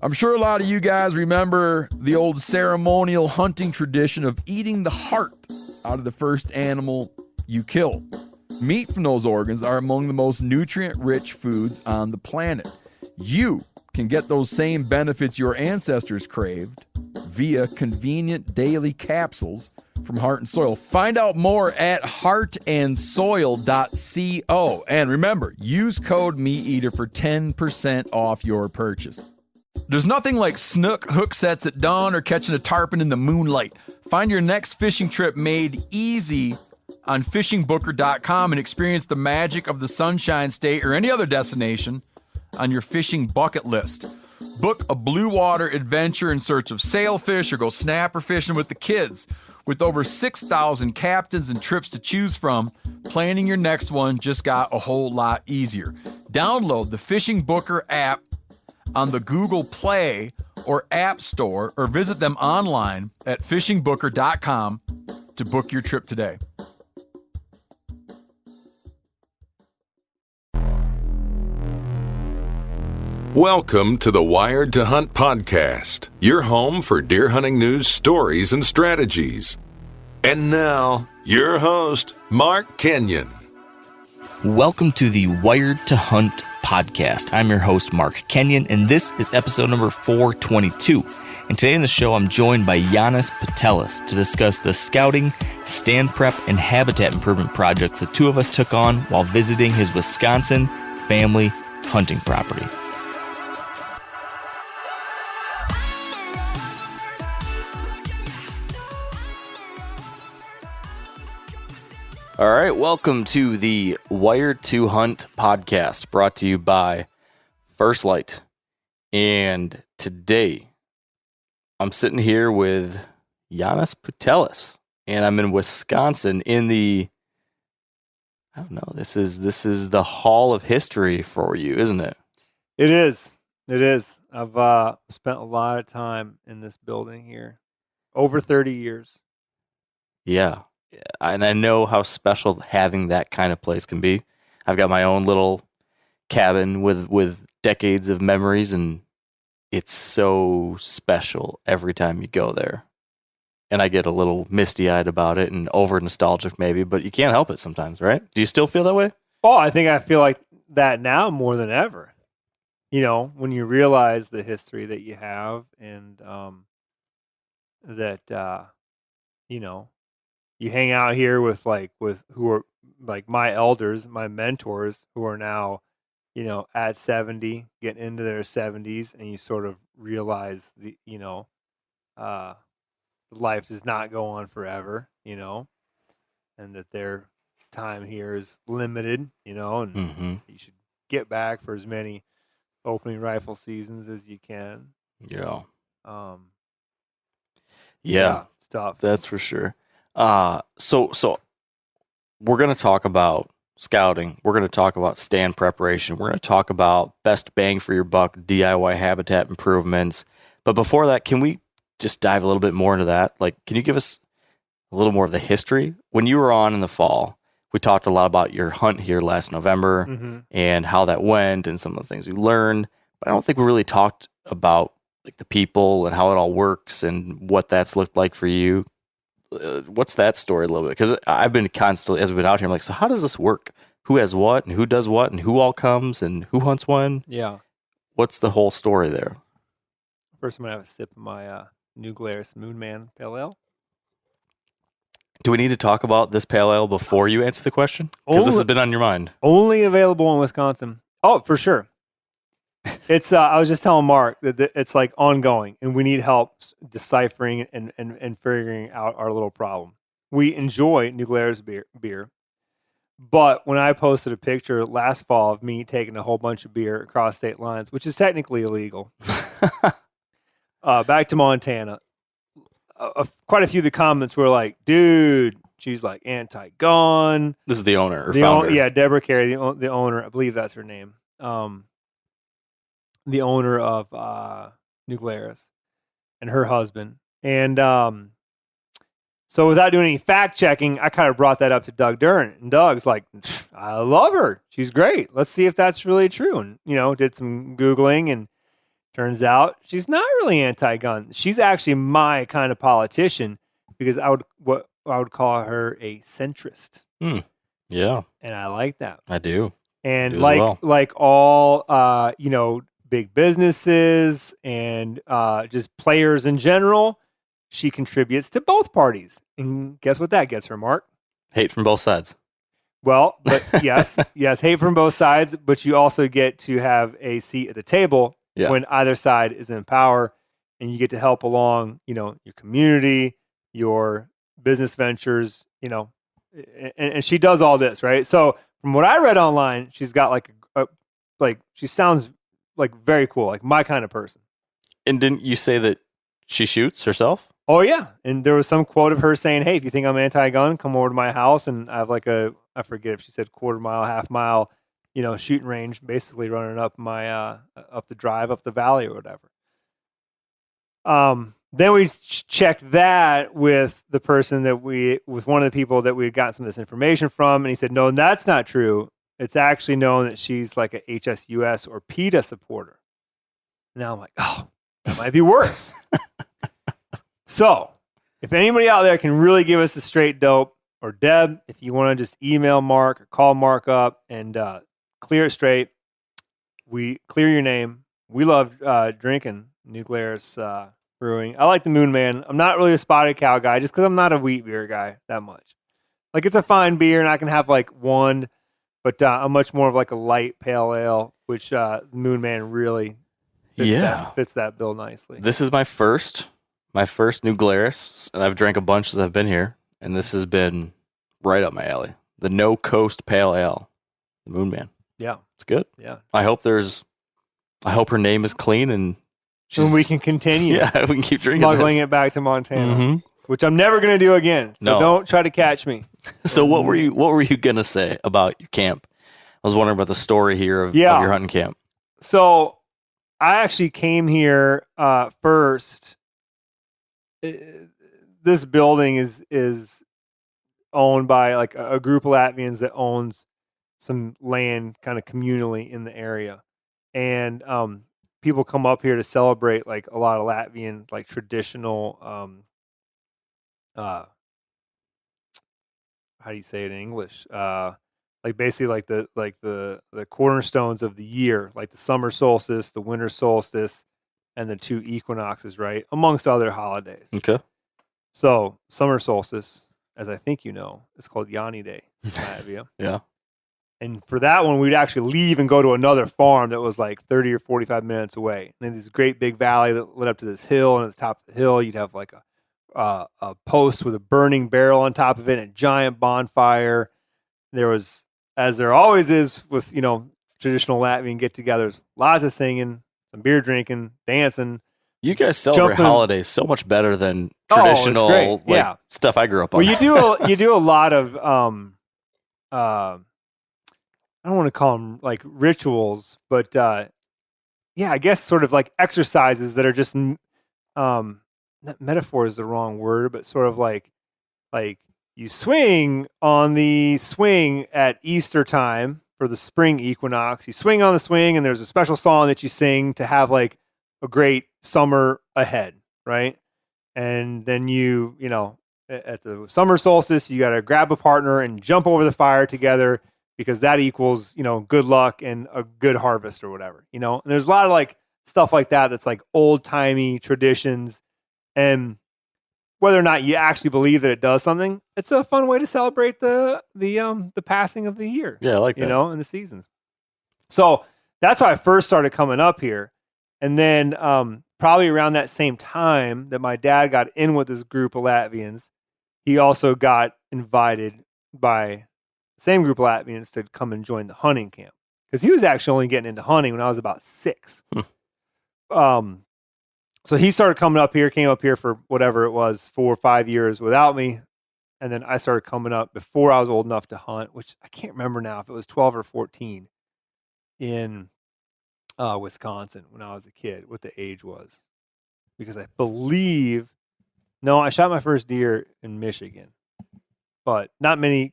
I'm sure a lot of you guys remember the old ceremonial hunting tradition of eating the heart out of the first animal you kill. Meat from those organs are among the most nutrient-rich foods on the planet. You can get those same benefits your ancestors craved via convenient daily capsules from Heart and Soil. Find out more at heartandsoil.co. And remember, use code MeatEater for 10% off your purchase. There's nothing like snook hook sets at dawn or catching a tarpon in the moonlight. Find your next fishing trip made easy on fishingbooker.com and experience the magic of the Sunshine State or any other destination on your fishing bucket list. Book a blue water adventure in search of sailfish or go snapper fishing with the kids. With over 6,000 captains and trips to choose from, planning your next one just got a whole lot easier. Download the Fishing Booker app on the Google Play or App Store or visit them online at fishingbooker.com to book your trip today. Welcome to the Wired to Hunt podcast, your home for deer hunting news, stories, and strategies. And now, your host, Mark Kenyon. Welcome to the Wired to Hunt podcast. I'm your host, Mark Kenyon, and this is episode number 422. And today in the show, I'm joined by Janis Putelis to discuss the scouting, stand prep, and habitat improvement projects the two of us took on while visiting his Wisconsin family hunting property. All right, welcome to the Wired to Hunt podcast, brought to you by First Light. And today, I'm sitting here with Janis Putelis, and I'm in Wisconsin in the, I don't know, this is the Hall of History for you, isn't it? It is. I've spent a lot of time in this building here, over 30 years. Yeah. And I know how special having that kind of place can be. I've got my own little cabin with decades of memories, and it's so special every time you go there. And I get a little misty-eyed about it and over-nostalgic maybe, but you can't help it sometimes, right? Do you still feel that way? Oh, I think I feel like that now more than ever. You know, when you realize the history that you have and you know, you hang out here with who are like my elders, my mentors who are now, you know, at 70, getting into their 70s, and you sort of realize life does not go on forever, you know, and that their time here is limited, you know, and you should get back for as many opening rifle seasons as you can. Yeah. It's tough. That's for sure. So we're going to talk about scouting. We're going to talk about stand preparation. We're going to talk about best bang for your buck, DIY habitat improvements. But before that, can we just dive a little bit more into that? Like, can you give us a little more of the history? When you were on in the fall, we talked a lot about your hunt here last November and how that went and some of the things you learned. But I don't think we really talked about like the people and how it all works and what that's looked like for you. What's that story a little bit? Because I've been constantly, as we've been out here, I'm like, so how does this work? Who has what and who does what and who all comes and who hunts when? Yeah. What's the whole story there? First, I'm going to have a sip of my New Glarus Moonman Pale Ale. Do we need to talk about this pale ale before you answer the question? Because this has been on your mind. Only available in Wisconsin. Oh, for sure. It's. I was just telling Mark that it's like ongoing, and we need help deciphering and figuring out our little problem. We enjoy New Glarus beer, but when I posted a picture last fall of me taking a whole bunch of beer across state lines, which is technically illegal, back to Montana, quite a few of the comments were like, "Dude, she's like anti-gun." This is the owner or founder. Yeah, Deborah Carey, the owner. I believe that's her name. The owner of New Glarus and her husband. And so without doing any fact checking, I kind of brought that up to Doug Dern. And Doug's like, I love her. She's great. Let's see if that's really true. And, you know, did some Googling and Turns out she's not really anti-gun. She's actually my kind of politician because I would call her a centrist. Yeah, and I like that. I do. And Do as well. like all big businesses and just players in general, she contributes to both parties. And guess what that gets her, Mark? Hate from both sides. Well, but yes, hate from both sides, but you also get to have a seat at the table when either side is in power, and you get to help along, your community, your business ventures, and she does all this, right? So from what I read online, she's got she sounds like very cool, like my kind of person. And didn't you say that she shoots herself? Oh yeah, and there was some quote of her saying, "Hey, if you think I'm anti-gun, come over to my house." And I have I forget if she said quarter mile, half mile, shooting range, basically running up my up the drive, up the valley or whatever. Then we checked that with the person with one of the people that we had gotten some of this information from, and he said, "No, that's not true. It's actually known that she's like a HSUS or PETA supporter." Now I'm like, oh, that might be worse. So, if anybody out there can really give us the straight dope, or Deb, if you want to just email Mark or call Mark up and clear it straight, we clear your name. We love drinking New Glarus Brewing. I like the Moon Man. I'm not really a Spotted Cow guy just because I'm not a wheat beer guy that much. Like, it's a fine beer and I can have like one, but I'm much more of like a light pale ale, which Moon Man really fits that bill nicely. This is my first New Glarus, and I've drank a bunch since I've been here, and this has been right up my alley. The No Coast Pale Ale, the Moon Man. Yeah. It's good. Yeah. I hope her name is clean and we can continue. Yeah, we can keep drinking smuggling it back to Montana, which I'm never going to do again. So don't try to catch me. So what were you going to say about your camp? I was wondering about the story here of your hunting camp. So I actually came here first. This building is owned by like a group of Latvians that owns some land kind of communally in the area. And people come up here to celebrate like a lot of Latvian like traditional how do you say it in English? Like basically like the cornerstones of the year, like the summer solstice, the winter solstice, and the two equinoxes, right? Amongst other holidays. Okay. So summer solstice, as I think you know, is called Yanni Day in Latvia. Yeah. And for that one, we'd actually leave and go to another farm that was like 30 or 45 minutes away. And then this great big valley that led up to this hill, and at the top of the hill, you'd have like a post with a burning barrel on top of it and a giant bonfire. There was, as there always is with, traditional Latvian get-togethers, lots of singing, some beer drinking, dancing. You guys celebrate holidays so much better than traditional stuff I grew up on. Well, you do a lot of I don't want to call them like rituals, but I guess sort of like exercises that are just metaphor is the wrong word, but sort of like you swing on the swing at Easter time for the spring equinox. You swing on the swing, and there's a special song that you sing to have like a great summer ahead, right? And then you at the summer solstice, you got to grab a partner and jump over the fire together because that equals, good luck and a good harvest or whatever, And there's a lot of like stuff like that that's like old timey traditions, and whether or not you actually believe that it does something, it's a fun way to celebrate the passing of the year. Yeah, I like that. And the seasons. So that's how I first started coming up here. And then probably around that same time that my dad got in with this group of Latvians, he also got invited by the same group of Latvians to come and join the hunting camp. Because he was actually only getting into hunting when I was about 6. So he started came up here for whatever it was, 4 or 5 years without me. And then I started coming up before I was old enough to hunt, which I can't remember now if it was 12 or 14 in Wisconsin when I was a kid, what the age was. Because I believe, I shot my first deer in Michigan. But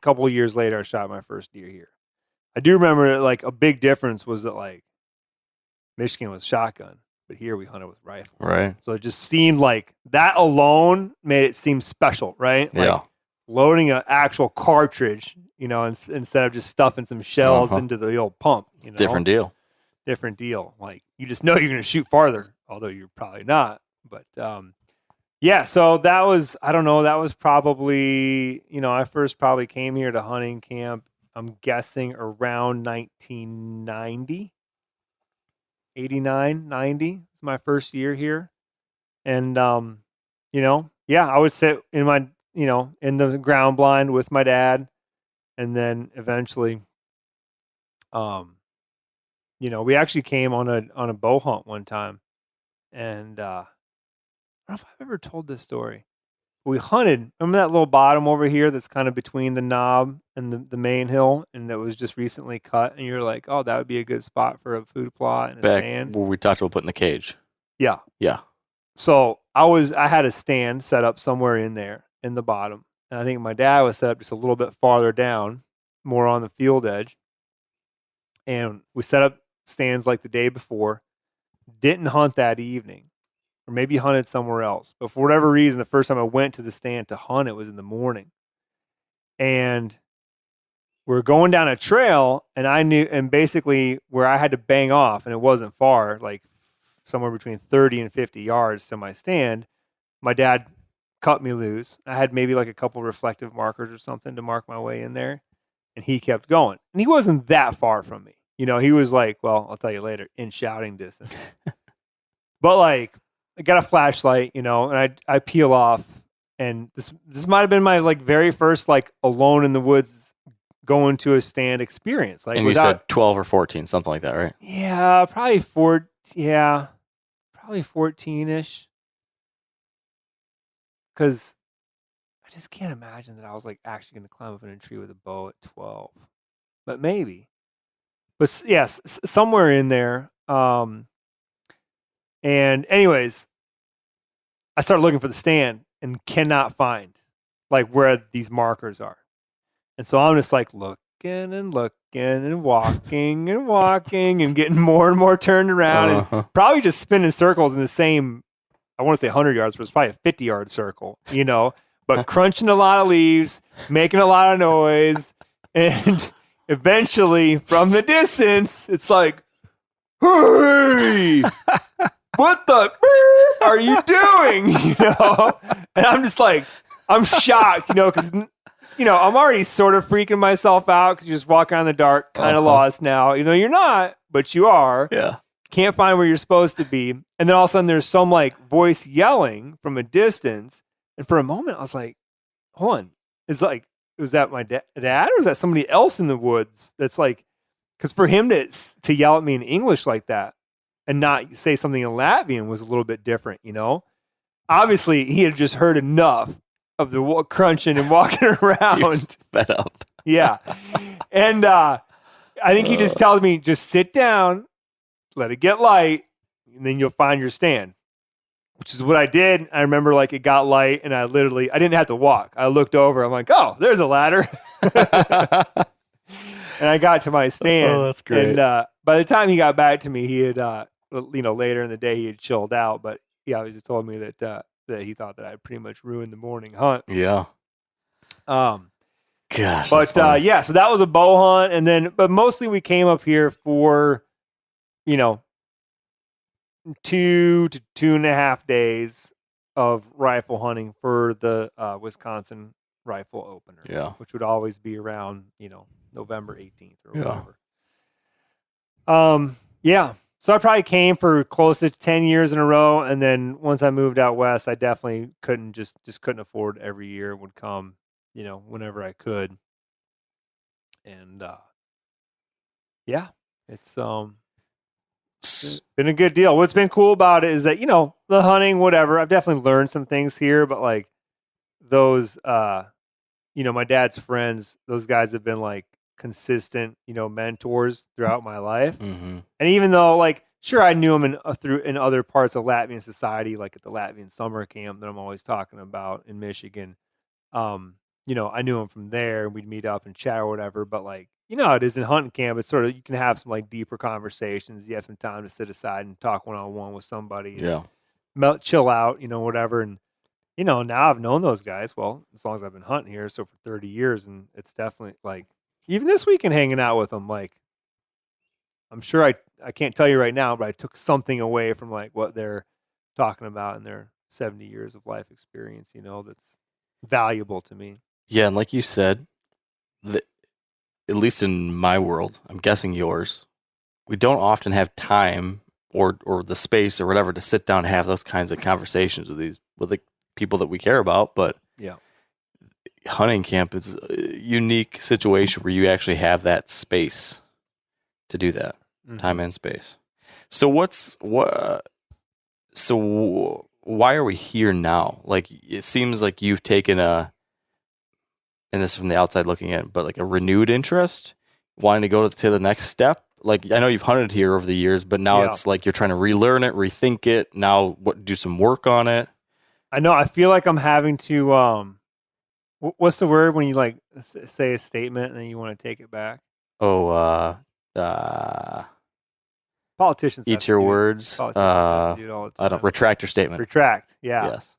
couple of years later, I shot my first deer here. I do remember that like a big difference was that like Michigan was shotgun. but here we hunted with rifles. Right. So it just seemed like that alone made it seem special, right? Like Yeah. loading an actual cartridge, instead of just stuffing some shells into the old pump. Different deal. Different deal. Like you just know you're going to shoot farther, although you're probably not. But yeah, so that was, I don't know, that was probably, I first probably came here to hunting camp, I'm guessing around 1990, 89, 90 is my first year here. And, yeah, I would sit in my, in the ground blind with my dad. And then eventually, we actually came on a bow hunt one time. And, I don't know if I've ever told this story. We hunted. Remember that little bottom over here that's kind of between the knob and the main hill, and that was just recently cut. And you're like, oh, that would be a good spot for a food plot and a Back stand. where we talked about putting the cage. Yeah. Yeah. So I had a stand set up somewhere in there in the bottom, and I think my dad was set up just a little bit farther down, more on the field edge. And we set up stands like the day before. Didn't hunt that evening. Or maybe hunted somewhere else. But for whatever reason, the first time I went to the stand to hunt, it was in the morning. And we're going down a trail, and I knew, and basically where I had to bang off, and it wasn't far, like somewhere between 30 and 50 yards to my stand, my dad cut me loose. I had maybe like a couple reflective markers or something to mark my way in there, and he kept going. And he wasn't that far from me. He was like, well, I'll tell you later, in shouting distance. But like, I got a flashlight, and I peel off, and this might have been my like very first like alone in the woods going to a stand experience. Like, and you said 12 or 14, something like that, right? Yeah, probably 14-ish. Because I just can't imagine that I was like actually going to climb up in a tree with a bow at 12, but maybe. But yes, somewhere in there. And anyways, I started looking for the stand and cannot find like where these markers are. And so I'm just like looking and looking and walking and getting more and more turned around and probably just spinning circles in the same, I want to say 100 yards, but it's probably a 50-yard circle, but crunching a lot of leaves, making a lot of noise. And eventually from the distance, it's like, hey, what the are you doing? And I'm just like, I'm shocked, because, I'm already sort of freaking myself out because you just walk around in the dark, kind of lost now. You're not, but you are. Yeah. Can't find where you're supposed to be. And then all of a sudden there's some like voice yelling from a distance. And for a moment I was like, hold on. It's like, was that my dad or was that somebody else in the woods? That's like, because for him to yell at me in English like that and not say something in Latvian was a little bit different, Obviously, he had just heard enough of the crunching and walking around. Fed up. Yeah. And I think he just tells me, just sit down, let it get light, and then you'll find your stand, which is what I did. I remember like it got light, and I didn't have to walk. I looked over. I'm like, oh, there's a ladder. And I got to my stand. Oh, that's great. And by the time he got back to me, he had, later in the day, he had chilled out. But he obviously told me that he thought that I pretty much ruined the morning hunt. Yeah. Gosh. But yeah, so that was a bow hunt, but mostly we came up here for, 2 to 2.5 days of rifle hunting for the Wisconsin rifle opener. Yeah. Which would always be around, November 18th or whatever. Yeah. So I probably came for close to 10 years in a row. And then once I moved out west, I definitely couldn't couldn't afford every year. It would come, whenever I could. And yeah, it's been a good deal. What's been cool about it is that, the hunting, whatever, I've definitely learned some things here, but like those, my dad's friends, those guys have been like consistent, mentors throughout my life. Mm-hmm. And even though like, sure, I knew them in other parts of Latvian society, like at the Latvian summer camp that I'm always talking about in Michigan. I knew them from there and we'd meet up and chat or whatever, but like, you know how it is in hunting camp. It's sort of, you can have some like deeper conversations. You have some time to sit aside and talk one-on-one with somebody. Yeah. Chill out, whatever. And, now I've known those guys, well, as long as I've been hunting here. So for 30 years, and it's definitely like, even this weekend hanging out with them, like, I'm sure I can't tell you right now, but I took something away from like what they're talking about in their 70 years of life experience, that's valuable to me. Yeah. And like you said, at least in my world, I'm guessing yours, we don't often have time or the space or whatever to sit down and have those kinds of conversations with the people that we care about. But yeah, hunting camp is a unique situation where you actually have that space to do that, time and space. So why are we here now? Like, it seems like you've taken and this is from the outside looking in, but like a renewed interest, wanting to go to the next step. Like, I know you've hunted here over the years, but now it's like you're trying to relearn it, rethink it. Now, do some work on it. I know. I feel like I'm having to. What's the word when you like say a statement and then you want to take it back? Politicians eat your words. Politicians have to do it all the time. I don't retract your statement. Retract. Yeah. Yes.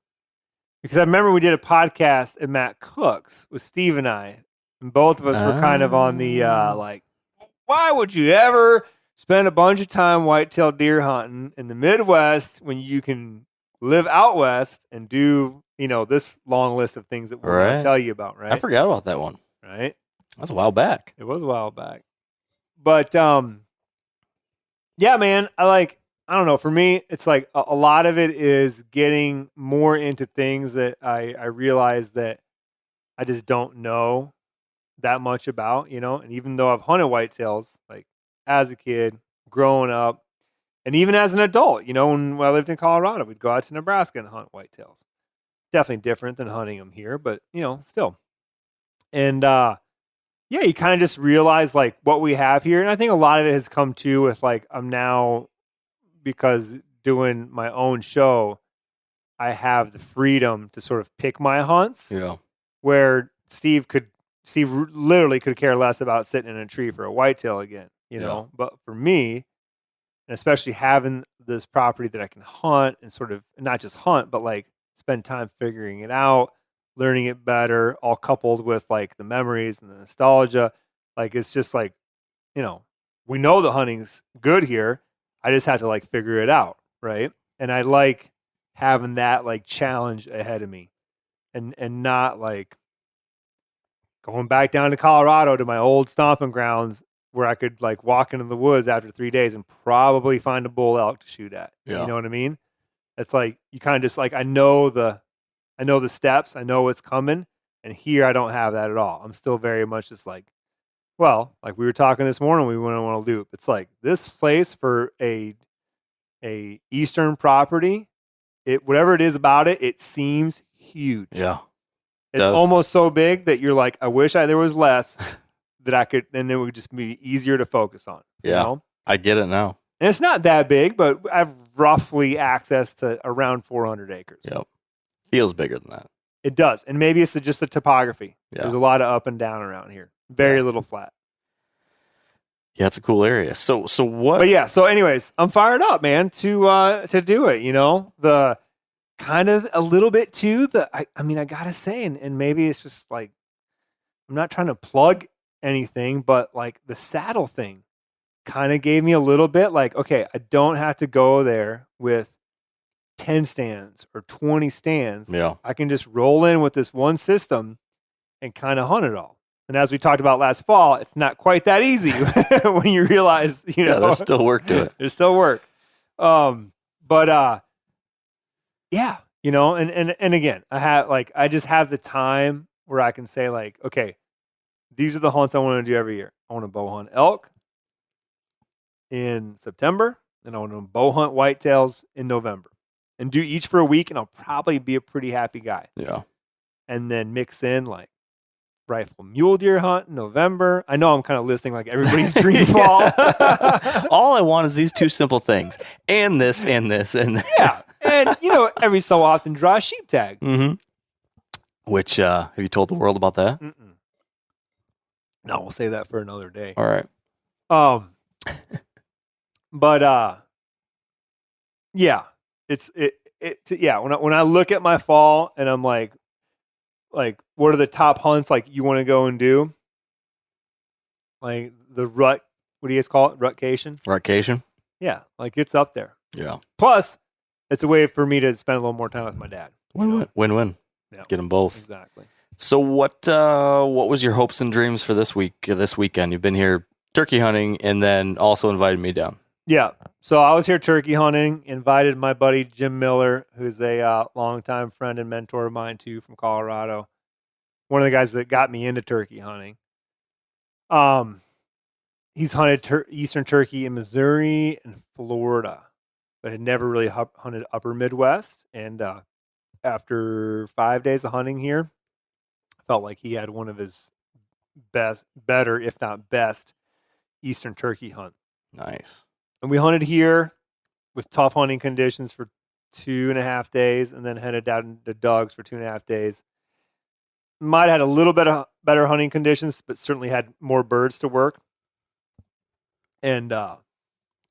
Because I remember we did a podcast at Matt Cook's with Steve and I, and both of us were kind of on the like, why would you ever spend a bunch of time whitetail deer hunting in the Midwest when you can live out west and do, this long list of things that we're going to tell you about, right? I forgot about that one. Right? That's a while back. It was a while back. But, yeah, man, I don't know. For me, it's like a lot of it is getting more into things that I realize that I just don't know that much about, and even though I've hunted whitetails, like as a kid, growing up, and even as an adult, when I lived in Colorado, we'd go out to Nebraska and hunt whitetails. Definitely different than hunting them here, but still. And yeah, you kind of just realize like what we have here. And I think a lot of it has come to with like, I'm now, because doing my own show, I have the freedom to sort of pick my hunts. Yeah. Where Steve literally could care less about sitting in a tree for a whitetail again, But for me, and especially having this property that I can hunt and sort of not just hunt, but like spend time figuring it out, learning it better, all coupled with like the memories and the nostalgia. Like, it's just like, we know the hunting's good here. I just have to like figure it out. Right. And I like having that like challenge ahead of me and not like going back down to Colorado to my old stomping grounds where I could like walk into the woods after 3 days and probably find a bull elk to shoot at. Yeah. You know what I mean? It's like, you kind of just like, I know the steps, I know what's coming. And here I don't have that at all. I'm still very much just like, well, like we were talking this morning, we went on a loop. It's like this place for a Eastern property, whatever it is about it, it seems huge. Yeah. It's almost so big that you're like, I wish there was less that I could, and it would just be easier to focus on. Yeah. I get it now. And it's not that big, but I have roughly access to around 400 acres. Yep. Feels bigger than that. It does. And maybe it's just the topography. Yeah. There's a lot of up and down around here. Very little flat. Yeah, it's a cool area. So what? But yeah, so anyways, I'm fired up, man, to do it, the kind of a little bit too, I mean, I gotta say, and maybe it's just like, I'm not trying to plug anything, but like the saddle thing kind of gave me a little bit like, okay, I don't have to go there with 10 stands or 20 stands. Yeah. I can just roll in with this one system and kind of hunt it all. And as we talked about last fall, it's not quite that easy when you realize, Yeah, there's still work to it. There's still work. But yeah, and again, I just have the time where I can say like, okay, these are the hunts I want to do every year. I want to bow hunt elk in September, and I want to bow hunt whitetails in November, and do each for a week, and I'll probably be a pretty happy guy. Yeah. And then mix in like rifle mule deer hunt in November. I know I'm kind of listing like everybody's dream fall. All I want is these two simple things, and this, and this, and this. Yeah. And, every so often draw a sheep tag. Mm-hmm. Which, have you told the world about that? Mm-mm. No, we'll save that for another day. All right. But yeah, yeah. When I look at my fall and I'm like, what are the top hunts like you want to go and do? Like the rut, what do you guys call it? Rutcation? Rutcation? Yeah, like it's up there. Yeah. Plus, it's a way for me to spend a little more time with my dad. Win-win. Yeah. Get them both. Exactly. So what was your hopes and dreams for this weekend? You've been here turkey hunting and then also invited me down. Yeah. So I was here turkey hunting, invited my buddy Jim Miller, who's a longtime friend and mentor of mine too from Colorado. One of the guys that got me into turkey hunting. He's hunted eastern turkey in Missouri and Florida, but had never really hunted upper Midwest. And after 5 days of hunting here, felt like he had one of his better, if not best, eastern turkey hunt. Nice. And we hunted here with tough hunting conditions for 2.5 days, and then headed down to Doug's for 2.5 days. Might have had a little bit of better hunting conditions, but certainly had more birds to work. And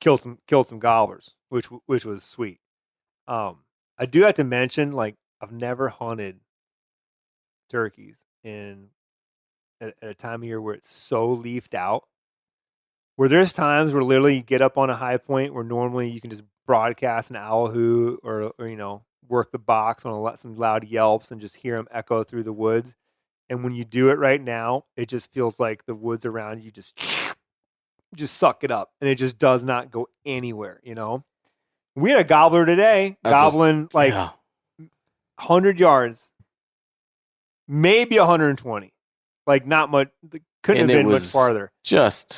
killed some gobblers, which was sweet. I do have to mention, like, I've never hunted turkeys at a time of year where it's so leafed out. Where there's times where literally you get up on a high point where normally you can just broadcast an owl hoot or work the box on some loud yelps and just hear them echo through the woods. And when you do it right now, it just feels like the woods around you just suck it up, and it just does not go anywhere. We had a gobbler today, gobbling 100 yards, maybe 120, like not much. Couldn't have been much farther.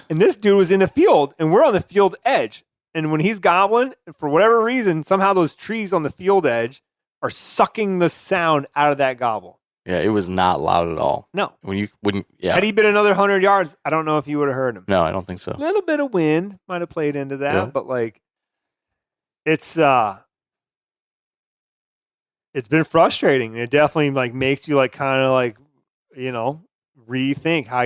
And this dude was in the field, and we're on the field edge. And when he's gobbling, for whatever reason, somehow those trees on the field edge are sucking the sound out of that gobble. Yeah, it was not loud at all. No. Yeah. Had he been another 100 yards, I don't know if you would have heard him. No, I don't think so. A little bit of wind might have played into that, but like it's been frustrating. It definitely like makes you like kind of like, rethink how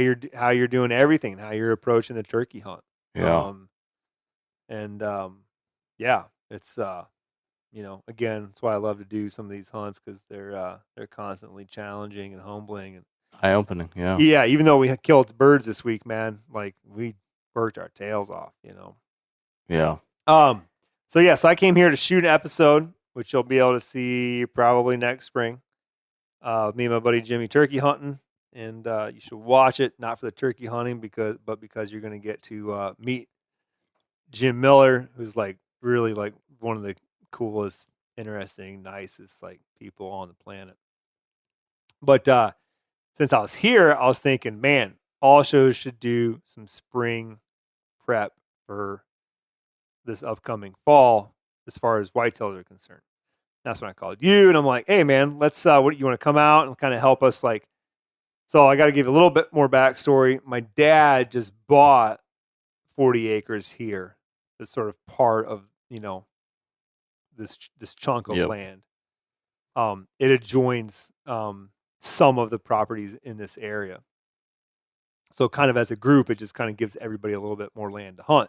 you're doing everything, how you're approaching the turkey hunt. Yeah. It's again, that's why I love to do some of these hunts, because they're constantly challenging and humbling and eye-opening. Yeah. Yeah. Even though we killed birds this week, man, like we worked our tails off. Yeah. So I came here to shoot an episode, which you'll be able to see probably next spring. Me and my buddy Jimmy turkey hunting. And you should watch it, not for the turkey hunting, but because you're going to get to meet Jim Miller, who's like really like one of the coolest, interesting, nicest like people on the planet. But since I was here, I was thinking, man, all shows should do some spring prep for this upcoming fall as far as whitetails are concerned. That's when I called you, and I'm like, hey man, let's what you want to come out and kind of help us like. So I got to give you a little bit more backstory. My dad just bought 40 acres here. That's sort of part of, this chunk of land. It adjoins some of the properties in this area. So kind of as a group, it just kind of gives everybody a little bit more land to hunt.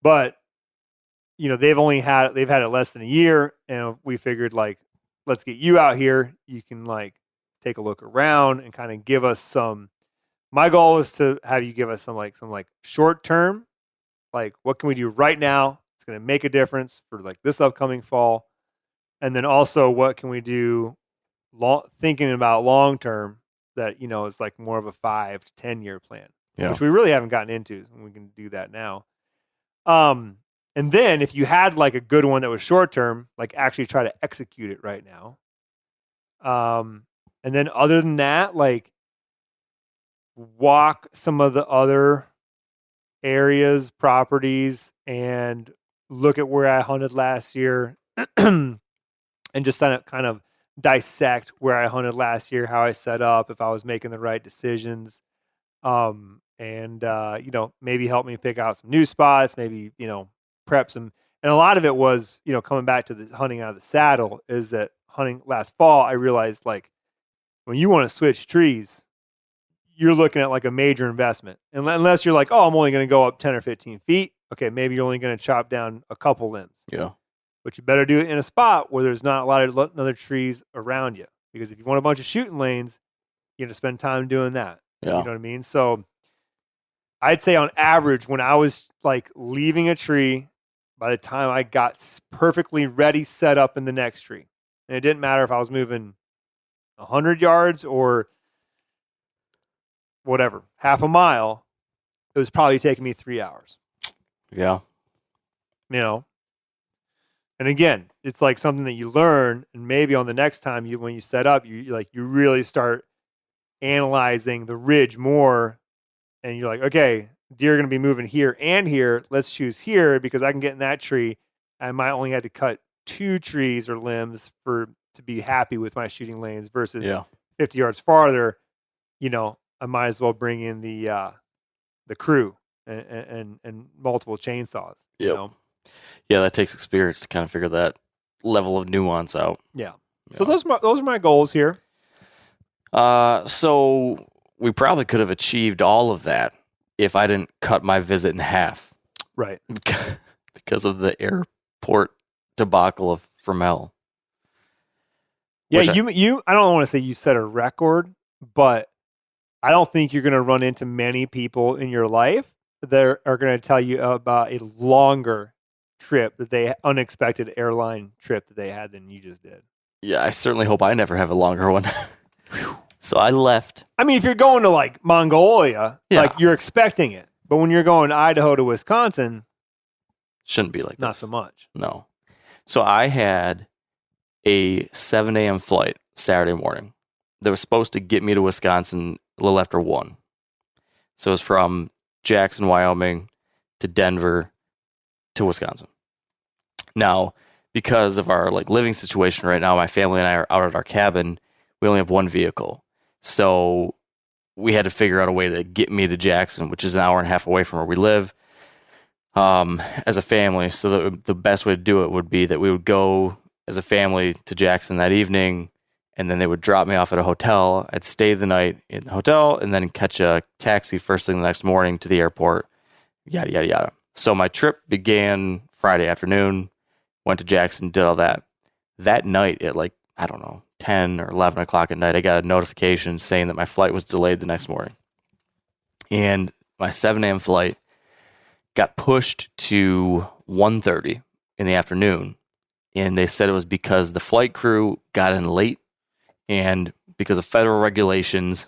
But, they've had it less than a year, and we figured like, let's get you out here. You can like take a look around and kind of give us some. My goal is to have you give us some short term, like what can we do right now? It's going to make a difference for like this upcoming fall. And then also what can we do thinking about long term that, is like more of a 5 to 10 year plan, which we really haven't gotten into. And we can do that now. And then if you had like a good one that was short term, like actually try to execute it right now. And then other than that, like walk some of the other areas, properties, and look at where I hunted last year and just kind of dissect where I hunted last year, how I set up, if I was making the right decisions. And maybe help me pick out some new spots, maybe, prep some. And a lot of it was, coming back to the hunting out of the saddle, is that hunting last fall, I realized like when you want to switch trees, you're looking at like a major investment. And unless you're like, oh, I'm only going to go up 10 or 15 feet. Okay, maybe you're only going to chop down a couple limbs. Yeah. But you better do it in a spot where there's not a lot of other trees around you. Because if you want a bunch of shooting lanes, you have to spend time doing that. Yeah. You know what I mean? So I'd say on average, when I was like leaving a tree, by the time I got perfectly ready, set up in the next tree, and it didn't matter if I was moving 100 yards or whatever, half a mile, it was probably taking me 3 hours. Yeah. You know? And again, it's like something that you learn, and maybe on the next time when you set up, you really start analyzing the ridge more, and you're like, okay, deer are going to be moving here and here. Let's choose here because I can get in that tree. I might only have to cut 2 trees or limbs to be happy with my shooting lanes versus 50 yards farther. You know, I might as well bring in the crew and multiple chainsaws. Yep. You know? Yeah, that takes experience to kind of figure that level of nuance out. Yeah. So those are my goals here. So we probably could have achieved all of that if I didn't cut my visit in half. Right. Because of the airport debacle from hell. Yeah, I don't want to say you set a record, but I don't think you're going to run into many people in your life that are going to tell you about a longer trip unexpected airline trip that they had than you just did. Yeah, I certainly hope I never have a longer one. So I left. I mean, if you're going to like Mongolia, like you're expecting it. But when you're going Idaho to Wisconsin, shouldn't be like this. Not so much. No. So I had a 7 a.m. flight Saturday morning that was supposed to get me to Wisconsin a little after 1. So it was from Jackson, Wyoming to Denver to Wisconsin. Now, because of our like living situation right now, my family and I are out at our cabin. We only have one vehicle. So we had to figure out a way to get me to Jackson, which is an hour and a half away from where we live, as a family. So the best way to do it would be that we would go as a family to Jackson that evening, and then they would drop me off at a hotel. I'd stay the night in the hotel and then catch a taxi first thing the next morning to the airport, yada, yada, yada. So my trip began Friday afternoon, went to Jackson, did all that. That night at 10 or 11 o'clock at night, I got a notification saying that my flight was delayed the next morning. And my 7 a.m. flight got pushed to 1:30 in the afternoon. And they said it was because the flight crew got in late, and because of federal regulations,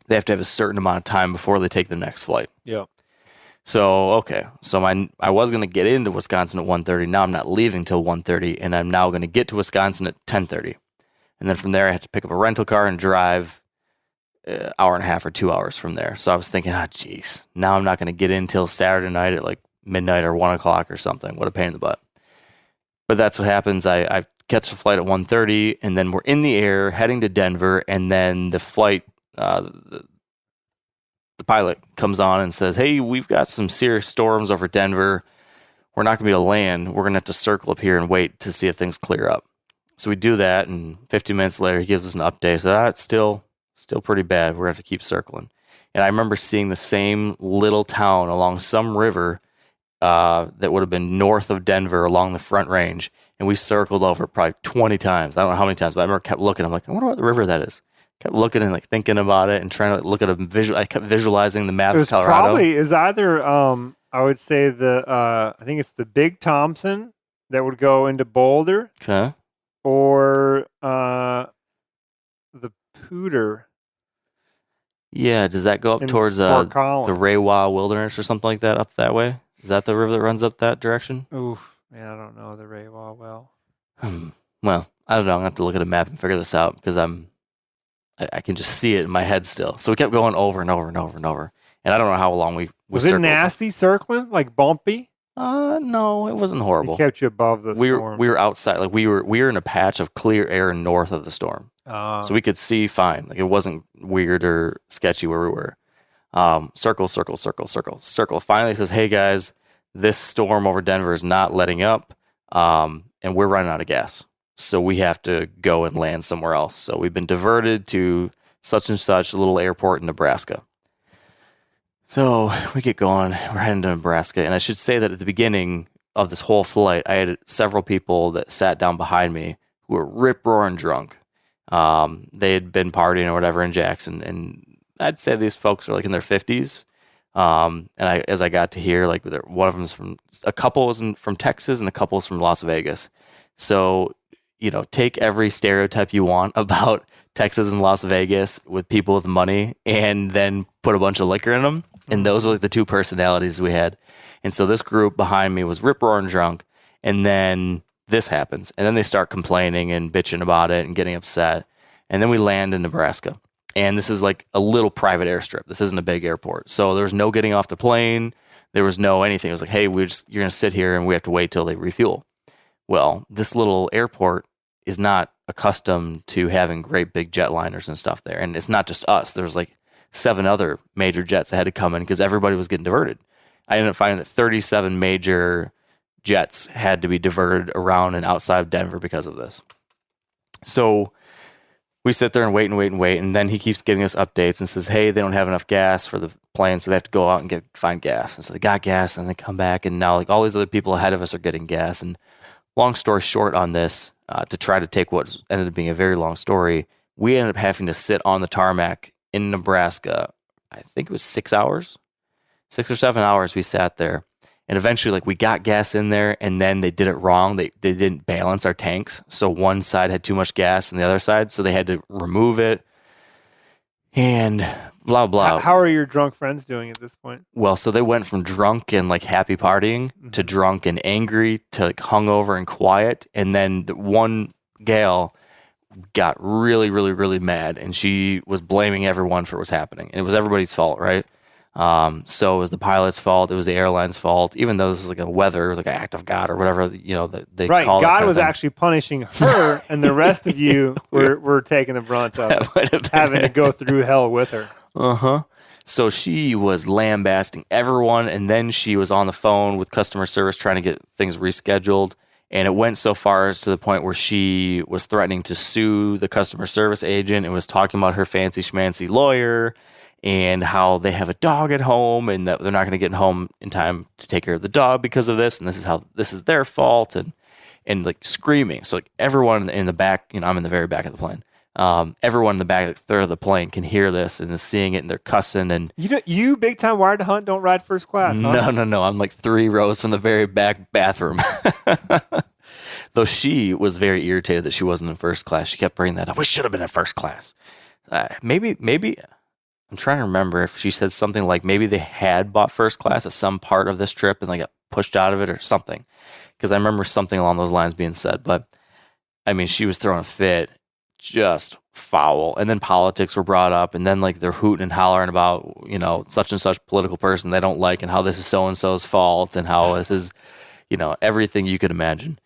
they have to have a certain amount of time before they take the next flight. Yeah. So, okay. So I was going to get into Wisconsin at 1:30. Now I'm not leaving till 1:30, and I'm now going to get to Wisconsin at 10:30. And then from there, I had to pick up a rental car and drive an hour and a half or 2 hours from there. So I was thinking, geez, now I'm not going to get in till Saturday night at like midnight or 1 o'clock or something. What a pain in the butt. But that's what happens. I catch the flight at 1:30, and then we're in the air heading to Denver, and then the flight, the pilot comes on and says, hey, we've got some serious storms over Denver. We're not going to be able to land. We're going to have to circle up here and wait to see if things clear up. So we do that, and 15 minutes later, he gives us an update. So it's still pretty bad. We're going to have to keep circling. And I remember seeing the same little town along some river that would have been north of Denver along the Front Range, and we circled over probably 20 times. I don't know how many times, but I remember kept looking. I'm like, I wonder what the river that is. Kept looking and like thinking about it and trying to look at a visual. I kept visualizing the map of Colorado. Probably is either I would say I think it's the Big Thompson that would go into Boulder. Okay. Or the Pooter. Yeah, does that go up towards the Raywa Wilderness or something like that up that way? Is that the river that runs up that direction? Ooh, man, I don't know the Raywa well. Well, I don't know. I'm going to have to look at a map and figure this out because I can just see it in my head still. So we kept going over and over and over and over. And I don't know how long we was it nasty circling? Like bumpy? No, it wasn't horrible. It kept you above the storm. We were outside. Like we were in a patch of clear air north of the storm. So we could see fine. Like it wasn't weird or sketchy where we were. Circle. Finally says, hey guys, this storm over Denver is not letting up. And we're running out of gas. So we have to go and land somewhere else. So we've been diverted to such and such little airport in Nebraska. So we get going. We're heading to Nebraska. And I should say that at the beginning of this whole flight, I had several people that sat down behind me who were rip-roaring drunk. They had been partying or whatever in Jackson. And I'd say these folks are like in their 50s. And as I got to hear, like one of them's a couple was from Texas and a couple was from Las Vegas. So, take every stereotype you want about Texas and Las Vegas with people with money and then put a bunch of liquor in them. And those were like the two personalities we had. And so this group behind me was rip-roaring drunk. And then this happens. And then they start complaining and bitching about it and getting upset. And then we land in Nebraska. And this is like a little private airstrip. This isn't a big airport. So there was no getting off the plane. There was no anything. It was like, hey, you're going to sit here and we have to wait till they refuel. Well, this little airport is not accustomed to having great big jetliners and stuff there. And it's not just us. There was like 7 other major jets that had to come in because everybody was getting diverted. I ended up finding that 37 major jets had to be diverted around and outside of Denver because of this. So we sit there and wait. And then he keeps giving us updates and says, hey, they don't have enough gas for the plane, so they have to go out and find gas. And so they got gas and they come back. And now like all these other people ahead of us are getting gas. And long story short on this, to try to take what ended up being a very long story, we ended up having to sit on the tarmac in Nebraska. I think it was 6 hours, 6 or 7 hours we sat there. And eventually, like, we got gas in there, and then they did it wrong. They didn't balance our tanks. So one side had too much gas and the other side, so they had to remove it. And blah, blah. How are your drunk friends doing at this point? Well, so they went from drunk and like happy partying to drunk and angry to like hungover and quiet. And then the one gal got really, really, really mad, and she was blaming everyone for what was happening. And it was everybody's fault, right? So it was the pilot's fault. It was the airline's fault. Even though this is like a weather, it was like an act of God or whatever, they right. call it. God was actually punishing her, and the rest of you were taking the brunt of it, having to go through hell with her. So she was lambasting everyone, and then she was on the phone with customer service trying to get things rescheduled. And it went so far as to the point where she was threatening to sue the customer service agent and was talking about her fancy schmancy lawyer and how they have a dog at home and that they're not going to get home in time to take care of the dog because of this. And this is their fault, and like screaming. So like everyone in the back, I'm in the very back of the plane. Everyone in the back third of the plane can hear this and is seeing it, and they're cussing. And you big time wired to hunt, don't ride first class. Huh? No. I'm like 3 rows from the very back bathroom. Though she was very irritated that she wasn't in first class. She kept bringing that up. We should have been in first class. Maybe I'm trying to remember if she said something like maybe they had bought first class at some part of this trip and they got pushed out of it or something. Because I remember something along those lines being said. But I mean, she was throwing a fit. Just foul. And then politics were brought up, and then like they're hooting and hollering about, such and such political person they don't like, and how this is so-and-so's fault, and how this is, everything you could imagine.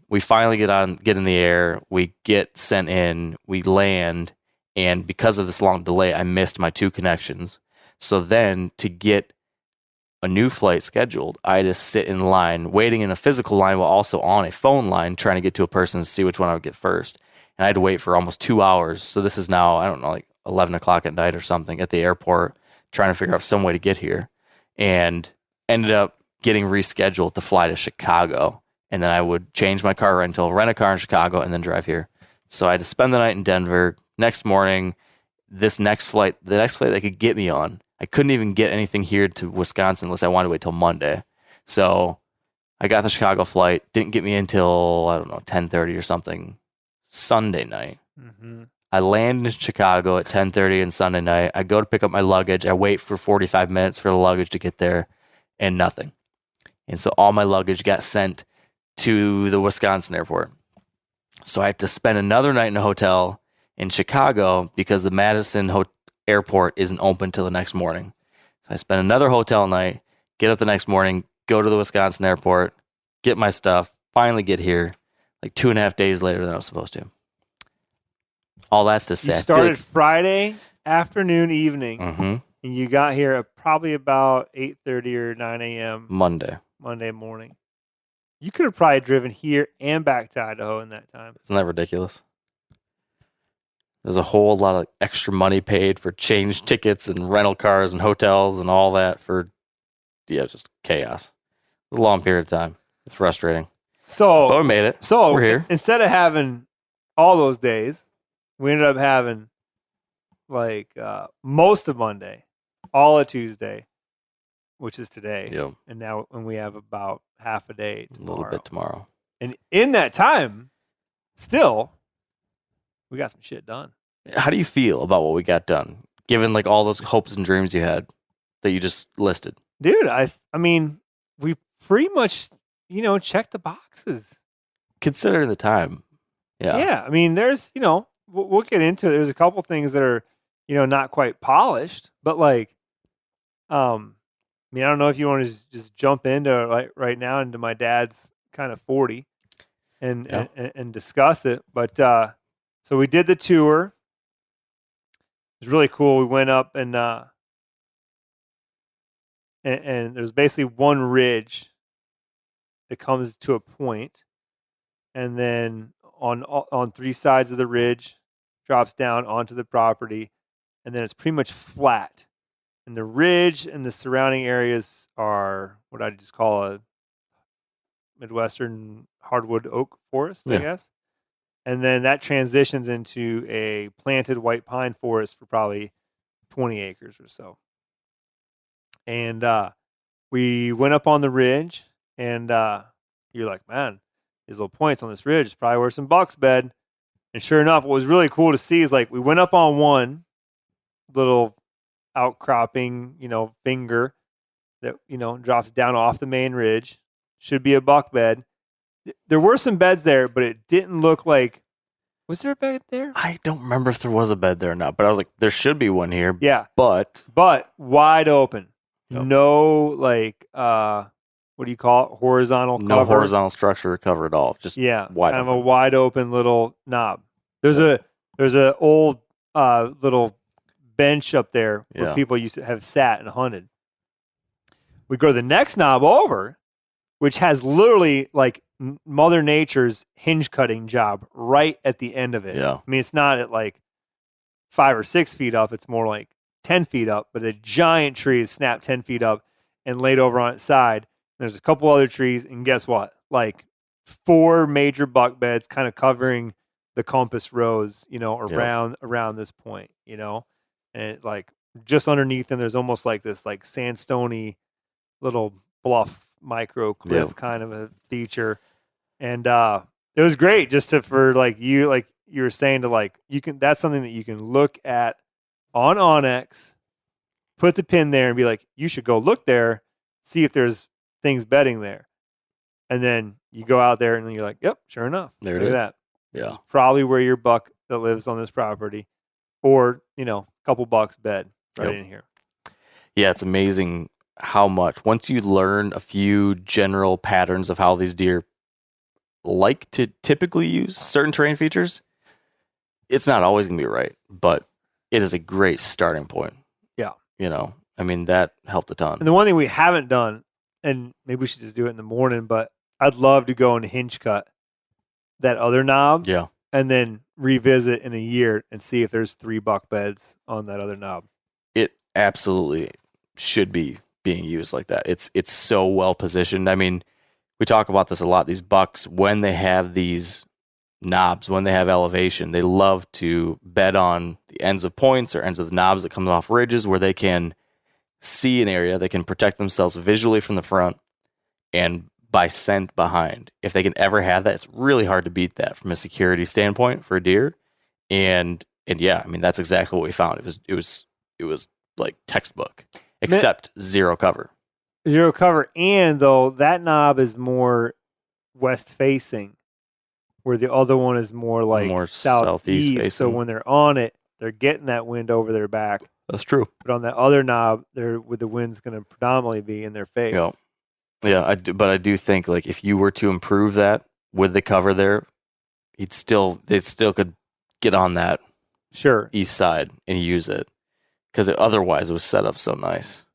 We finally get in the air, we get sent in, we land, and because of this long delay, I missed my 2 connections. So then to get a new flight scheduled, I had to sit in line, waiting in a physical line while also on a phone line, trying to get to a person to see which one I would get first. And I had to wait for almost 2 hours. So this is now, I don't know, like 11 o'clock at night or something at the airport, trying to figure out some way to get here. And ended up getting rescheduled to fly to Chicago. And then I would change my car rental, rent a car in Chicago, and then drive here. So I had to spend the night in Denver. Next morning, the next flight they could get me on, I couldn't even get anything here to Wisconsin unless I wanted to wait till Monday. So I got the Chicago flight, didn't get me until, I don't know, 10:30 or something. Sunday night. I land in Chicago at 10:30 on Sunday night. I go to pick up my luggage. I wait for 45 minutes for the luggage to get there, and nothing. And so all my luggage got sent to the Wisconsin airport. So I had to spend another night in a hotel in Chicago because the Madison airport isn't open till the next morning. So I spent another hotel night, get up the next morning, go to the Wisconsin airport, get my stuff, finally get here. Like 2.5 days later than I was supposed to. All that's to say. You started Friday afternoon, evening, and you got here at probably about 8:30 or 9 a.m. Monday morning. You could have probably driven here and back to Idaho in that time. Isn't that ridiculous? There's a whole lot of extra money paid for change tickets and rental cars and hotels and all that for, just chaos. It was a long period of time. It's frustrating. So, But we made it. So We're here. Instead of having all those days, we ended up having most of Monday, all of Tuesday, which is today. Yep. And we have about half a day tomorrow. A little bit tomorrow. And in that time, still, we got some shit done. How do you feel about what we got done, given like all those hopes and dreams you had that you just listed? Dude, I mean, we pretty much, checked the boxes. Considering the time. Yeah. Yeah. I mean, there's, we'll get into it. There's a couple things that are, not quite polished, but I don't know if you want to just jump into right now into my dad's kind of 40 and discuss it. But so we did the tour. It was really cool. We went up and there's basically one ridge that comes to a point, and then on three sides of the ridge drops down onto the property, and then it's pretty much flat. And the ridge and the surrounding areas are what I just call a Midwestern hardwood oak forest, I guess. And then that transitions into a planted white pine forest for probably 20 acres or so. And we went up on the ridge, and you're like, man, these little points on this ridge is probably where some bucks bed. And sure enough, what was really cool to see is we went up on one little outcropping, finger that, drops down off the main ridge. Should be a buck bed. There were some beds there, but it didn't look like. Was there a bed there? I don't remember if there was a bed there or not, but I was like, there should be one here. Yeah. But wide open. Yep. No, what do you call it? Horizontal cover. No horizontal structure to cover it all. Just wide kind open. of a wide open little knob. There's a old little bench up there where people used to have sat and hunted. We go to the next knob over, which has literally Mother Nature's hinge cutting job right at the end of it. Yeah. I mean, it's not at 5 or 6 feet up. It's more like 10 feet up, but a giant tree is snapped 10 feet up and laid over on its side. There's a couple other trees, and guess what? 4 major buck beds kind of covering the compass rows, around this point, and just underneath them, there's almost this sandstony little bluff micro cliff kind of a feature. And it was great just for you were saying that's something that you can look at on Onyx, put the pin there and be like, you should go look there, see if there's things bedding there. And then you go out there and then you're like, yep, sure enough. There it look is. At that. Yeah. It's probably where your buck that lives on this property, or, a couple bucks bed right in here. Yeah, it's amazing how much, once you learn a few general patterns of how these deer like to typically use certain terrain features, it's not always going to be right, but it is a great starting point. Yeah. I mean, that helped a ton. And the one thing we haven't done, and maybe we should just do it in the morning, but I'd love to go and hinge cut that other knob. Yeah. And then revisit in a year and see if there's 3 buck beds on that other knob. It absolutely should be being used like that. It's so well positioned. I mean, we talk about this a lot. These bucks, when they have these knobs, when they have elevation, they love to bed on the ends of points or ends of the knobs that come off ridges where they can see an area, they can protect themselves visually from the front and by scent behind. If they can ever have that, it's really hard to beat that from a security standpoint for a deer. And yeah, I mean, that's exactly what we found. It was like textbook, except zero cover. Zero cover, and though that knob is more west facing, where the other one is more southeast facing. So when they're on it, they're getting that wind over their back. That's true. But on that other knob, the wind's going to predominantly be in their face. Yeah, but I do think if you were to improve that with the cover there, they still could get on that east side and use it, because otherwise it was set up so nice.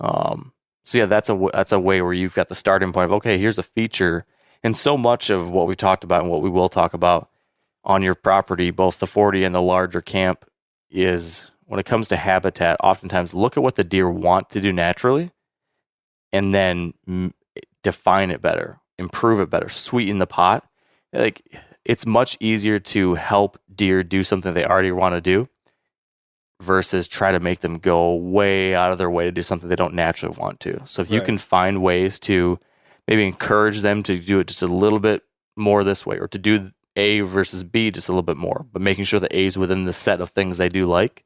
So yeah, that's a way where you've got the starting point of, okay, here's a feature, and so much of what we talked about and what we will talk about on your property, both the 40 and the larger camp, is when it comes to habitat, oftentimes look at what the deer want to do naturally and then define it better, improve it better, sweeten the pot. Like, it's much easier to help deer do something they already want to do versus try to make them go way out of their way to do something they don't naturally want to. So if you can find ways to maybe encourage them to do it just a little bit more this way, or to do A versus B just a little bit more, but making sure the A is within the set of things they do like,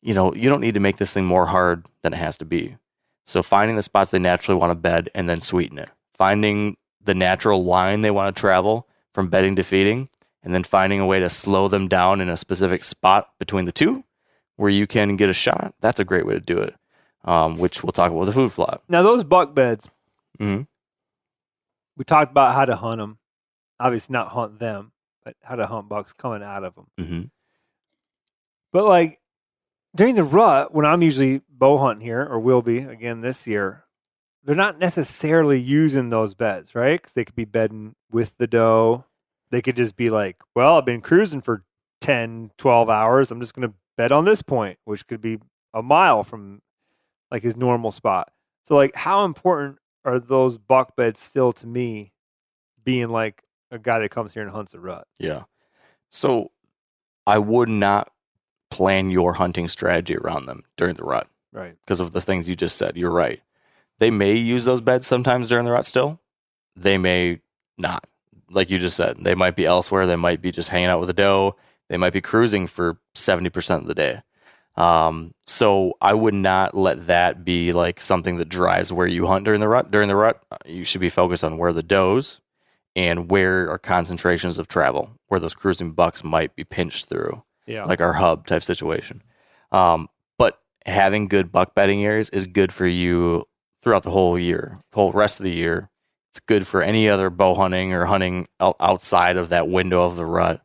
you don't need to make this thing more hard than it has to be. So finding the spots they naturally want to bed and then sweeten it. Finding the natural line they want to travel from bedding to feeding, and then finding a way to slow them down in a specific spot between the two where you can get a shot. That's a great way to do it, which we'll talk about with the food plot. Now, those buck beds, Mm-hmm. we talked about how to hunt them. Obviously not hunt them, but how to hunt bucks coming out of them. Mm-hmm. But like during the rut, when I'm usually bow hunting here, or will be again this year, they're not necessarily using those beds, right? Because they could be bedding with the doe. They could just be like, well, I've been cruising for 10, 12 hours. I'm just going to bed on this point, which could be a mile from like his normal spot. So like, how important are those buck beds still to me, being like a guy that comes here and hunts a rut? Yeah. So I would not plan your hunting strategy around them during the rut. Right. Because of the things you just said. You're right. They may use those beds sometimes during the rut still. They may not. Like you just said, they might be elsewhere. They might be just hanging out with a doe. They might be cruising for 70% of the day. So I would not let that be like something that drives where you hunt during the rut. During the rut, you should be focused on where the does and where are concentrations of travel, where those cruising bucks might be pinched through, like our hub type situation. But having good buck bedding areas is good for you throughout the whole year, the whole rest of the year. It's good for any other bow hunting or hunting outside of that window of the rut.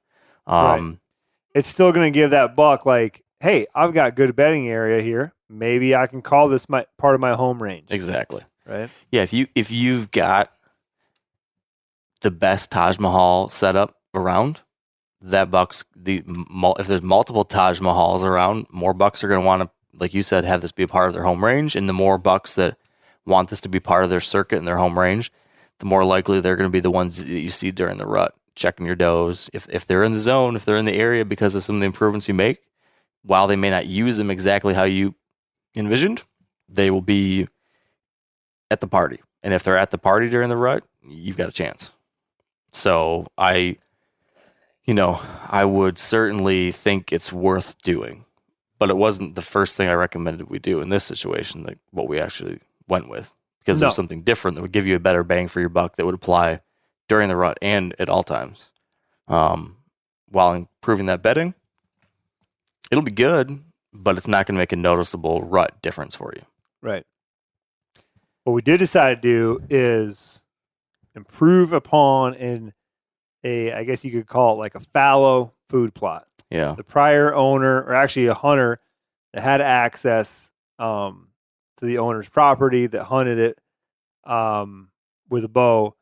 Right. It's still going to give that buck like, hey, I've got good bedding area here. Maybe I can call this my part of my home range. Exactly. Right. Yeah. If you've got the best Taj Mahal setup around, that bucks if there's multiple Taj Mahals around, more bucks are going to want to, like you said, have this be a part of their home range. And the more bucks that want this to be part of their circuit and their home range, the more likely they're going to be the ones that you see during the rut, checking your does. If they're in the zone, if they're in the area because of some of the improvements you make, while they may not use them exactly how you envisioned, they will be at the party. And if they're at the party during the rut, you've got a chance. So I would certainly think it's worth doing, but it wasn't the first thing I recommended we do in this situation, like what we actually went with, because there's something different that would give you a better bang for your buck that would apply during the rut and at all times. While improving that bedding, it'll be good, but it's not going to make a noticeable rut difference for you. Right. What we did decide to do is improve upon I guess you could call it like a fallow food plot. Yeah. The prior owner, or actually a hunter that had access to the owner's property, that hunted it with a bow,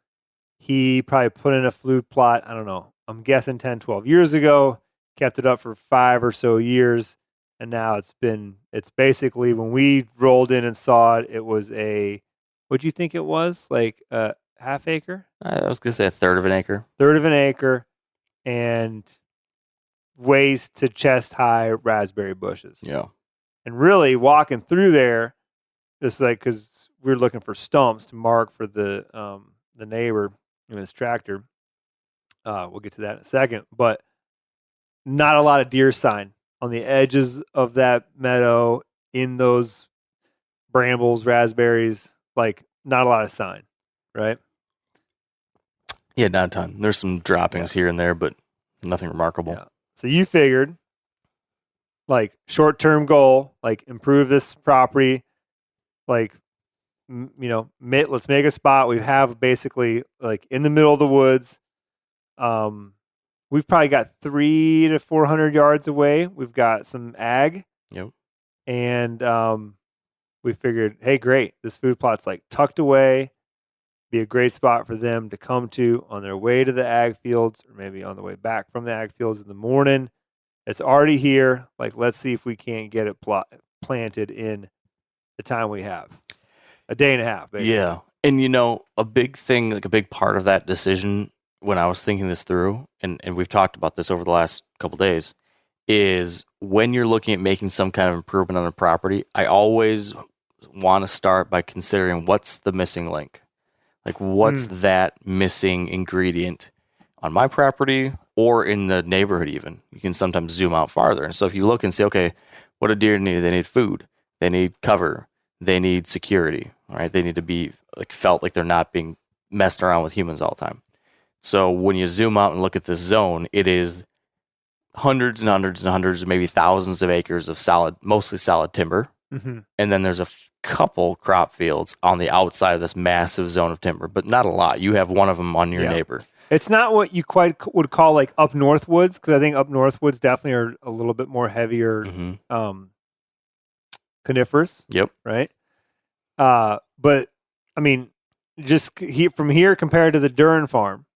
he probably put in a food plot, I don't know, I'm guessing 10, 12 years ago, kept it up for 5 or so years, and now it's basically, when we rolled in and saw it, it was what'd you think it was? Like a half acre? I was going to say a third of an acre. Third of an acre, and waist to chest high raspberry bushes. Yeah. And really walking through there, just like, because we were looking for stumps to mark for the neighbor in his tractor. We'll get to that in a second, but not a lot of deer sign on the edges of that meadow, in those brambles, raspberries, like not a lot of sign, right? Yeah, not a ton. There's some droppings here and there, but nothing remarkable. Yeah. So you figured, like, short-term goal, like, improve this property, like, let's make a spot. We have basically, like, in the middle of the woods. We've probably got 300 to 400 yards away. We've got some ag. Yep. And we figured, hey, great. This food plot's, like, tucked away. Be a great spot for them to come to on their way to the ag fields, or maybe on the way back from the ag fields in the morning. It's already here. Like, let's see if we can't get it planted in the time we have. A day and a half, basically. Yeah. And, you know, a big thing, like a big part of that decision when I was thinking this through, and we've talked about this over the last couple of days, is when you're looking at making some kind of improvement on a property, I always want to start by considering what's the missing link. Like, what's that missing ingredient on my property or in the neighborhood even? You can sometimes zoom out farther. And so if you look and say, okay, what do deer need? They need food. They need cover. They need security, right? They need to be like felt like they're not being messed around with humans all the time. So when you zoom out and look at this zone, it is hundreds and hundreds and hundreds, maybe thousands of acres of solid, mostly solid timber. Mm-hmm. And then there's a couple crop fields on the outside of this massive zone of timber, but not a lot. You have one of them on your neighbor. It's not what you quite would call like up north woods, because I think up north woods definitely are a little bit more heavier coniferous. Yep. Right. But I mean, just from here compared to the Duren farm,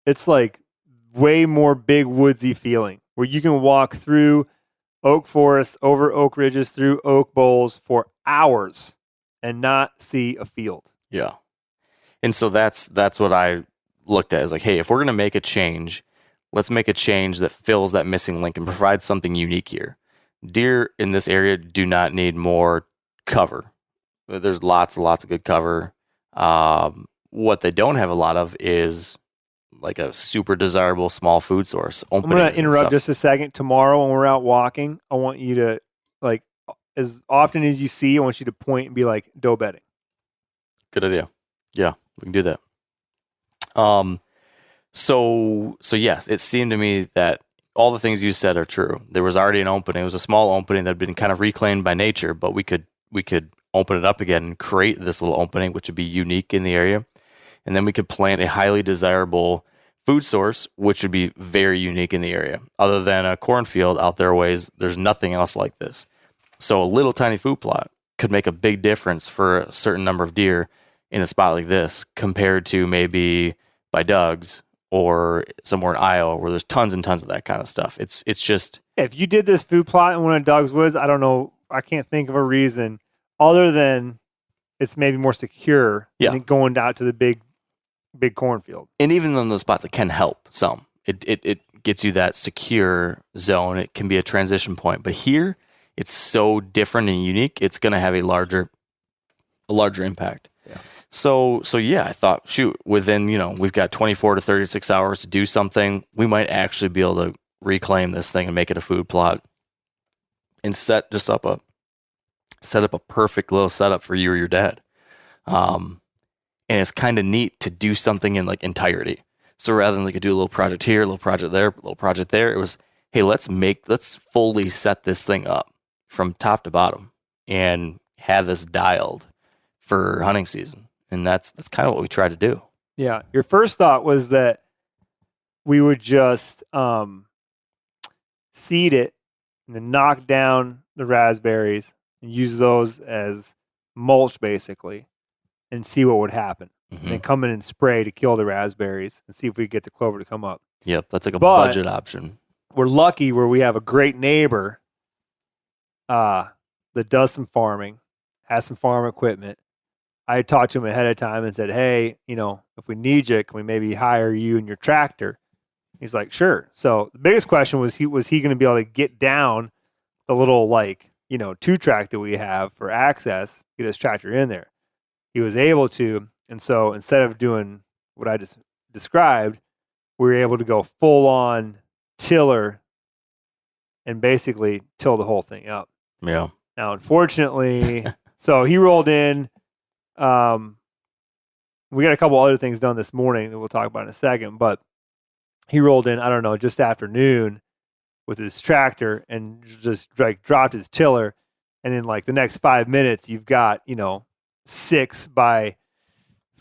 it's like way more big woodsy feeling, where you can walk through oak forests, over oak ridges, through oak bowls for hours and not see a field. Yeah. And so that's what I looked at, is like, hey, if we're going to make a change, let's make a change that fills that missing link and provides something unique here. Deer in this area do not need more cover. There's lots and lots of good cover. What they don't have a lot of is like a super desirable small food source. I'm going to interrupt just a second. Tomorrow when we're out walking, I want you to, like, as often as you see, I want you to point and be like, doe bedding. Good idea. Yeah, we can do that. So yes, it seemed to me that all the things you said are true. There was already an opening. It was a small opening that had been kind of reclaimed by nature, but we could open it up again and create this little opening, which would be unique in the area. And then we could plant a highly desirable food source, which would be very unique in the area. Other than a cornfield out there ways, there's nothing else like this. So a little tiny food plot could make a big difference for a certain number of deer in a spot like this, compared to maybe by Doug's or somewhere in Iowa where there's tons and tons of that kind of stuff. It's just... If you did this food plot in one of Doug's woods, I don't know, I can't think of a reason other than it's maybe more secure than going out to the big cornfield. And even in those spots, it can help some. It gets you that secure zone. It can be a transition point. But here, it's so different and unique, it's going to have a larger impact. Yeah. So yeah, I thought, shoot, within, we've got 24 to 36 hours to do something. We might actually be able to reclaim this thing and make it a food plot and set up a perfect little setup for you or your dad. And it's kind of neat to do something in like entirety. So rather than like do a little project here, a little project there, a little project there, it was, hey, let's fully set this thing up from top to bottom and have this dialed for hunting season. And that's kind of what we try to do. Yeah. Your first thought was that we would just seed it and then knock down the raspberries and use those as mulch basically and see what would happen. Mm-hmm. And then come in and spray to kill the raspberries and see if we get the clover to come up. Yep. That's like a budget option. We're lucky where we have a great neighbor that does some farming, has some farm equipment. I talked to him ahead of time and said, hey, if we need you, can we maybe hire you and your tractor? He's like, sure. So the biggest question was he going to be able to get down the little 2-track that we have for access, get his tractor in there. He was able to. And so instead of doing what I just described, we were able to go full on tiller and basically till the whole thing up. Yeah. Now, unfortunately, so he rolled in. We got a couple other things done this morning that we'll talk about in a second, but he rolled in, I don't know, just afternoon with his tractor and just dropped his tiller. And in the next 5 minutes, you've got, 6 by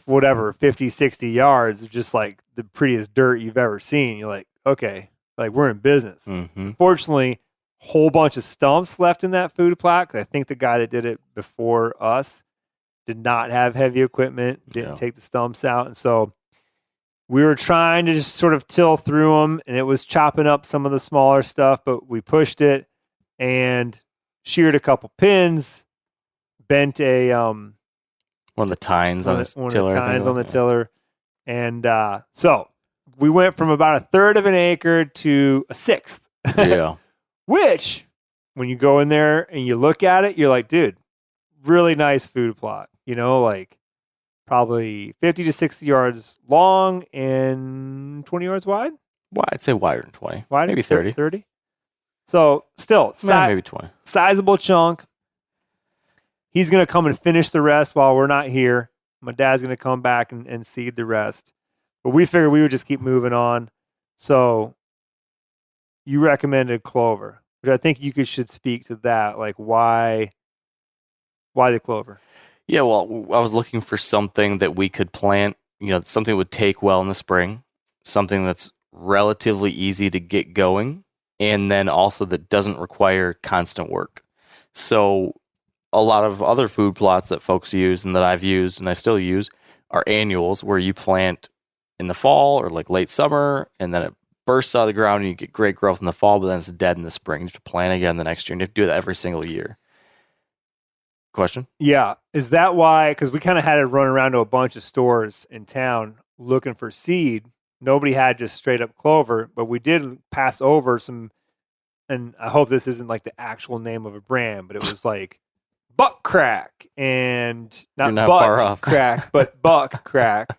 whatever, 50, 60 yards of just the prettiest dirt you've ever seen. You're like, okay, we're in business. Mm-hmm. Fortunately, whole bunch of stumps left in that food plot. 'Cause I think the guy that did it before us did not have heavy equipment, didn't take the stumps out. And so we were trying to just sort of till through them, and it was chopping up some of the smaller stuff, but we pushed it and sheared a couple pins, bent a one of the tines on the tiller. On the tiller. And so we went from about a third of an acre to a sixth. Yeah. Which, when you go in there and you look at it, you're like, dude, really nice food plot. You know, like probably 50 to 60 yards long and 20 yards wide. Well, I'd say wider than 20. Wide, maybe 30. 30. So still, maybe 20. Sizable chunk. He's going to come and finish the rest while we're not here. My dad's going to come back and seed the rest. But we figured we would just keep moving on. So you recommended clover, which I think you should speak to that. Like, why the clover? Yeah, well, I was looking for something that we could plant, something that would take well in the spring, something that's relatively easy to get going, and then also that doesn't require constant work. So a lot of other food plots that folks use and that I've used and I still use are annuals, where you plant in the fall or like late summer, and then it bursts out of the ground and you get great growth in the fall, but then it's dead in the spring. You have to plant again the next year, and you have to do that every single year. Question? Yeah. Is that why? Because we kind of had to run around to a bunch of stores in town looking for seed. Nobody had just straight up clover, but we did pass over some, and I hope this isn't like the actual name of a brand, but it was like Buck Crack, and not Butt Crack, but Buck Crack.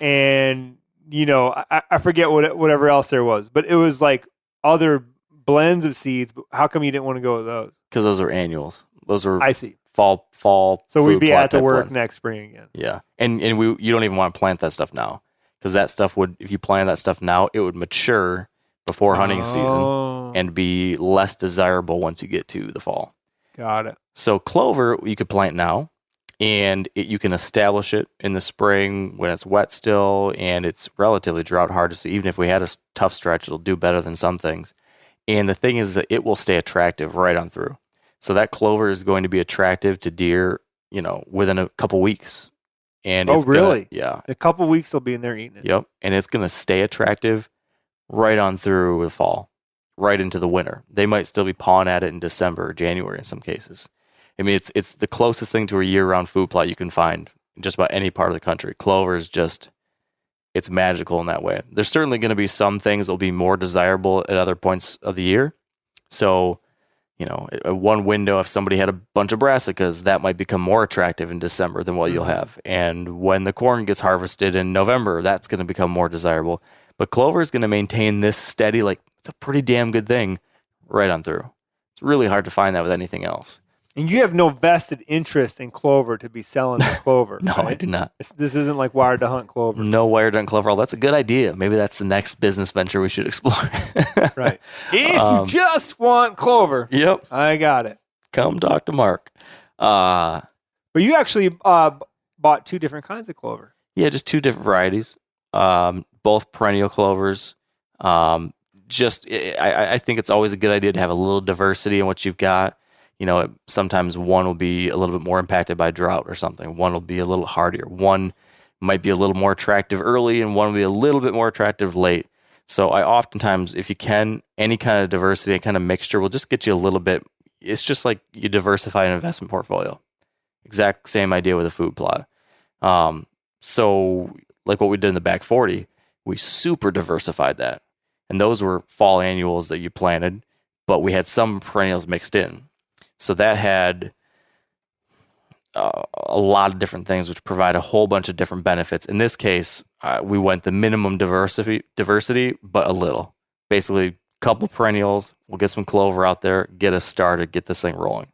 And, I forget whatever else there was, but it was like other blends of seeds. But how come you didn't want to go with those? Because those are annuals. Those are I see. Fall. So we'd be at the work blends. next spring again. Yeah, and you don't even want to plant that stuff now, because that stuff if you plant that stuff now, it would mature before hunting season and be less desirable once you get to the fall. Got it. So clover you could plant now, and you can establish it in the spring when it's wet still, and it's relatively drought hard. So even if we had a tough stretch, it'll do better than some things. And the thing is that it will stay attractive right on through. So that clover is going to be attractive to deer, within a couple weeks. And really? Yeah. In a couple weeks they'll be in there eating it. Yep. And it's going to stay attractive right on through the fall, right into the winter. They might still be pawing at it in December or January in some cases. I mean, it's the closest thing to a year-round food plot you can find in just about any part of the country. Clover is it's magical in that way. There's certainly going to be some things that will be more desirable at other points of the year. So, one window, if somebody had a bunch of brassicas, that might become more attractive in December than what you'll have. And when the corn gets harvested in November, that's going to become more desirable. But clover is going to maintain this steady, it's a pretty damn good thing right on through. It's really hard to find that with anything else. And you have no vested interest in clover to be selling the clover. No, right? I do not. This isn't like Wired to Hunt clover. No Wired to Hunt clover. Oh, that's a good idea. Maybe that's the next business venture we should explore. Right. If you just want clover. Yep. I got it. Come talk to Mark. But you actually bought two different kinds of clover. Yeah, just two different varieties. Both perennial clovers. I think it's always a good idea to have a little diversity in what you've got. Sometimes one will be a little bit more impacted by drought or something. One will be a little hardier. One might be a little more attractive early, and one will be a little bit more attractive late. So I oftentimes, if you can, any kind of diversity, any kind of mixture will just get you a little bit. It's just like you diversify an investment portfolio. Exact same idea with a food plot. So like what we did in the back 40, we super diversified that. And those were fall annuals that you planted, but we had some perennials mixed in. So that had a lot of different things, which provide a whole bunch of different benefits. In this case, we went the minimum diversity, but a little. Basically, a couple perennials, we'll get some clover out there, get us started, get this thing rolling.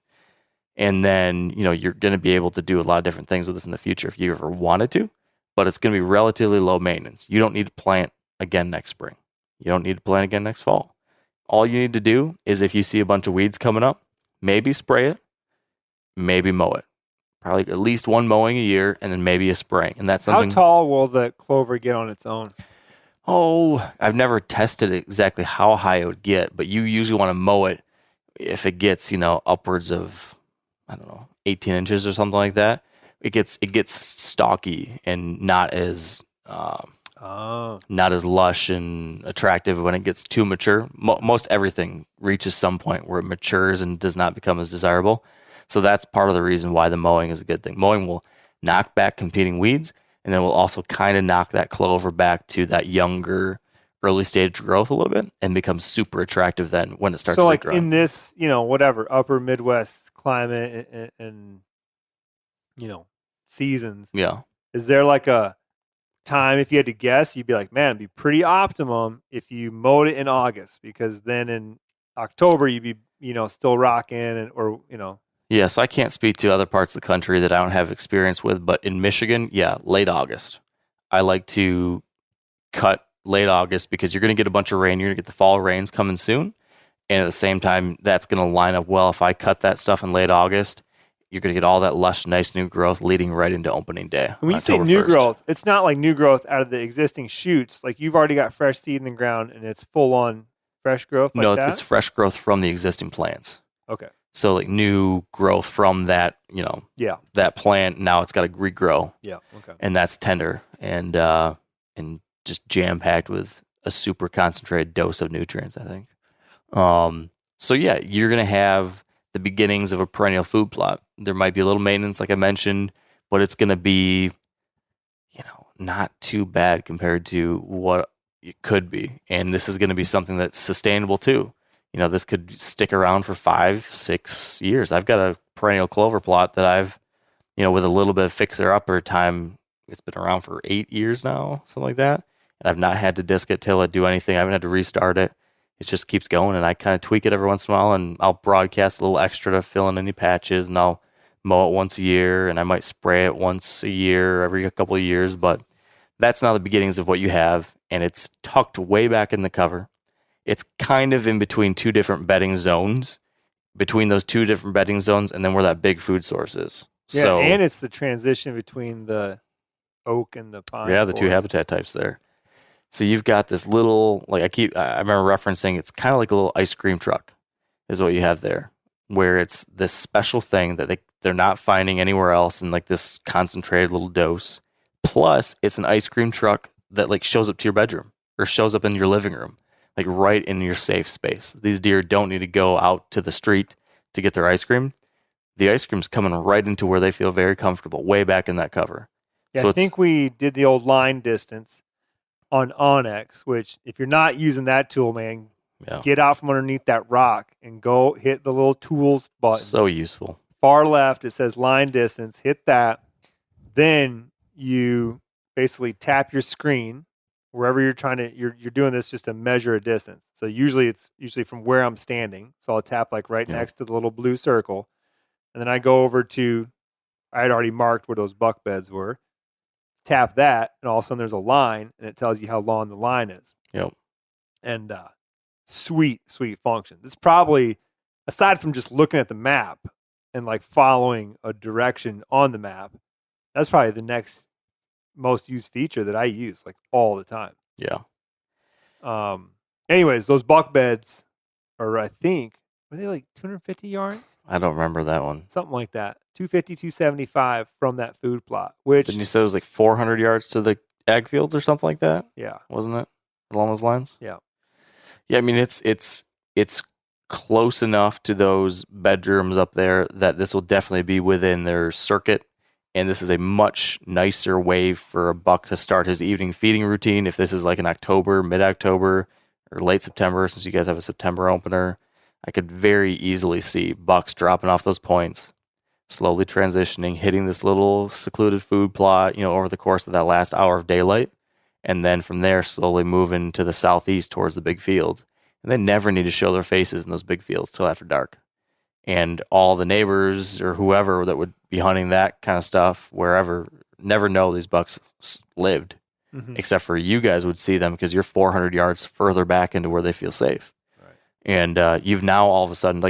And then, you're going to be able to do a lot of different things with this in the future if you ever wanted to, but it's going to be relatively low maintenance. You don't need to plant again next spring. You don't need to plant again next fall. All you need to do is, if you see a bunch of weeds coming up, maybe spray it, maybe mow it. Probably at least one mowing a year, and then maybe a spraying. And that's something. How tall will the clover get on its own? Oh, I've never tested exactly how high it would get, but you usually want to mow it if it gets, upwards of, 18 inches or something like that. it gets stalky and not as lush and attractive when it gets too mature. Most everything reaches some point where it matures and does not become as desirable. So that's part of the reason why the mowing is a good thing. Mowing will knock back competing weeds, and then will also kind of knock that clover back to that younger, early stage growth a little bit, and become super attractive then when it starts to like regrow. In this, whatever upper Midwest climate and seasons. Yeah. Is there like a time, if you had to guess, you'd be like, man, it'd be pretty optimum if you mowed it in August, because then in October you'd be, still rocking Yeah, so I can't speak to other parts of the country that I don't have experience with, but in Michigan, yeah, late August. I like to cut late August because you're going to get a bunch of rain. You're going to get the fall rains coming soon. And at the same time, that's going to line up well. If I cut that stuff in late August, you're going to get all that lush, nice new growth leading right into opening day. When you say new growth, it's not like new growth out of the existing shoots. Like you've already got fresh seed in the ground and it's full on fresh growth like no, that? it's fresh growth from the existing plants. Okay. So like new growth from that, that plant. Now it's got to regrow. Yeah. Okay. And that's tender and just jam packed with a super concentrated dose of nutrients, I think. So yeah, you're going to have the beginnings of a perennial food plot. There might be a little maintenance, like I mentioned, but it's going to be, not too bad compared to what it could be. And this is going to be something that's sustainable too. This could stick around for 5-6 years. I've got a perennial clover plot that I've, with a little bit of fixer-upper time, it's been around for 8 years now, something like that. And I've not had to disc it, till it, do anything. I haven't had to restart it. It just keeps going, and I kind of tweak it every once in a while, and I'll broadcast a little extra to fill in any patches, and I'll mow it once a year, and I might spray it once a year, every couple of years. But that's now the beginnings of what you have, and it's tucked way back in the cover. It's kind of in between two different bedding zones, between those two different bedding zones, and then where that big food source is. Yeah, so, and it's the transition between the oak and the pine. Yeah, the two forest. habitat types there. So you've got this little, I remember referencing, it's kind of like a little ice cream truck is what you have there, where it's this special thing that they're not finding anywhere else in like this concentrated little dose. Plus, it's an ice cream truck that shows up to your bedroom or shows up in your living room, like right in your safe space. These deer don't need to go out to the street to get their ice cream. The ice cream's coming right into where they feel very comfortable, way back in that cover. Yeah, so I think we did the old line distance on Onyx, which if you're not using that tool, man, get out from underneath that rock and go hit the little tools button. So useful. Far left, it says line distance. Hit that. Then you basically tap your screen wherever you're trying to. You're doing this just to measure a distance. So it's usually from where I'm standing. So I'll tap right next to the little blue circle, and then I go over to. I had already marked where those buck beds were. Tap that, and all of a sudden there's a line, and it tells you how long the line is. Yep. And sweet function. It's probably, aside from just looking at the map and following a direction on the map, that's probably the next most used feature that I use all the time. Yeah. Anyways, those buck beds are, I think, were they 250 yards? I don't remember that one. Something like that. 250, 275 from that food plot. Which didn't you say it was 400 yards to the ag fields or something like that? Yeah. Wasn't it? Along those lines? Yeah. Yeah, I mean it's close enough to those bedrooms up there that this will definitely be within their circuit. And this is a much nicer way for a buck to start his evening feeding routine. If this is an October, mid-October, or late September, since you guys have a September opener, I could very easily see bucks dropping off those points, slowly transitioning, hitting this little secluded food plot, over the course of that last hour of daylight. And then from there, slowly moving to the southeast towards the big fields. And they never need to show their faces in those big fields till after dark. And all the neighbors or whoever that would be hunting that kind of stuff, wherever, never know these bucks lived. Mm-hmm. Except for you guys would see them because you're 400 yards further back into where they feel safe. Right. And you've now all of a sudden,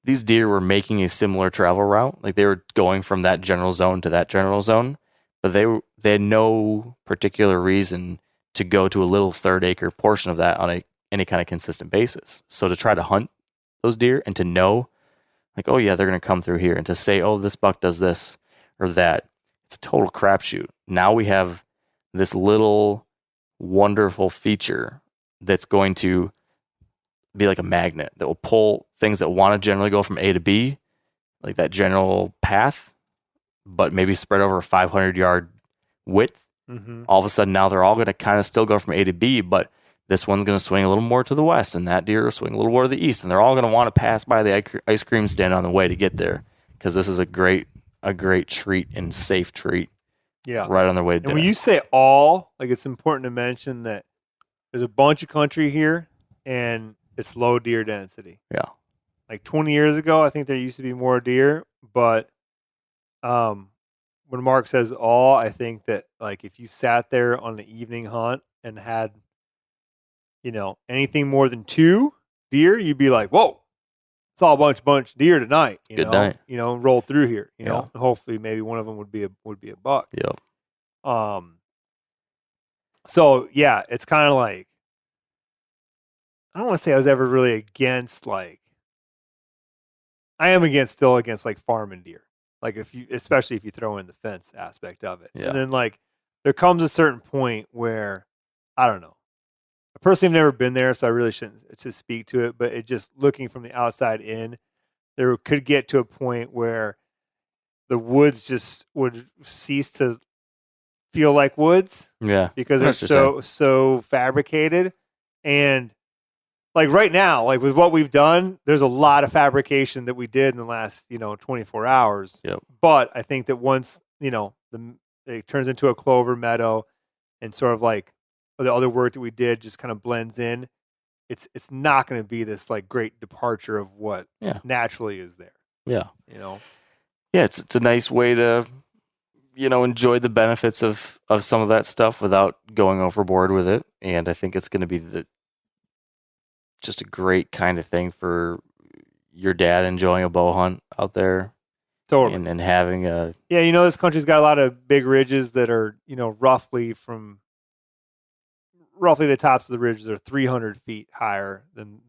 these deer were making a similar travel route. They were going from that general zone to that general zone, but they had no particular reason to go to a little 3rd acre portion of that on any kind of consistent basis. So to try to hunt those deer and to know, oh yeah, they're going to come through here, and to say, oh, this buck does this or that, it's a total crapshoot. Now we have this little wonderful feature that's going to be like a magnet that will pull things that want to generally go from A to B, like that general path, but maybe spread over a 500-yard width. Mm-hmm. All of a sudden, now they're all going to kind of still go from A to B, but this one's going to swing a little more to the west, and that deer will swing a little more to the east, and they're all going to want to pass by the ice cream stand on the way to get there, because this is a great treat and safe treat. Yeah, right on their way to dinner. And when you say all, like, it's important to mention that there's a bunch of country here, and it's low deer density. Yeah. Like 20 years ago, I think there used to be more deer, but when Mark says all, I think that, like, if you sat there on the evening hunt and had, anything more than 2 deer, you'd be like, whoa, it's all a bunch of deer tonight. Good night. Roll through here. Yeah. And hopefully maybe one of them would be a buck. Yep. So yeah, it's kind of like, I don't want to say I was ever really against, like, I am still against like farming deer. Like, especially if you throw in the fence aspect of it. Yeah. And then, like, there comes a certain point where, I don't know. I personally have never been there, so I really shouldn't to speak to it, but it just, looking from the outside in, there could get to a point where the woods just would cease to feel like woods. Yeah. Because they're so fabricated. And, like, right now, like, with what we've done, there's a lot of fabrication that we did in the last, 24 hours. Yep. But I think that once, it turns into a clover meadow, and sort of like the other work that we did just kind of blends in, it's not going to be this, like, great departure of what naturally is there. Yeah. Yeah, it's a nice way to, enjoy the benefits of some of that stuff without going overboard with it. And I think it's going to be just a great kind of thing for your dad enjoying a bow hunt out there. Totally. And having a... Yeah, this country's got a lot of big ridges that are, roughly the tops of the ridges are 300 feet higher than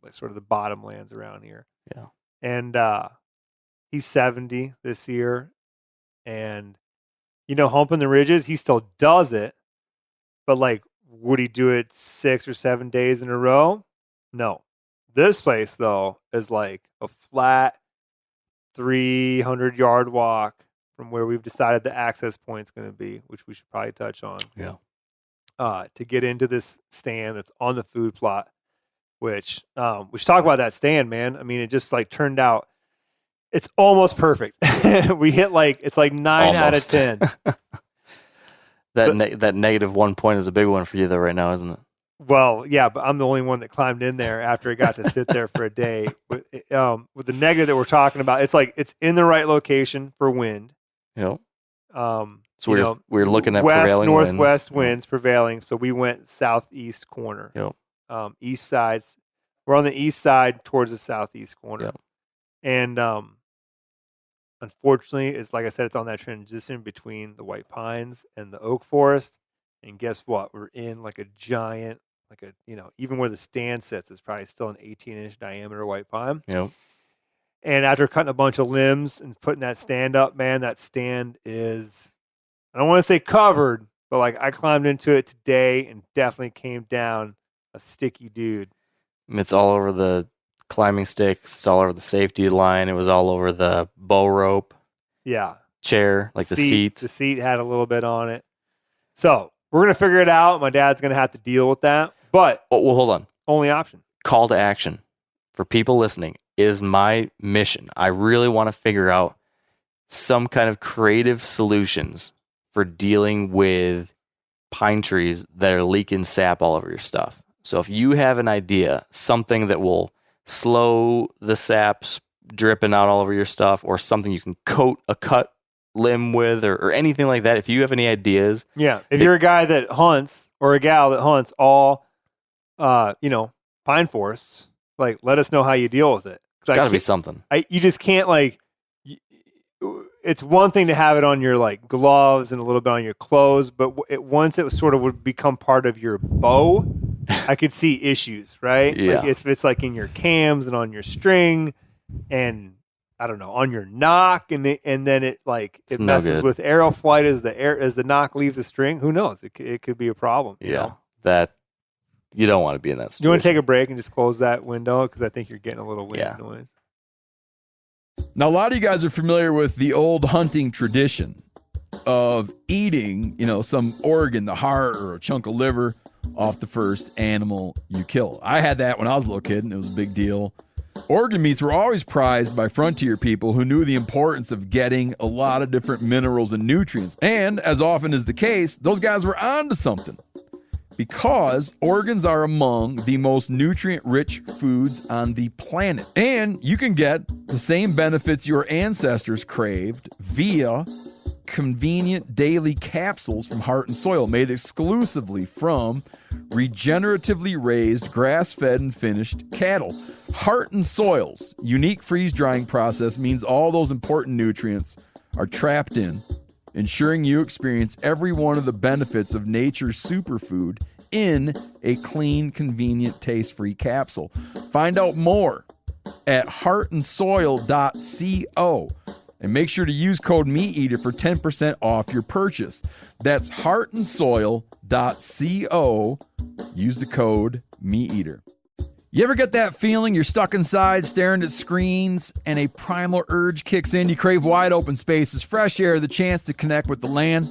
like sort of the bottomlands around here. Yeah. And he's 70 this year. And, humping the ridges, he still does it. But, like, would he do it 6 or 7 days in a row? No. This place, though, is like a flat 300-yard walk from where we've decided the access point's going to be, which we should probably touch on. Yeah. To get into this stand that's on the food plot, which we should talk about that stand, man. I mean, it just, like, turned out it's almost perfect. We hit, like, it's like 9 out of 10. That negative 1 point is a big one for you though right now, isn't it? Well, yeah, but I'm the only one that climbed in there after it got to sit there for a day. With the negative that we're talking about, it's like it's in the right location for wind. Yep. So we're looking at west, prevailing northwest winds prevailing. So we went southeast corner. Yep. East sides. We're on the east side towards the southeast corner. Yep. And unfortunately, it's like I said, it's on that transition between the white pines and the oak forest. And guess what? We're in like a giant, like a, even where the stand sits, it's probably still an 18-inch diameter white pine. Yep. And after cutting a bunch of limbs and putting that stand up, man, that stand is, I don't want to say covered, but, like, I climbed into it today and definitely came down a sticky dude. It's all over the climbing sticks. It's all over the safety line. It was all over the bow rope. Yeah. Chair, like the seat. The seat had a little bit on it. So we're going to figure it out. My dad's going to have to deal with that. But well, hold on. Only option. Call to action for people listening is my mission. I really want to figure out some kind of creative solutions for dealing with pine trees that are leaking sap all over your stuff. So if you have an idea, something that will slow the saps dripping out all over your stuff, or something you can coat a cut limb with, or anything like that, if you have any ideas. Yeah. If you're a guy that hunts, or a gal that hunts all, pine forests, like, let us know how you deal with it. It's got to be something. You just can't, like, it's one thing to have it on your, like, gloves and a little bit on your clothes, but once it sort of would become part of your bow, I could see issues, right? Yeah. Like, if it's like in your cams and on your string, and I don't know, on your knock, and then it It's no messes good. with arrow flight as the knock leaves the string. Who knows? It could be a problem. You know? That you don't want to be in that situation. You want to take a break and just close that window because I think you're getting a little wind noise. Now, a lot of you guys are familiar with the old hunting tradition of eating, some organ, the heart or a chunk of liver off the first animal you kill. I had that when I was a little kid, and it was a big deal. Organ meats were always prized by frontier people who knew the importance of getting a lot of different minerals and nutrients. And as often is the case, those guys were onto something, because organs are among the most nutrient-rich foods on the planet. And you can get the same benefits your ancestors craved via convenient daily capsules from Heart and Soil, made exclusively from regeneratively raised, grass-fed, and finished cattle. Heart and Soil's unique freeze-drying process means all those important nutrients are trapped in, ensuring you experience every one of the benefits of nature's superfood in a clean, convenient, taste-free capsule. Find out more at heartandsoil.co. And make sure to use code MeatEater for 10% off your purchase. That's heartandsoil.co. Use the code MeatEater. You ever get that feeling you're stuck inside staring at screens and a primal urge kicks in? You crave wide open spaces, fresh air, the chance to connect with the land?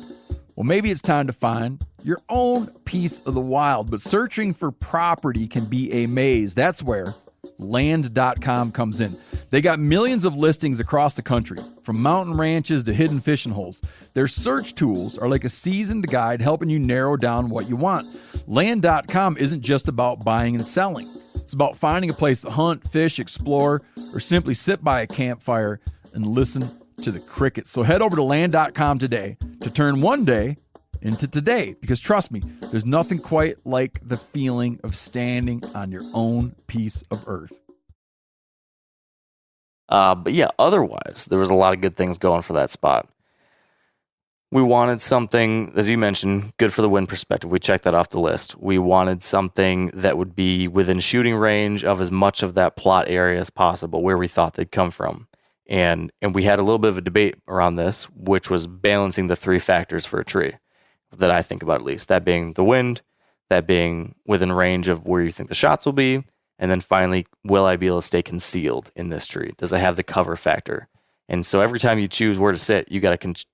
Well, maybe it's time to find your own piece of the wild, but searching for property can be a maze. That's where Land.com comes in. They got millions of listings across the country, from mountain ranches to hidden fishing holes. Their search tools are like a seasoned guide helping you narrow down what you want. Land.com isn't just about buying and selling. It's about finding a place to hunt, fish, explore, or simply sit by a campfire and listen to the crickets. So head over to Land.com today to turn one day into today, because trust me, there's nothing quite like the feeling of standing on your own piece of earth. But yeah, otherwise, there was a lot of good things going for that spot. We wanted something, as you mentioned, good for the wind perspective. We checked that off the list. We wanted something that would be within shooting range of as much of that plot area as possible, where we thought they'd come from. And we had a little bit of a debate around this, which was balancing the three factors for a tree that I think about, at least. That being the wind, that being within range of where you think the shots will be, and then finally, will I be able to stay concealed in this tree? Does it have the cover factor? And so every time you choose where to sit, you have to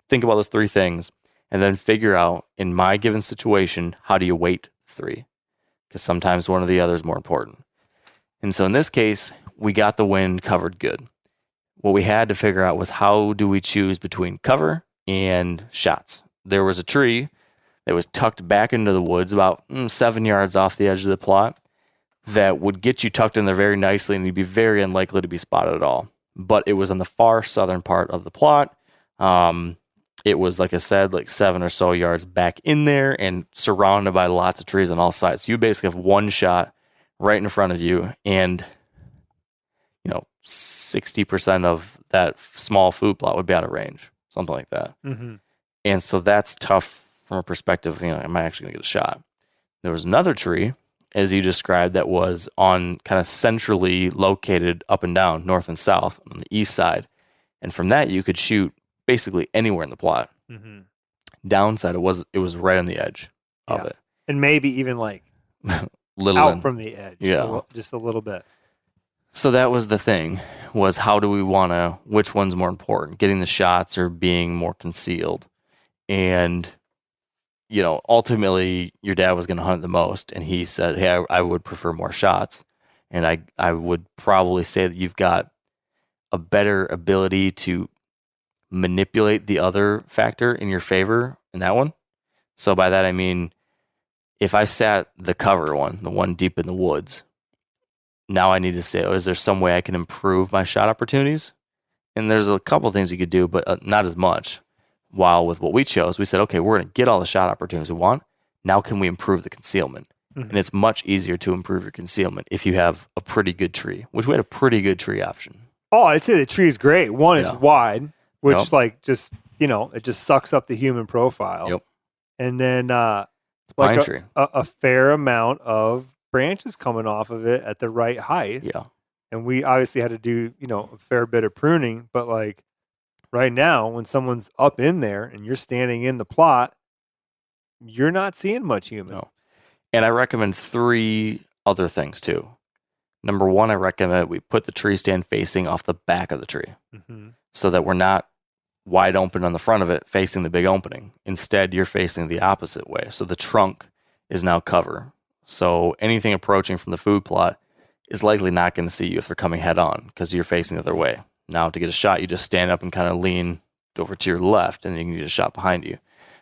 think about those three things and then figure out, in my given situation, how do you weight three? Because sometimes one or the other is more important. And so in this case, we got the wind covered good. What we had to figure out was, how do we choose between cover and shots? There was a tree that was tucked back into the woods about 7 yards off the edge of the plot that would get you tucked in there very nicely, and you'd be very unlikely to be spotted at all. But it was on the far southern part of the plot. It was, like I said, like 7 or so yards back in there and surrounded by lots of trees on all sides. So you basically have one shot right in front of you, and 60% of that small food plot would be out of range, something like that. Mm-hmm. And so that's tough from a perspective, am I actually going to get a shot? There was another tree, as you described, that was on kind of centrally located up and down, north and south, on the east side. And from that, you could shoot basically anywhere in the plot. Mm-hmm. Downside, it was right on the edge of it. And maybe even like little from the edge. Yeah. Just a little bit. So that was the thing, was how do we want to, which one's more important, getting the shots or being more concealed? And, ultimately your dad was going to hunt the most, and he said, hey, I would prefer more shots. And I would probably say that you've got a better ability to manipulate the other factor in your favor in that one. So by that, I mean, if I sat the cover one, the one deep in the woods, now I need to say, is there some way I can improve my shot opportunities? And there's a couple things you could do, but not as much. While with what we chose, we said, okay, we're going to get all the shot opportunities we want. Now can we improve the concealment? Mm-hmm. And it's much easier to improve your concealment if you have a pretty good tree, which we had a pretty good tree option. Oh, I'd say the tree's great. One is wide, which it just sucks up the human profile. Yep. And then it's pine tree. A fair amount of branches coming off of it at the right height. Yeah. And we obviously had to do, a fair bit of pruning, but like right now, when someone's up in there and you're standing in the plot, you're not seeing much human. No. And I recommend 3 other things too. Number 1, I recommend we put the tree stand facing off the back of the tree so that we're not wide open on the front of it facing the big opening. Instead, you're facing the opposite way. So the trunk is now cover. So anything approaching from the food plot is likely not going to see you if they're coming head on because you're facing the other way. Now to get a shot, you just stand up and kind of lean over to your left and you can get a shot behind you.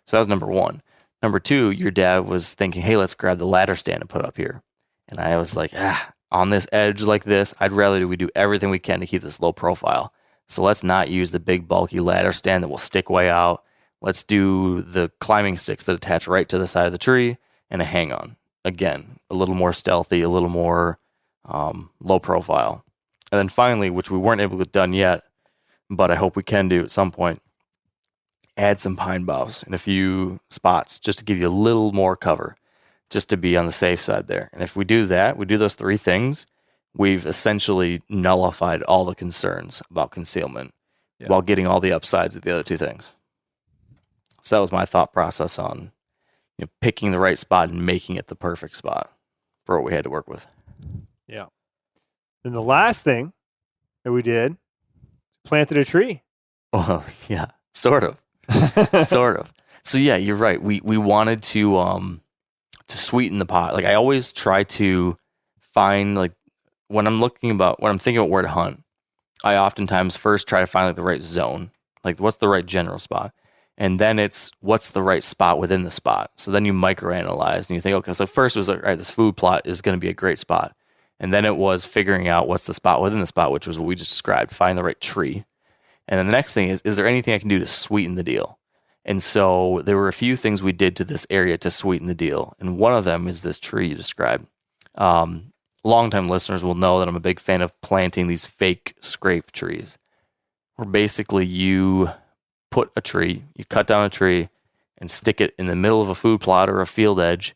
So that was number 1. Number 2, your dad was thinking, hey, let's grab the ladder stand and put up here. And I was like, on this edge like this, I'd rather we do everything we can to keep this low profile. So let's not use the big bulky ladder stand that will stick way out. Let's do the climbing sticks that attach right to the side of the tree and a hang on. Again, a little more stealthy, a little more low profile. And then finally, which we weren't able to get done yet, but I hope we can do at some point, add some pine boughs in a few spots just to give you a little more cover, just to be on the safe side there. And if we do that, we do those 3 things, we've essentially nullified all the concerns about concealment while getting all the upsides of the other 2 things. So that was my thought process on picking the right spot and making it the perfect spot for what we had to work with. Yeah. And the last thing that we did, planted a tree. Oh, yeah, sort of. Sort of. So yeah, you're right. We wanted to sweeten the pot. Like I always try to find, like when I'm thinking about where to hunt, I oftentimes first try to find like the right zone, like what's the right general spot, and then it's what's the right spot within the spot. So then you microanalyze and you think, okay, so first was like, all right, this food plot is going to be a great spot, and then it was figuring out what's the spot within the spot, which was what we just described, find the right tree. And then the next thing is there anything I can do to sweeten the deal? And so there were a few things we did to this area to sweeten the deal. And one of them is this tree you described. Longtime listeners will know that I'm a big fan of planting these fake scrape trees, where basically you put a tree, you cut down a tree and stick it in the middle of a food plot or a field edge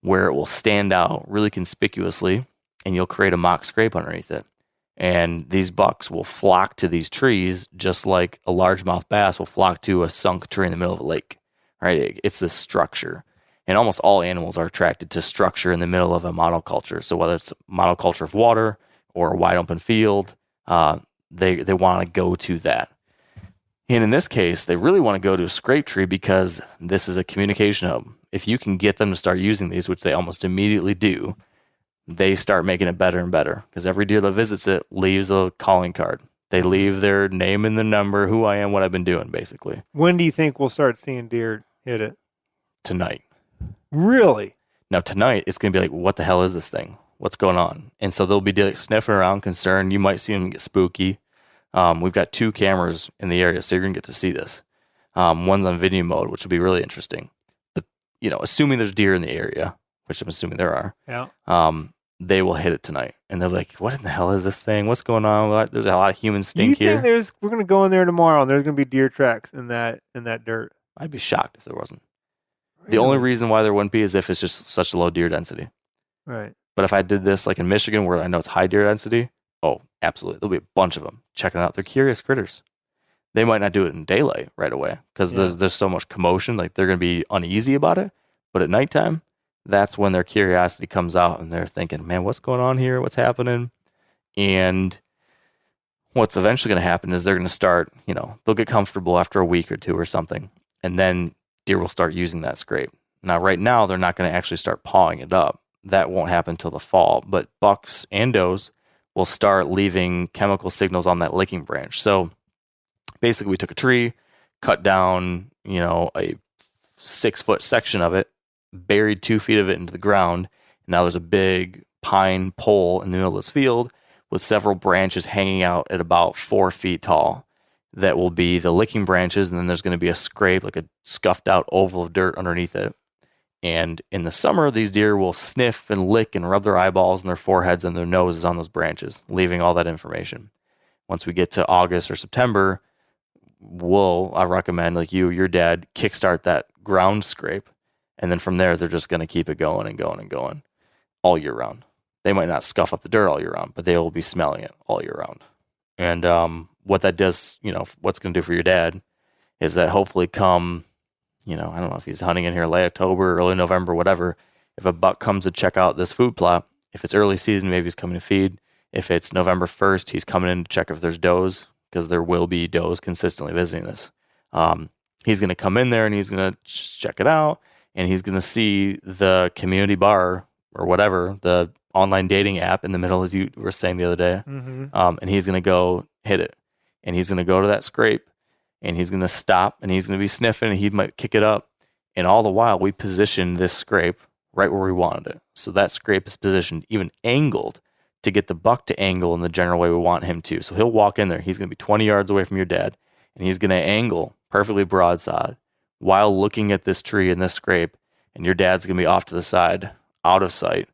where it will stand out really conspicuously, and you'll create a mock scrape underneath it. And these bucks will flock to these trees just like a largemouth bass will flock to a sunk tree in the middle of a lake, right? It's this structure. And almost all animals are attracted to structure in the middle of a monoculture. So whether it's a monoculture of water or a wide open field, they want to go to that. And in this case, they really want to go to a scrape tree because this is a communication hub. If you can get them to start using these, which they almost immediately do, they start making it better and better because every deer that visits it leaves a calling card. They leave their name and the number, who I am, what I've been doing, basically. When do you think we'll start seeing deer hit it? Tonight. Really? Now, tonight, it's going to be like, what the hell is this thing? What's going on? And so they'll be sniffing around, concerned. You might see them get spooky. We've got 2 cameras in the area, so you're going to get to see this. One's on video mode, which will be really interesting. But, assuming there's deer in the area, which I'm assuming there are, they will hit it tonight. And they'll be like, what in the hell is this thing? What's going on? There's a lot of human stink here. We're going to go in there tomorrow and there's going to be deer tracks in that dirt? I'd be shocked if there wasn't. Really? The only reason why there wouldn't be is if it's just such a low deer density. Right. But if I did this like in Michigan where I know it's high deer density, oh, absolutely. There'll be a bunch of them checking it out. They're curious critters. They might not do it in daylight right away because there's so much commotion. Like they're going to be uneasy about it. But at nighttime, that's when their curiosity comes out and they're thinking, man, what's going on here? What's happening? And what's eventually going to happen is they're going to start, they'll get comfortable after a week or 2 or something. And then deer will start using that scrape. Now, right now, they're not going to actually start pawing it up. That won't happen until the fall. But bucks and does will start leaving chemical signals on that licking branch. So basically, we took a tree, cut down, a 6-foot section of it, buried 2 feet of it into the ground. Now there's a big pine pole in the middle of this field with several branches hanging out at about 4 feet tall. That will be the licking branches, and then there's going to be a scrape, like a scuffed out oval of dirt underneath it. And in the summer, these deer will sniff and lick and rub their eyeballs and their foreheads and their noses on those branches, leaving all that information. Once we get to August or September, I recommend, like your dad, kickstart that ground scrape. And then from there, they're just going to keep it going and going and going all year round. they might not scuff up the dirt all year round, but they will be smelling it all year round. And what that does, what's going to do for your dad is that hopefully come, I don't know if he's hunting in here late October, early November, whatever. If a buck comes to check out this food plot, if it's early season, maybe he's coming to feed. If it's November 1st, he's coming in to check if there's does, because there will be does consistently visiting this. He's going to come in there and he's going to check it out, and he's going to see the community bar or whatever, the online dating app in the middle, as you were saying the other day. Mm-hmm. And he's going to go hit it, and he's going to go to that scrape, and he's going to stop, and he's going to be sniffing, and he might kick it up. And all the while, we positioned this scrape right where we wanted it. So that scrape is positioned, even angled, to get the buck to angle in the general way we want him to. So he'll walk in there. He's going to be 20 yards away from your dad, and he's going to angle perfectly broadside while looking at this tree and this scrape, and your dad's going to be off to the side, out of sight,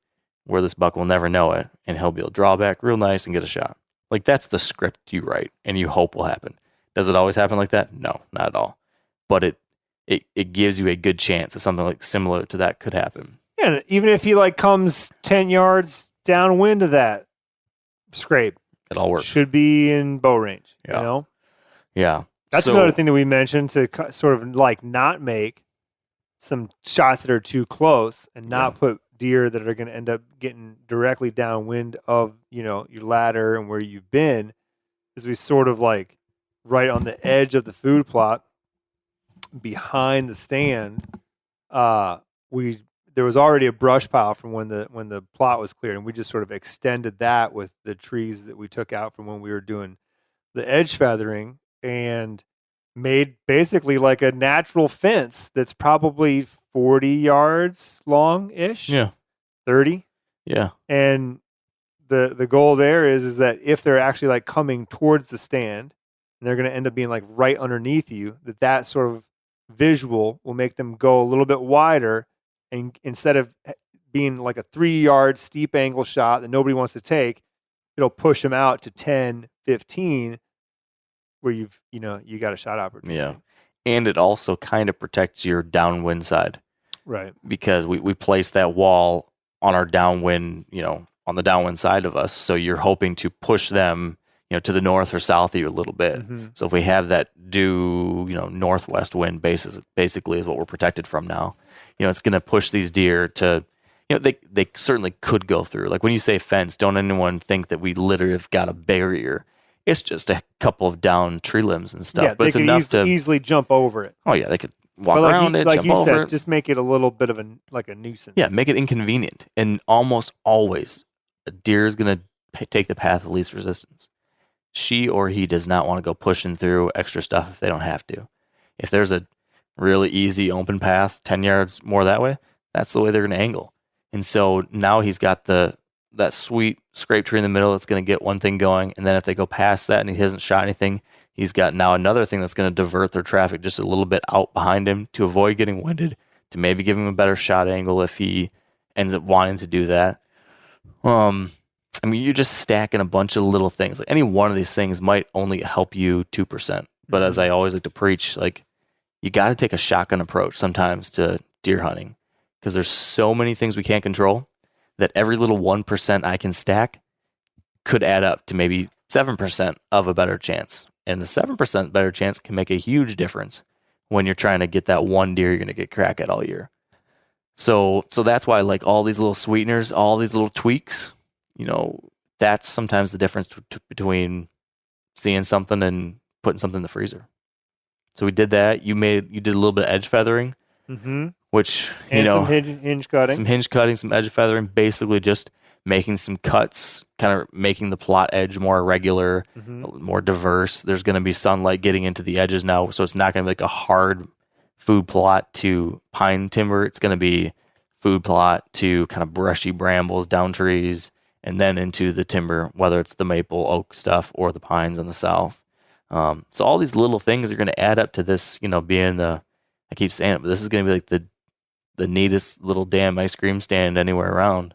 where this buck will never know it, and he'll be able to draw back real nice and get a shot. Like, that's the script you write and you hope will happen. Does it always happen like that? No, not at all. But it gives you a good chance that something like similar to that could happen. Yeah, and even if he comes 10 yards downwind of that scrape, It all works. should be in bow range. Yeah. Yeah. That's another thing that we mentioned, to sort of not make some shots that are too close and not put deer that are going to end up getting directly downwind of, your ladder and where you've been, is we sort of right on the edge of the food plot behind the stand. There was already a brush pile from when the plot was cleared, and we just sort of extended that with the trees that we took out from when we were doing the edge feathering, and made basically like a natural fence that's probably 40 yards long-ish. Yeah. 30. Yeah. And the goal there is that if they're actually coming towards the stand, and they're going to end up being right underneath you, that sort of visual will make them go a little bit wider, and instead of being a 3-yard steep angle shot that nobody wants to take, it'll push them out to 10, 15, where you got a shot opportunity. Yeah. And it also kind of protects your downwind side. Right. Because we place that wall on our downwind, on the downwind side of us. So you're hoping to push them, to the north or south of you a little bit. Mm-hmm. So if we have that due, northwest wind basically is what we're protected from now. It's going to push these deer to, they certainly could go through. Like when you say fence, don't anyone think that we literally have got a barrier. It's just a couple of down tree limbs and stuff. Yeah, but it's enough to easily jump over it. Oh yeah, they could walk around it, jump over it. Just make it a little bit of a nuisance. Yeah, make it inconvenient. And almost always, a deer is going to take the path of least resistance. She or he does not want to go pushing through extra stuff if they don't have to. If there's a really easy open path, 10 yards more that way, that's the way they're going to angle. And so now he's got that sweet scrape tree in the middle that's going to get one thing going. And then if they go past that and he hasn't shot anything, he's got now another thing that's going to divert their traffic just a little bit out behind him to avoid getting winded, to maybe give him a better shot angle if he ends up wanting to do that. You're just stacking a bunch of little things. Like any one of these things might only help you 2%. But as I always like to preach, you got to take a shotgun approach sometimes to deer hunting, because there's so many things we can't control that every little 1% I can stack could add up to maybe 7% of a better chance. And the 7% better chance can make a huge difference when you're trying to get that one deer you're going to get crack at all year. So that's why all these little sweeteners, all these little tweaks, that's sometimes the difference between seeing something and putting something in the freezer. So we did that. You did a little bit of edge feathering, which, some hinge cutting. Some hinge cutting, some edge feathering, basically just making some cuts, kind of making the plot edge more irregular, more diverse. There's going to be sunlight getting into the edges now, so it's not going to be a hard food plot to pine timber. It's going to be food plot to kind of brushy brambles, down trees, and then into the timber, whether it's the maple, oak stuff, or the pines in the south. So all these little things are going to add up to this, being I keep saying it, but this is going to be the neatest little damn ice cream stand anywhere around,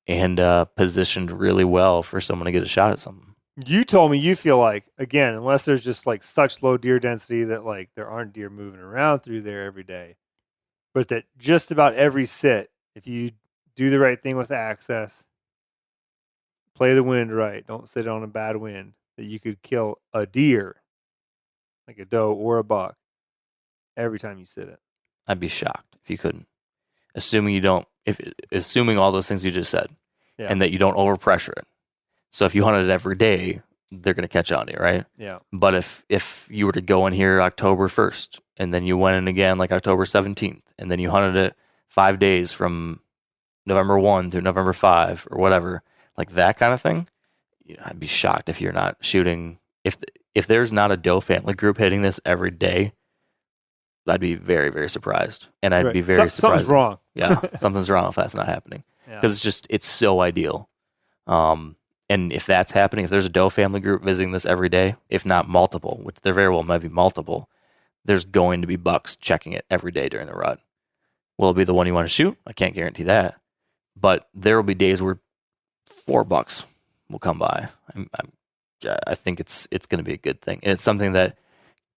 and positioned really well for someone to get a shot at something. You told me you feel again, unless there's just such low deer density that there aren't deer moving around through there every day, but that just about every sit, if you do the right thing with access, play the wind right. Don't sit on a bad wind. That you could kill a deer, like a doe or a buck, every time you sit it. I'd be shocked if you couldn't. Assuming all those things you just said, and that you don't overpressure it. So if you hunt it every day, they're going to catch on to you, right? Yeah. But if you were to go in here October 1st, and then you went in again like October 17th, and then you hunted it 5 days from November 1 through November 5 or whatever, like that kind of thing, I'd be shocked if you're not shooting. If there's not a doe family group hitting this every day, I'd be very, very surprised. And I'd be very surprised. Something's wrong. Yeah, something's wrong if that's not happening. Because it's so ideal. And if that's happening, if there's a doe family group visiting this every day, if not multiple, which there very well might be multiple, there's going to be bucks checking it every day during the rut. Will it be the one you want to shoot? I can't guarantee that. But there will be days where 4 bucks will come by. I think it's going to be a good thing. And it's something that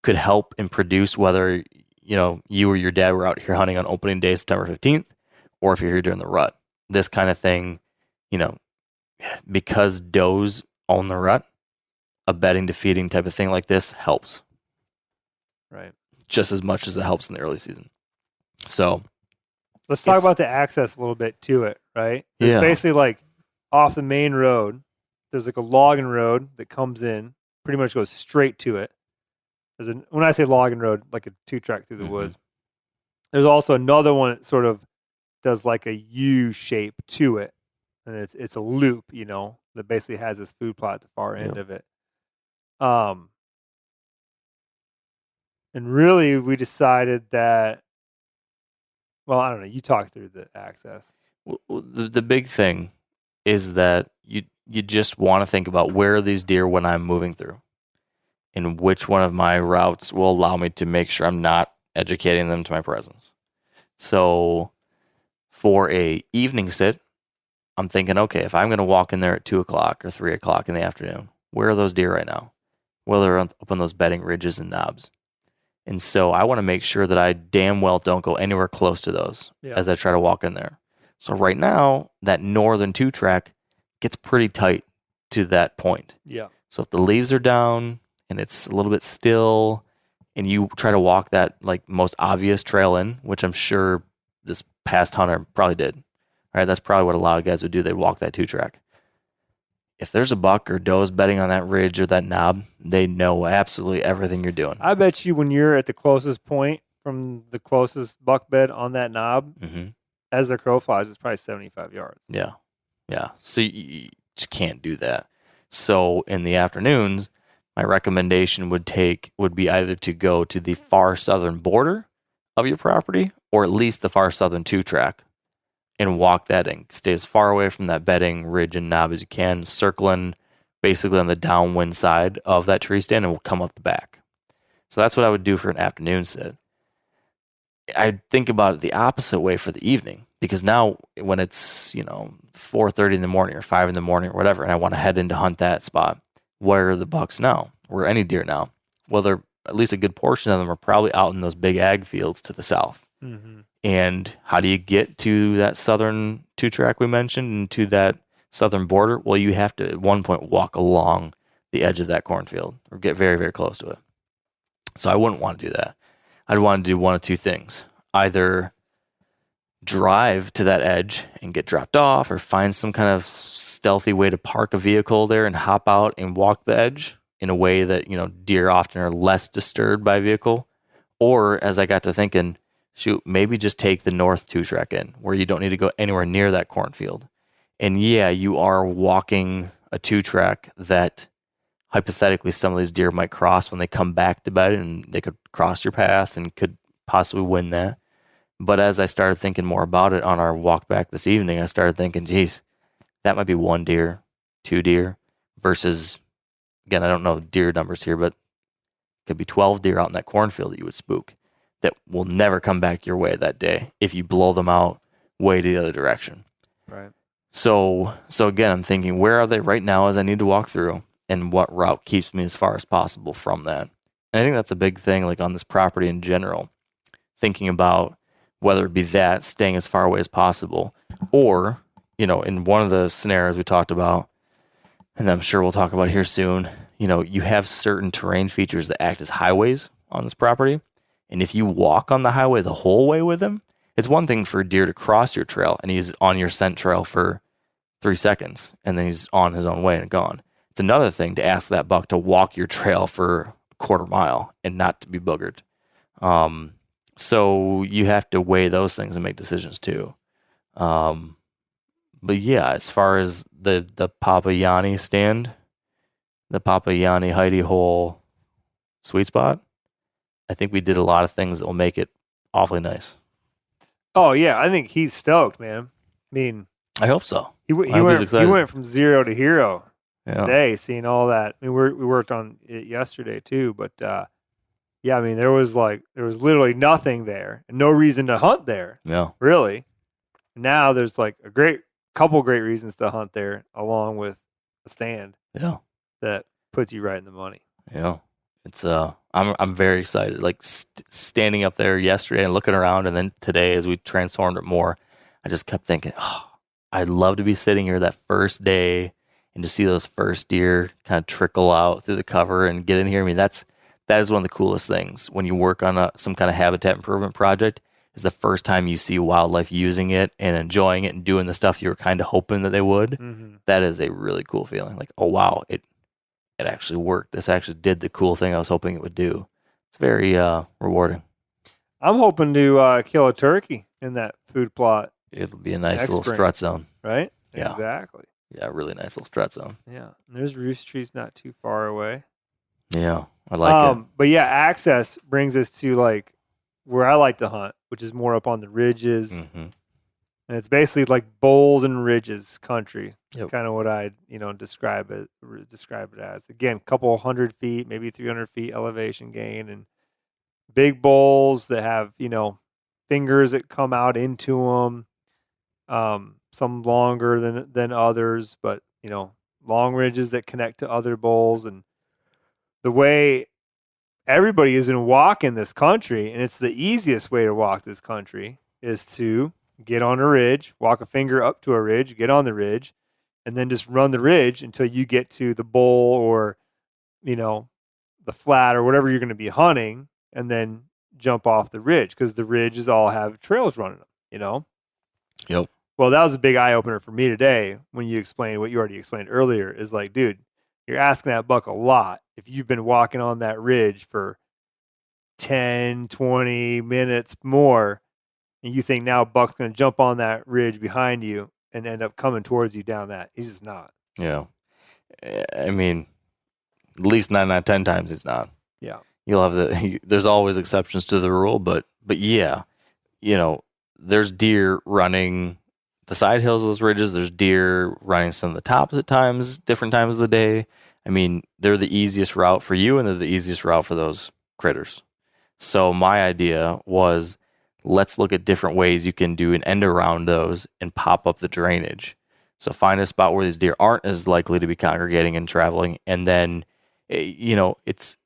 could help and produce whether you or your dad were out here hunting on opening day, September 15th, or if you're here during the rut. This kind of thing, because does own the rut, a bedding to feeding type of thing like this helps. Right. Just as much as it helps in the early season. So let's talk about the access a little bit to it, right? It's basically like off the main road. There's like a logging road that comes in, pretty much goes straight to it. When I say logging road, like a 2-track through the woods. There's also another one that sort of does like a U shape to it. And it's a loop, that basically has this food plot at the far end of it. And really we decided that, well, I don't know, you talk through the access. Well, the big thing is that you just want to think about where are these deer when I'm moving through, and which one of my routes will allow me to make sure I'm not educating them to my presence. So for a evening sit, I'm thinking, okay, if I'm going to walk in there at 2 o'clock or 3 o'clock in the afternoon, where are those deer right now? Well, they're up on those bedding ridges and knobs. And so I want to make sure that I damn well don't go anywhere close to those as I try to walk in there. So right now, that northern 2-track gets pretty tight to that point. Yeah. So if the leaves are down and it's a little bit still, and you try to walk that like most obvious trail in, which I'm sure this past hunter probably did, right? That's probably what a lot of guys would do. They'd walk that 2-track. If there's a buck or does bedding on that ridge or that knob, they know absolutely everything you're doing. I bet you when you're at the closest point from the closest buck bed on that knob, as the crow flies, it's probably 75 yards. Yeah. Yeah. So you just can't do that. So in the afternoons, my recommendation would be either to go to the far southern border of your property, or at least the far southern 2-track, and walk that in. Stay as far away from that bedding ridge and knob as you can, circling basically on the downwind side of that tree stand, and we'll come up the back. So that's what I would do for an afternoon sit. I'd think about it the opposite way for the evening, because now when it's 4:30 in the morning or 5 in the morning or whatever, and I want to head in to hunt that spot, where are the bucks now? Where are any deer now? Well, they're at least a good portion of them are probably out in those big ag fields to the south. And how do you get to that southern 2-track we mentioned and to that southern border? Well, you have to at one point walk along the edge of that cornfield or get very, very close to it. So I wouldn't want to do that. I'd want to do one of two things. Either drive to that edge and get dropped off, or find some kind of stealthy way to park a vehicle there and hop out and walk the edge in a way that, deer often are less disturbed by vehicle. Or, as I got to thinking, shoot, maybe just take the north 2-track in, where you don't need to go anywhere near that cornfield. And yeah, you are walking a 2-track that hypothetically some of these deer might cross when they come back to bed, and they could cross your path and could possibly win that. But as I started thinking more about it on our walk back this evening, I started thinking, geez, that might be 1 deer, 2 deer, versus, again, I don't know deer numbers here, but it could be 12 deer out in that cornfield that you would spook that will never come back your way that day if you blow them out way to the other direction. Right. So again, I'm thinking, where are they right now as I need to walk through, and what route keeps me as far as possible from that? And I think that's a big thing, like on this property in general, thinking about whether it be that, staying as far away as possible, or, in one of the scenarios we talked about, and I'm sure we'll talk about here soon, you have certain terrain features that act as highways on this property. And if you walk on the highway the whole way with him, it's one thing for a deer to cross your trail and he's on your scent trail for 3 seconds and then he's on his own way and gone. It's another thing to ask that buck to walk your trail for a quarter mile and not to be boogered. So you have to weigh those things and make decisions too. But yeah, as far as the Papa Yanni stand, the Papa Yanni Heidi hole sweet spot, I think we did a lot of things that will make it awfully nice. Oh yeah, I think he's stoked, man. I mean, I hope so. He went from 0 to hero today, seeing all that. I mean, we worked on it yesterday too, but yeah, I mean, there was literally nothing there, and no reason to hunt there. Yeah, really. Now there's like a couple great reasons to hunt there, along with a stand. Yeah, that puts you right in the money. Yeah, it's I'm very excited. Like standing up there yesterday and looking around, and then today as we transformed it more, I just kept thinking, I'd love to be sitting here that first day and to see those first deer kind of trickle out through the cover and get in here. I mean, that is one of the coolest things when you work on some kind of habitat improvement project. Is the first time you see wildlife using it and enjoying it and doing the stuff you were kind of hoping that they would. Mm-hmm. That is a really cool feeling. Like, oh wow, it actually worked. This actually did the cool thing I was hoping it would do. It's very rewarding. I'm hoping to kill a turkey in that food plot. It'll be a nice little strut zone. Right? Yeah. Exactly. Yeah, really nice little strut zone. Yeah. And there's roost trees not too far away. Yeah, I like it. But yeah, access brings us to like where I like to hunt, which is more up on the ridges. Mm-hmm. And it's basically like bowls and ridges country. It's kind of what I'd, describe it as. Again, a couple 100 feet, maybe 300 feet elevation gain, and big bowls that have, fingers that come out into them. Some longer than others, but, long ridges that connect to other bowls. And the way everybody has been walking this country, and it's the easiest way to walk this country, is to get on a ridge, walk a finger up to a ridge, get on the ridge, and then just run the ridge until you get to the bowl or, the flat or whatever you're going to be hunting, and then jump off the ridge because the ridges all have trails running them, Yep. Well, that was a big eye opener for me today when you explained what you already explained earlier. Is like, dude, you're asking that buck a lot if you've been walking on that ridge for 10, 20 minutes more, and you think now buck's going to jump on that ridge behind you and end up coming towards you down that. He's just not. Yeah. I mean, at least 9 out of 10 times he's not. Yeah. You'll have there's always exceptions to the rule, but yeah, there's deer running the side hills of those ridges. There's deer running some of the tops at times, different times of the day. I mean, they're the easiest route for you and they're the easiest route for those critters. So my idea was, let's look at different ways you can do an end around those and pop up the drainage. So find a spot where these deer aren't as likely to be congregating and traveling. And then, it's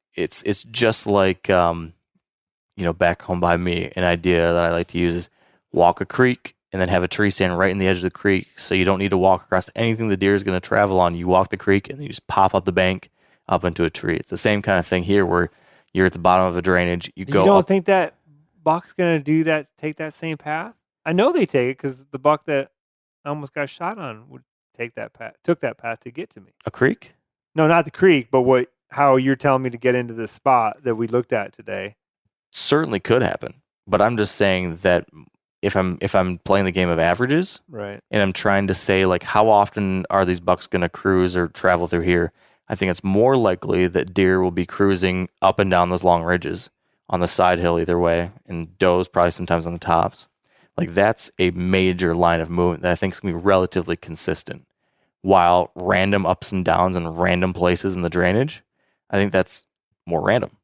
just like, back home by me, an idea that I like to use is walk a creek and then have a tree stand right in the edge of the creek. So you don't need to walk across anything the deer is going to travel on. You walk the creek and then you just pop up the bank up into a tree. It's the same kind of thing here where you're at the bottom of a drainage. You don't think that buck's going to do that, take that same path? I know they take it because the buck that I almost got shot on would took that path to get to me. A creek? No, not the creek, but how you're telling me to get into this spot that we looked at today. Certainly could happen. But I'm just saying that if I'm playing the game of averages, right, and I'm trying to say like how often are these bucks going to cruise or travel through here, I think it's more likely that deer will be cruising up and down those long ridges on the side hill either way, and does probably sometimes on the tops. Like that's a major line of movement that I think is going to be relatively consistent. While random ups and downs and random places in the drainage, I think that's more random.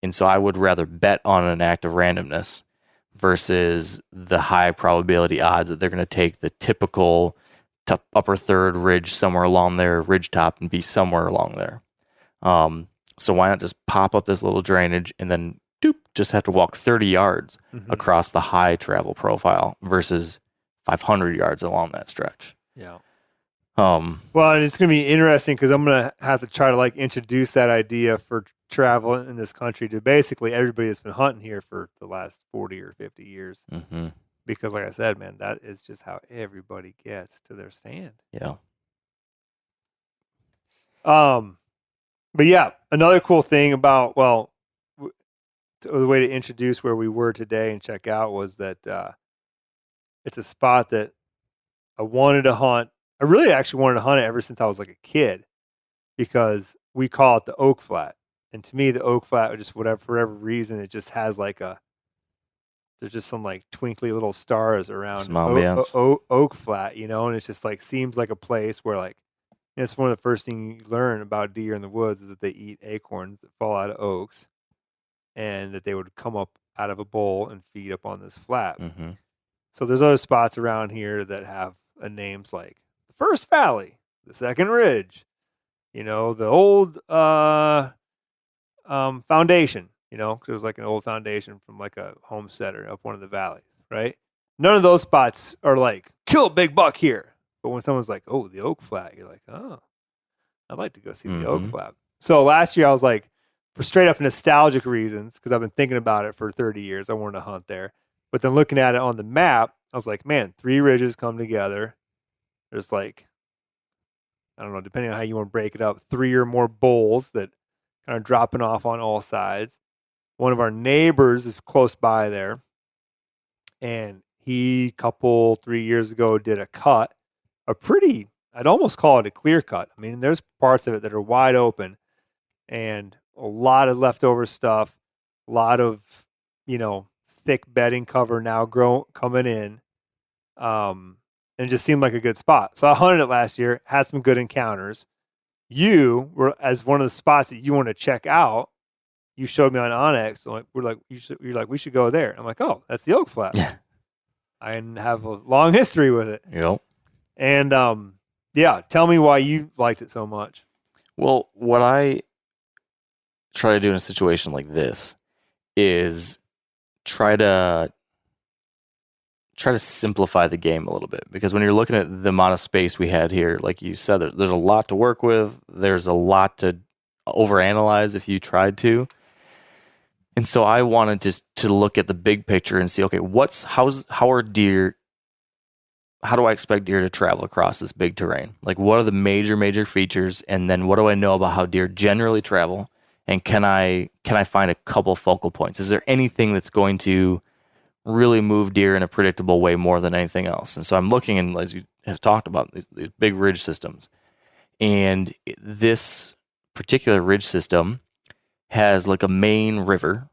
And so I would rather bet on an act of randomness versus the high probability odds that they're going to take the typical upper third ridge somewhere along their ridge top and be somewhere along there. So why not just pop up this little drainage and then just have to walk 30 yards across the high travel profile versus 500 yards along that stretch. Yeah. Well, and it's going to be interesting because I'm going to have to try to like introduce that idea for travel in this country to basically everybody that's been hunting here for the last 40 or 50 years. Mm-hmm. Because like I said, man, that is just how everybody gets to their stand. Yeah. But yeah, another cool thing about, the way to introduce where we were today and check out was that it's a spot that I wanted to hunt. I really actually wanted to hunt it ever since I was like a kid because we call it the Oak Flat. And to me, the Oak Flat, just for whatever reason, it just has like there's just some like twinkly little stars around Oak Flat, and it's just like seems like a place where like, it's one of the first things you learn about deer in the woods is that they eat acorns that fall out of oaks and that they would come up out of a bowl and feed up on this flat. Mm-hmm. So there's other spots around here that have names like the First Valley, the Second Ridge, the old foundation, because it was like an old foundation from like a homesteader up one of the valleys, right? None of those spots are like, kill a big buck here. But when someone's like, oh, the Oak Flat, you're like, oh, I'd like to go see the Oak Flat. So last year I was like, for straight up nostalgic reasons, because I've been thinking about it for 30 years, I wanted to hunt there. But then looking at it on the map, I was like, man, 3 ridges come together. There's like, I don't know, depending on how you want to break it up, 3 or more bowls that kind of dropping off on all sides. One of our neighbors is close by there. And he, 3 years ago, did a cut. I'd almost call it a clear cut. I mean, there's parts of it that are wide open and a lot of leftover stuff, a lot of, thick bedding cover now coming in. And it just seemed like a good spot. So I hunted it last year, had some good encounters. You were, as one of the spots that you want to check out, you showed me on Onyx. So you're like, we should go there. I'm like, oh, that's the Oak Flat. Yeah. I have a long history with it. Yep. And tell me why you liked it so much. Well, what I try to do in a situation like this is try to simplify the game a little bit, because when you're looking at the amount of space we had here, like you said, there's a lot to work with. There's a lot to overanalyze if you tried to. And so I wanted to look at the big picture and see, okay, how do I expect deer to travel across this big terrain? Like, what are the major features? And then what do I know about how deer generally travel? And can I find a couple focal points? Is there anything that's going to really move deer in a predictable way more than anything else? And so I'm looking, and as you have talked about, these big ridge systems. And this particular ridge system has like a main river.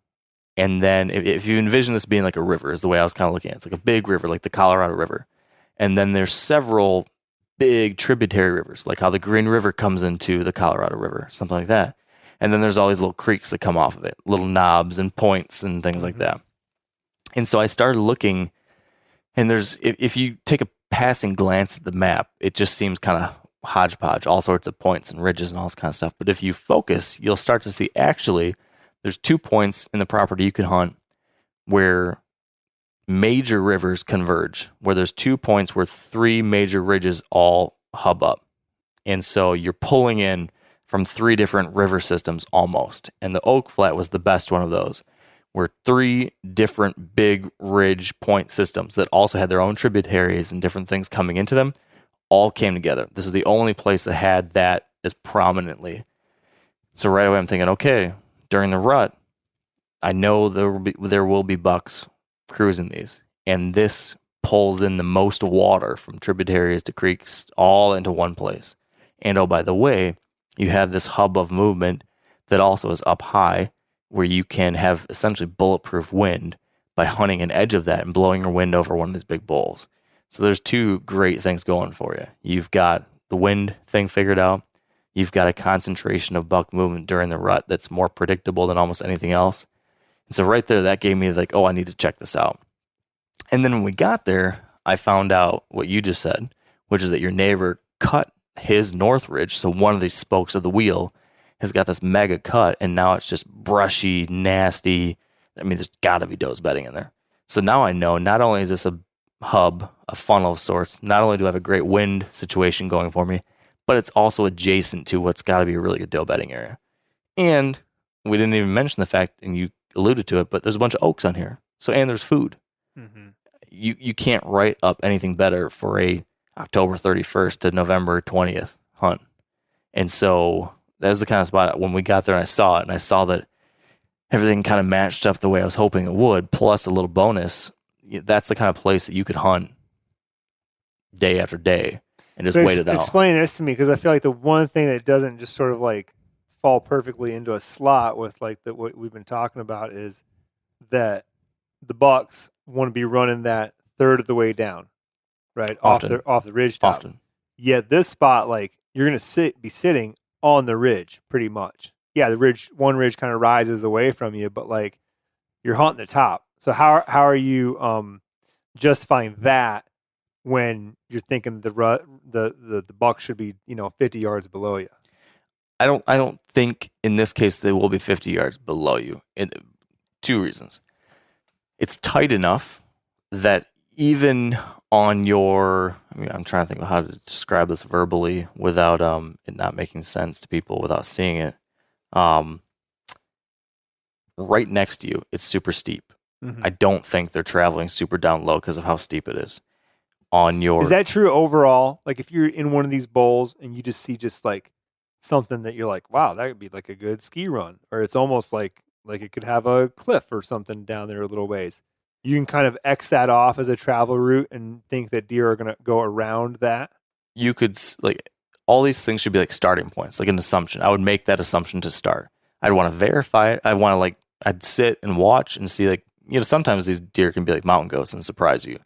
And then if you envision this being like a river, is the way I was kind of looking at it. It's like a big river, like the Colorado River. And then there's several big tributary rivers, like how the Green River comes into the Colorado River, something like that. And then there's all these little creeks that come off of it, little knobs and points and things like that. And so I started looking, and if you take a passing glance at the map, it just seems kind of hodgepodge, all sorts of points and ridges and all this kind of stuff. But if you focus, you'll start to see actually there's 2 points in the property you can hunt where major rivers converge, where there's 2 points where 3 major ridges all hub up. And so you're pulling in from 3 different river systems almost. And the Oak Flat was the best one of those, where 3 different big ridge point systems that also had their own tributaries and different things coming into them all came together. This is the only place that had that as prominently. So right away I'm thinking, okay, during the rut, I know there will be bucks cruising these, and this pulls in the most water from tributaries to creeks all into one place. And oh, by the way, you have this hub of movement that also is up high, where you can have essentially bulletproof wind by hunting an edge of that and blowing your wind over one of these big bowls. So there's 2 great things going for you. You've got the wind thing figured out. You've got a concentration of buck movement during the rut that's more predictable than almost anything else. And so right there, that gave me like, oh, I need to check this out. And then when we got there, I found out what you just said, which is that your neighbor cut his north ridge. So one of these spokes of the wheel has got this mega cut, and now it's just brushy, nasty. I mean, there's got to be does bedding in there. So now I know not only is this a hub, a funnel of sorts. Not only do I have a great wind situation going for me, but it's also adjacent to what's got to be a really good doe bedding area. And we didn't even mention the fact, and you alluded to it, but there's a bunch of oaks on here. So, and there's food. Mm-hmm. You can't write up anything better for a October 31st to November 20th hunt. And so that was the kind of spot when we got there and I saw it, and I saw that everything kind of matched up the way I was hoping it would, plus a little bonus. That's the kind of place that you could hunt day after day and just wait it out. Explain this to me, because I feel like the one thing that doesn't just sort of like fall perfectly into a slot with like what we've been talking about is that the bucks want to be running that third of the way down, right? Often. Off the ridge top. Often. Yet this spot, like you're going to be sitting on the ridge pretty much. Yeah, one ridge kind of rises away from you, but like you're hunting the top. So how are you justifying that when you're thinking the buck should be 50 yards below you? I don't think in this case they will be 50 yards below you. Two reasons. It's tight enough that even on your, I'm trying to think of how to describe this verbally without it not making sense to people without seeing it. Right next to you, it's super steep. Mm-hmm. I don't think they're traveling super down low because of how steep it is. Is that true overall? Like if you're in one of these bowls and you just see just like something that you're like, wow, that would be like a good ski run, or it's almost like it could have a cliff or something down there a little ways. You can kind of X that off as a travel route and think that deer are going to go around that. You could, like, all these things should be like starting points, like an assumption. I would make that assumption to start. I'd want to verify it. I'd sit and watch and see, like, sometimes these deer can be like mountain goats and surprise you,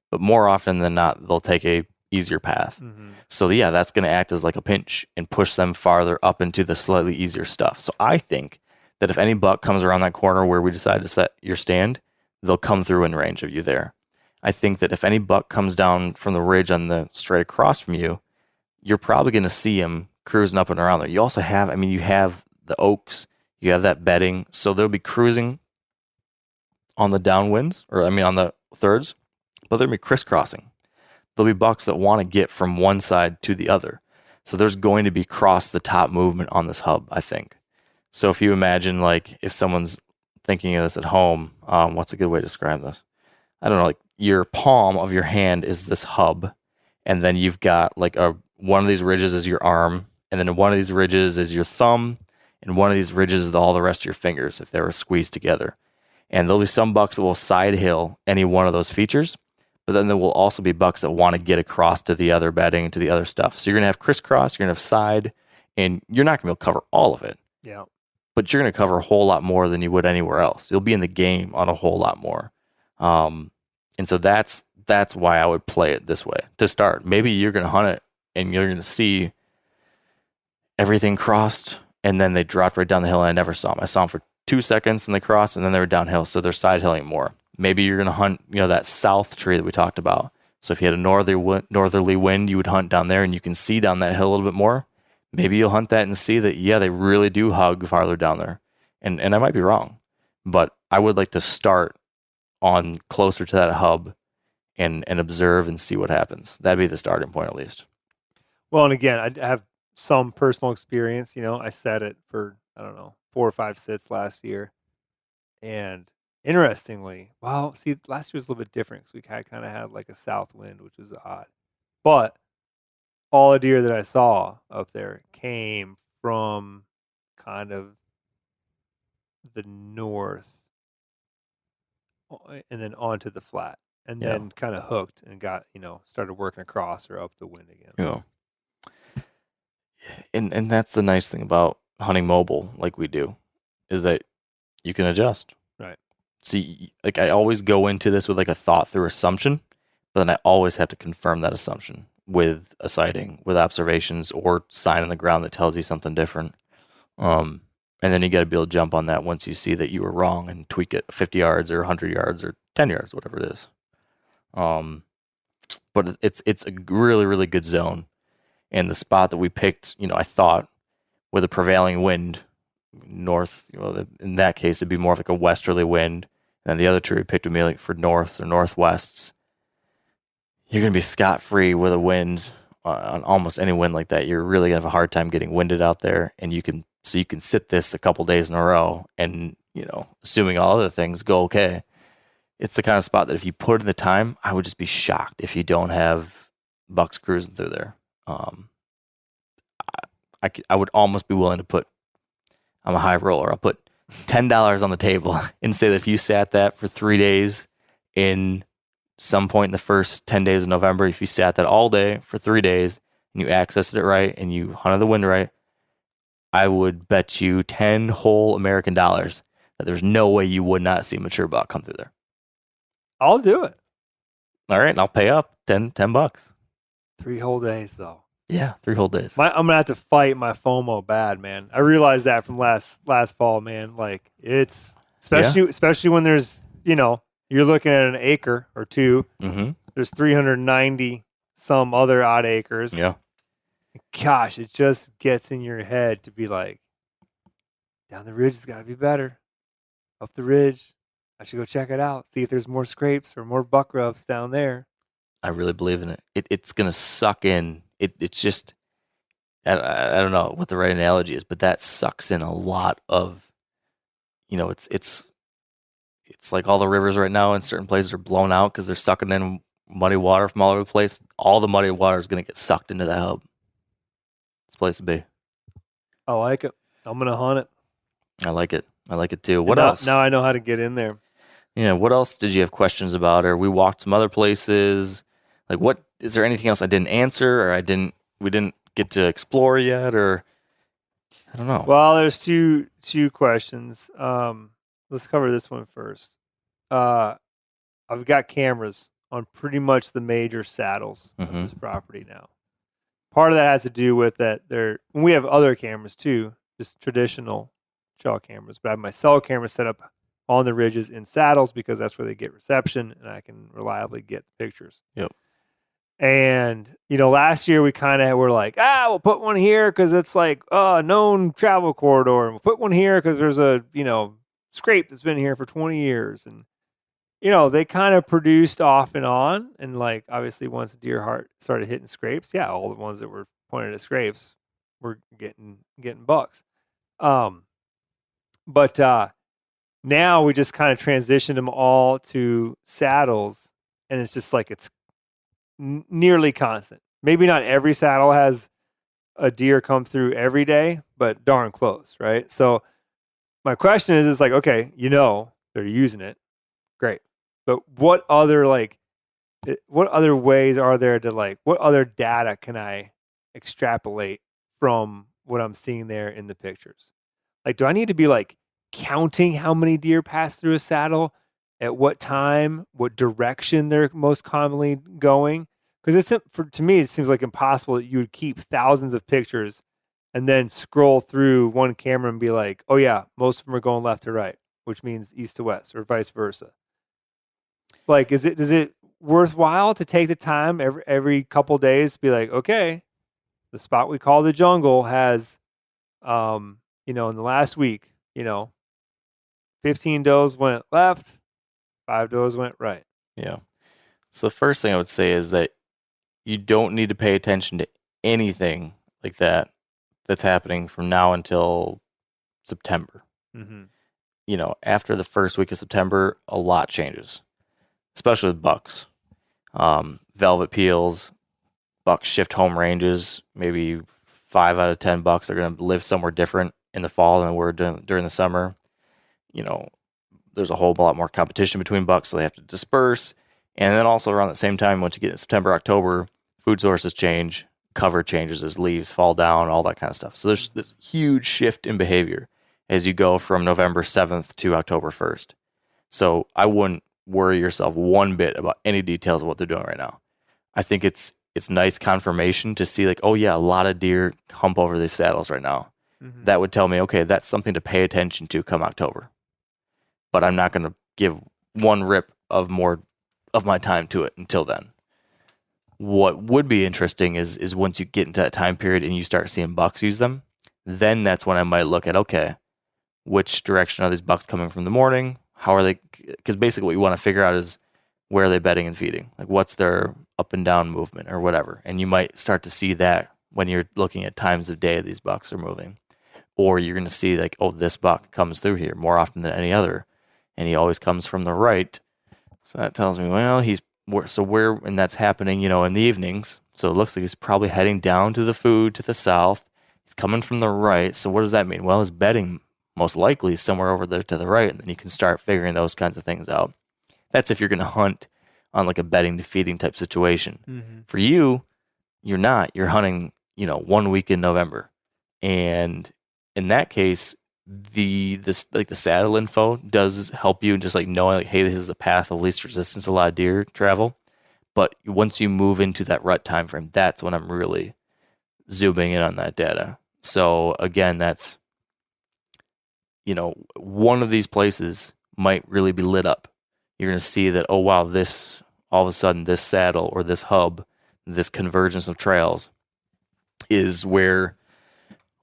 but more often than not, they'll take a easier path. Mm-hmm. So yeah, that's going to act as like a pinch and push them farther up into the slightly easier stuff. So I think that if any buck comes around that corner where we decide to set your stand, they'll come through in range of you there. I think that if any buck comes down from the ridge on the straight across from you, you're probably going to see him cruising up and around there. You also have, you have the oaks, you have that bedding, so they'll be cruising on the downwinds, on the thirds, but they'll be crisscrossing. There'll be bucks that want to get from one side to the other. So there's going to be cross the top movement on this hub, I think. So if you imagine, like, if someone's thinking of this at home, what's a good way to describe this? I don't know, like your palm of your hand is this hub, and then you've got like one of these ridges is your arm, and then one of these ridges is your thumb, and one of these ridges is all the rest of your fingers if they were squeezed together. And there'll be some bucks that will side hill any one of those features, but then there will also be bucks that want to get across to the other bedding, to the other stuff. So you're going to have crisscross, you're going to have side, and you're not going to be able to cover all of it. Yeah. But you're going to cover a whole lot more than you would anywhere else. You'll be in the game on a whole lot more. And so that's why I would play it this way to start. Maybe you're going to hunt it and you're going to see everything crossed, and then they dropped right down the hill and I never saw them. I saw them for 2 seconds and they crossed, and then they were downhill. So they're side hilling more. Maybe you're going to hunt, that south tree that we talked about. So if you had a northerly wind, you would hunt down there and you can see down that hill a little bit more. Maybe you'll hunt that and see that, yeah, they really do hug farther down there. And I might be wrong, but I would like to start on closer to that hub and observe and see what happens. That'd be the starting point, at least. Well, and again, I have some personal experience. I set it for, 4 or 5 sits last year. And interestingly, last year was a little bit different because we kind of had like a south wind, which was odd. But all the deer that I saw up there came from kind of the north and then onto the flat, and then kind of hooked and got, started working across or up the wind again. And that's the nice thing about hunting mobile like we do, is that you can adjust. Right. See, like I always go into this with like a thought through assumption, but then I always have to confirm that assumption with a sighting, with observations or sign on the ground that tells you something different. And then you got to be able to jump on that once you see that you were wrong and tweak it 50 yards or 100 yards or 10 yards, whatever it is. But it's a really, really good zone. And the spot that we picked, I thought with a prevailing wind, north, in that case, it'd be more of like a westerly wind. And then the other tree we picked would be like for norths or northwests. you're going to be scot-free with a wind on almost any wind like that. You're really going to have a hard time getting winded out there, and you can sit this a couple days in a row, and assuming all other things go okay, it's the kind of spot that if you put in the time, I would just be shocked if you don't have bucks cruising through there. I would almost be willing to put. I'm a high roller. I'll put $10 on the table and say that if you sat that for 3 days in some point in the first 10 days of November, if you sat that all day for 3 days and you accessed it right and you hunted the wind right, I would bet you 10 whole American dollars that there's no way you would not see a mature buck come through there. I'll do it. All right, and I'll pay up $10. 3 whole days though. Yeah, 3 whole days. I'm gonna have to fight my FOMO bad, man. I realized that from last fall, man. Like it's especially when there's you're looking at an acre or two. Mm-hmm. There's 390 some other odd acres. Yeah. Gosh, it just gets in your head to be like, down the ridge has got to be better. Up the ridge, I should go check it out. See if there's more scrapes or more buck rubs down there. I really believe in it. It's gonna suck in. It's just, I don't know what the right analogy is, but that sucks in a lot of, it's like all the rivers right now in certain places are blown out because they're sucking in muddy water from all over the place. All the muddy water is going to get sucked into that hub. It's a place to be. I like it. I'm going to hunt it. I like it. I like it too. What else? Now I know how to get in there. Yeah. What else did you have questions about? Or we walked some other places. Like, what is there anything else I didn't answer, or we didn't get to explore yet, or I don't know. Well, there's two questions. Let's cover this one first. I've got cameras on pretty much the major saddles of this property now. Part of that has to do with that we have other cameras too, just traditional trail cameras, but I have my cell camera set up on the ridges in saddles because that's where they get reception and I can reliably get the pictures. Yep. And, last year we kind of were like, we'll put one here because it's like a known travel corridor. And we'll put one here because there's a, scrape that's been here for 20 years. And, they kind of produced off and on. And like, obviously once the deer heart started hitting scrapes, all the ones that were pointed at scrapes were getting bucks. But now we just kind of transitioned them all to saddles. And it's just like, it's nearly constant. Maybe not every saddle has a deer come through every day, but darn close, right? So my question is like, okay, they're using it, great, but what other ways are there to what other data can I extrapolate from what I'm seeing there in the pictures? Like, do I need to be counting how many deer pass through a saddle? At what time, what direction they're most commonly going? Because to me, it seems like impossible that you would keep thousands of pictures and then scroll through one camera and be like, oh yeah, most of them are going left to right, which means east to west or vice versa. Is it worthwhile to take the time every couple days to be like, okay, the spot we call the jungle has, in the last week, 15 does went left, 5 does went right. Yeah. So the first thing I would say is that you don't need to pay attention to anything like that's happening from now until September. Mm-hmm. After the first week of September, a lot changes, especially with bucks. Velvet peels, bucks shift home ranges. Maybe 5 out of 10 bucks are going to live somewhere different in the fall than we're during the summer. There's a whole lot more competition between bucks, so they have to disperse. And then also around the same time, once you get in September, October, food sources change, cover changes as leaves fall down, all that kind of stuff. So there's this huge shift in behavior as you go from November 7th to October 1st. So I wouldn't worry yourself one bit about any details of what they're doing right now. I think it's nice confirmation to see a lot of deer hump over these saddles right now. Mm-hmm. That would tell me, okay, that's something to pay attention to come October. But I'm not going to give one rip of more of my time to it until then. What would be interesting is once you get into that time period and you start seeing bucks use them, then that's when I might look at, okay, which direction are these bucks coming from in the morning? How are they? Because basically what you want to figure out is where are they bedding and feeding? What's their up and down movement or whatever. And you might start to see that when you're looking at times of day these bucks are moving. Or you're going to see like, oh, this buck comes through here more often than any other. And he always comes from the right. So that tells me, well, and that's happening, in the evenings. So it looks like he's probably heading down to the food to the south. He's coming from the right. So what does that mean? Well, his bedding most likely is somewhere over there to the right. And then you can start figuring those kinds of things out. That's if you're going to hunt on like a bedding to feeding type situation. Mm-hmm. For you, you're not. You're hunting, 1 week in November. And in that case, the saddle info does help you just like knowing like, hey, this is a path of least resistance a lot of deer travel. But once you move into that rut time frame, that's when I'm really zooming in on that data. So again, that's one of these places might really be lit up. You're going to see that, oh wow, this all of a sudden this saddle or this hub, this convergence of trails is where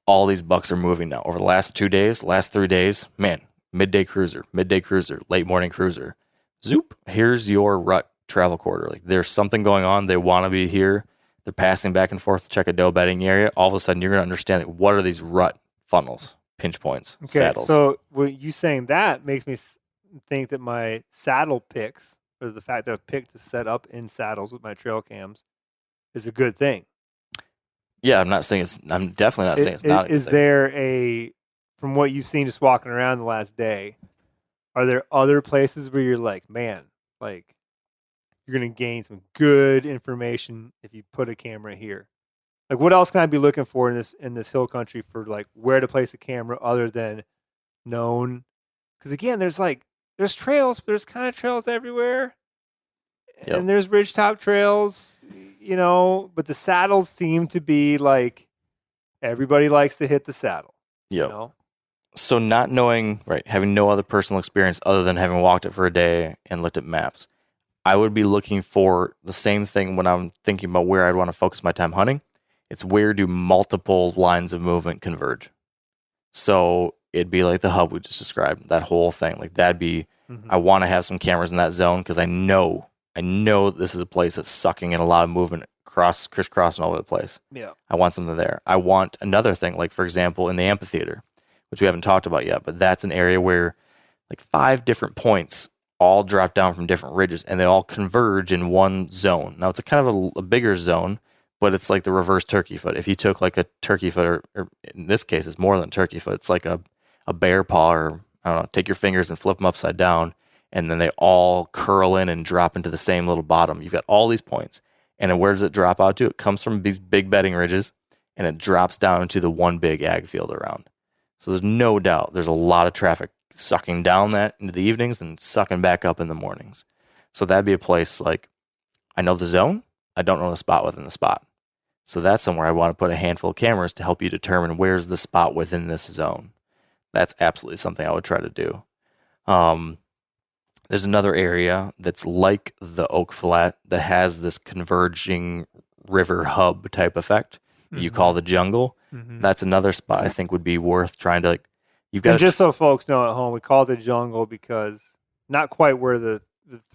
all these bucks are moving now. Over the last 2 days, last 3 days, man, midday cruiser, late morning cruiser. Zoop, here's your rut travel corridor. Like there's something going on. They want to be here. They're passing back and forth to check a doe bedding area. All of a sudden, you're going to understand like, what are these rut funnels, pinch points, saddles. So you saying that makes me think that my saddle picks, or the fact that I've picked to set up in saddles with my trail cams, is a good thing. Yeah, I'm definitely not saying it's not a good thing. Is there from what you've seen just walking around the last day, are there other places where you're like, man, like you're going to gain some good information if you put a camera here? Like what else can I be looking for in this hill country for like where to place a camera other than known? Because again, there's trails, but there's kind of trails everywhere. Yep. And there's ridgetop trails, but the saddles seem to be like everybody likes to hit the saddle. Yeah. So not knowing, right, having no other personal experience other than having walked it for a day and looked at maps, I would be looking for the same thing when I'm thinking about where I'd want to focus my time hunting. It's where do multiple lines of movement converge? So it'd be like the hub we just described, that whole thing. Like that'd be, I want to have some cameras in that zone because I know this is a place that's sucking in a lot of movement, crisscrossing all over the place. Yeah. I want something there. I want another thing, like for example, in the amphitheater, which we haven't talked about yet, but that's an area where like 5 different points all drop down from different ridges and they all converge in one zone. Now it's a kind of a bigger zone, but it's like the reverse turkey foot. If you took like a turkey foot, or in this case, it's more than a turkey foot. It's like a bear paw, or I don't know, take your fingers and flip them upside down, and then they all curl in and drop into the same little bottom. You've got all these points. And then where does it drop out to? It comes from these big bedding ridges, and it drops down into the one big ag field around. So there's no doubt there's a lot of traffic sucking down that into the evenings and sucking back up in the mornings. So that'd be a place like, I know the zone, I don't know the spot within the spot. So that's somewhere I want to put a handful of cameras to help you determine where's the spot within this zone. That's absolutely something I would try to do. There's another area that's like the Oak Flat that has this converging river hub type effect you call the jungle. Mm-hmm. That's another spot I think would be worth trying to you've got. And just so folks know at home, we call it the jungle because not quite where the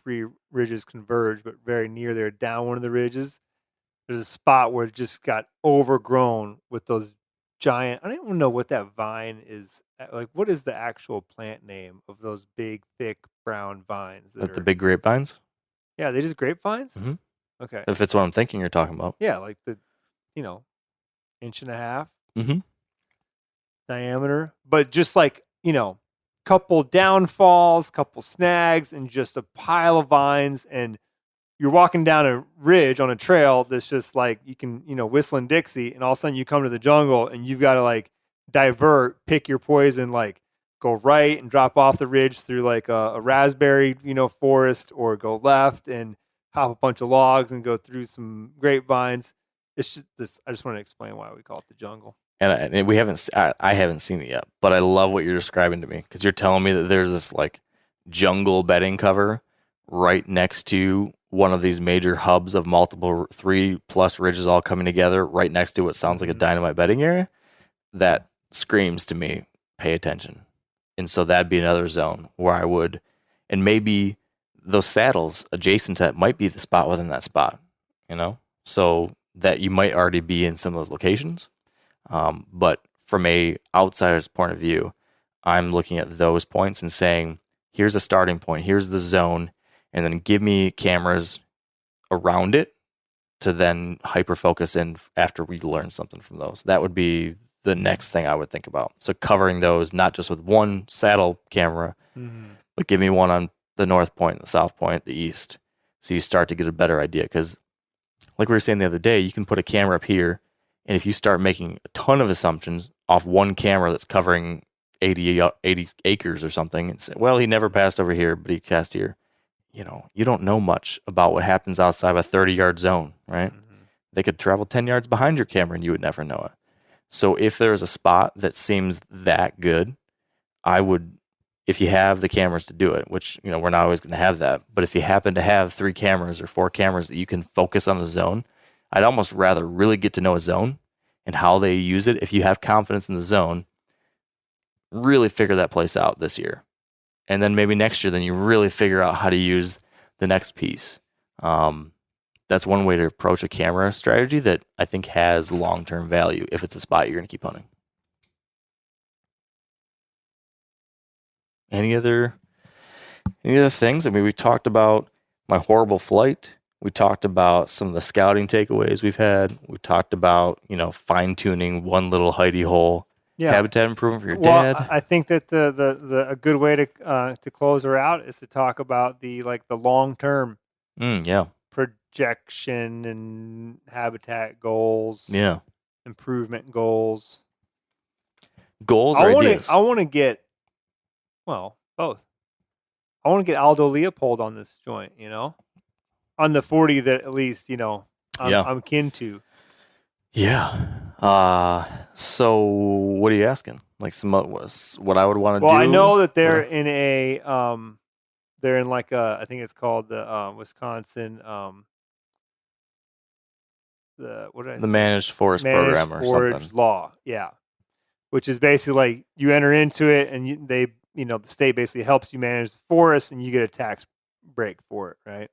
3 ridges converge, but very near there, down one of the ridges. There's a spot where it just got overgrown with those giant, I don't even know what that vine is. Like, what is the actual plant name of those big, thick, brown vines? The big grapevines? Yeah, they just grapevines? Mm-hmm. Okay. If it's what I'm thinking you're talking about. Yeah, like the, 1.5 diameter. But just like, couple downfalls, couple snags, and just a pile of vines. And you're walking down a ridge on a trail that's just like, you can, whistling Dixie, and all of a sudden you come to the jungle and you've got to divert, pick your poison, go right and drop off the ridge through like a raspberry, forest, or go left and hop a bunch of logs and go through some grapevines. It's just this. I just want to explain why we call it the jungle. And we haven't, I haven't seen it yet, but I love what you're describing to me because you're telling me that there's this jungle bedding cover right next to one of these major hubs of multiple 3+ ridges all coming together right next to what sounds like a dynamite bedding area. That screams to me, pay attention. And so that'd be another zone where I would, and maybe those saddles adjacent to that might be the spot within that spot. so that you might already be in some of those locations. But from a outsider's point of view, I'm looking at those points and saying, here's a starting point, here's the zone, and then give me cameras around it to then hyper focus in after we learn something from those. That would be the next thing I would think about. So covering those, not just with one saddle camera, but give me one on the north point, the south point, the east. So you start to get a better idea. Because like we were saying the other day, you can put a camera up here, and if you start making a ton of assumptions off one camera that's covering 80 acres or something, and say, well, he never passed over here, but he cast here. You don't know much about what happens outside of a 30-yard zone, right? They could travel 10 yards behind your camera and you would never know it. So if there's a spot that seems that good, I would, if you have the cameras to do it, which, we're not always going to have that, but if you happen to have 3 cameras or 4 cameras that you can focus on the zone, I'd almost rather really get to know a zone and how they use it. If you have confidence in the zone, really figure that place out this year. And then maybe next year, then you really figure out how to use the next piece. That's one way to approach a camera strategy that I think has long-term value if it's a spot you're going to keep hunting. Any other things? I mean, we talked about my horrible flight. We talked about some of the scouting takeaways we've had. We talked about, fine-tuning one little hidey hole. Yeah. Habitat improvement for your dad. I think that the a good way to close her out is to talk about the long term projection and habitat goals. Yeah. Improvement goals. Goals or ideas? I want to get both. I want to get Aldo Leopold on this joint, on the 40 that at least, I'm kin to. Yeah. So what are you asking? Like what I would want to do? Well, I know that they're in I think it's called the Wisconsin, the managed forest program or something. Law. Yeah. Which is basically you enter into it and the state basically helps you manage the forest and you get a tax break for it. Right.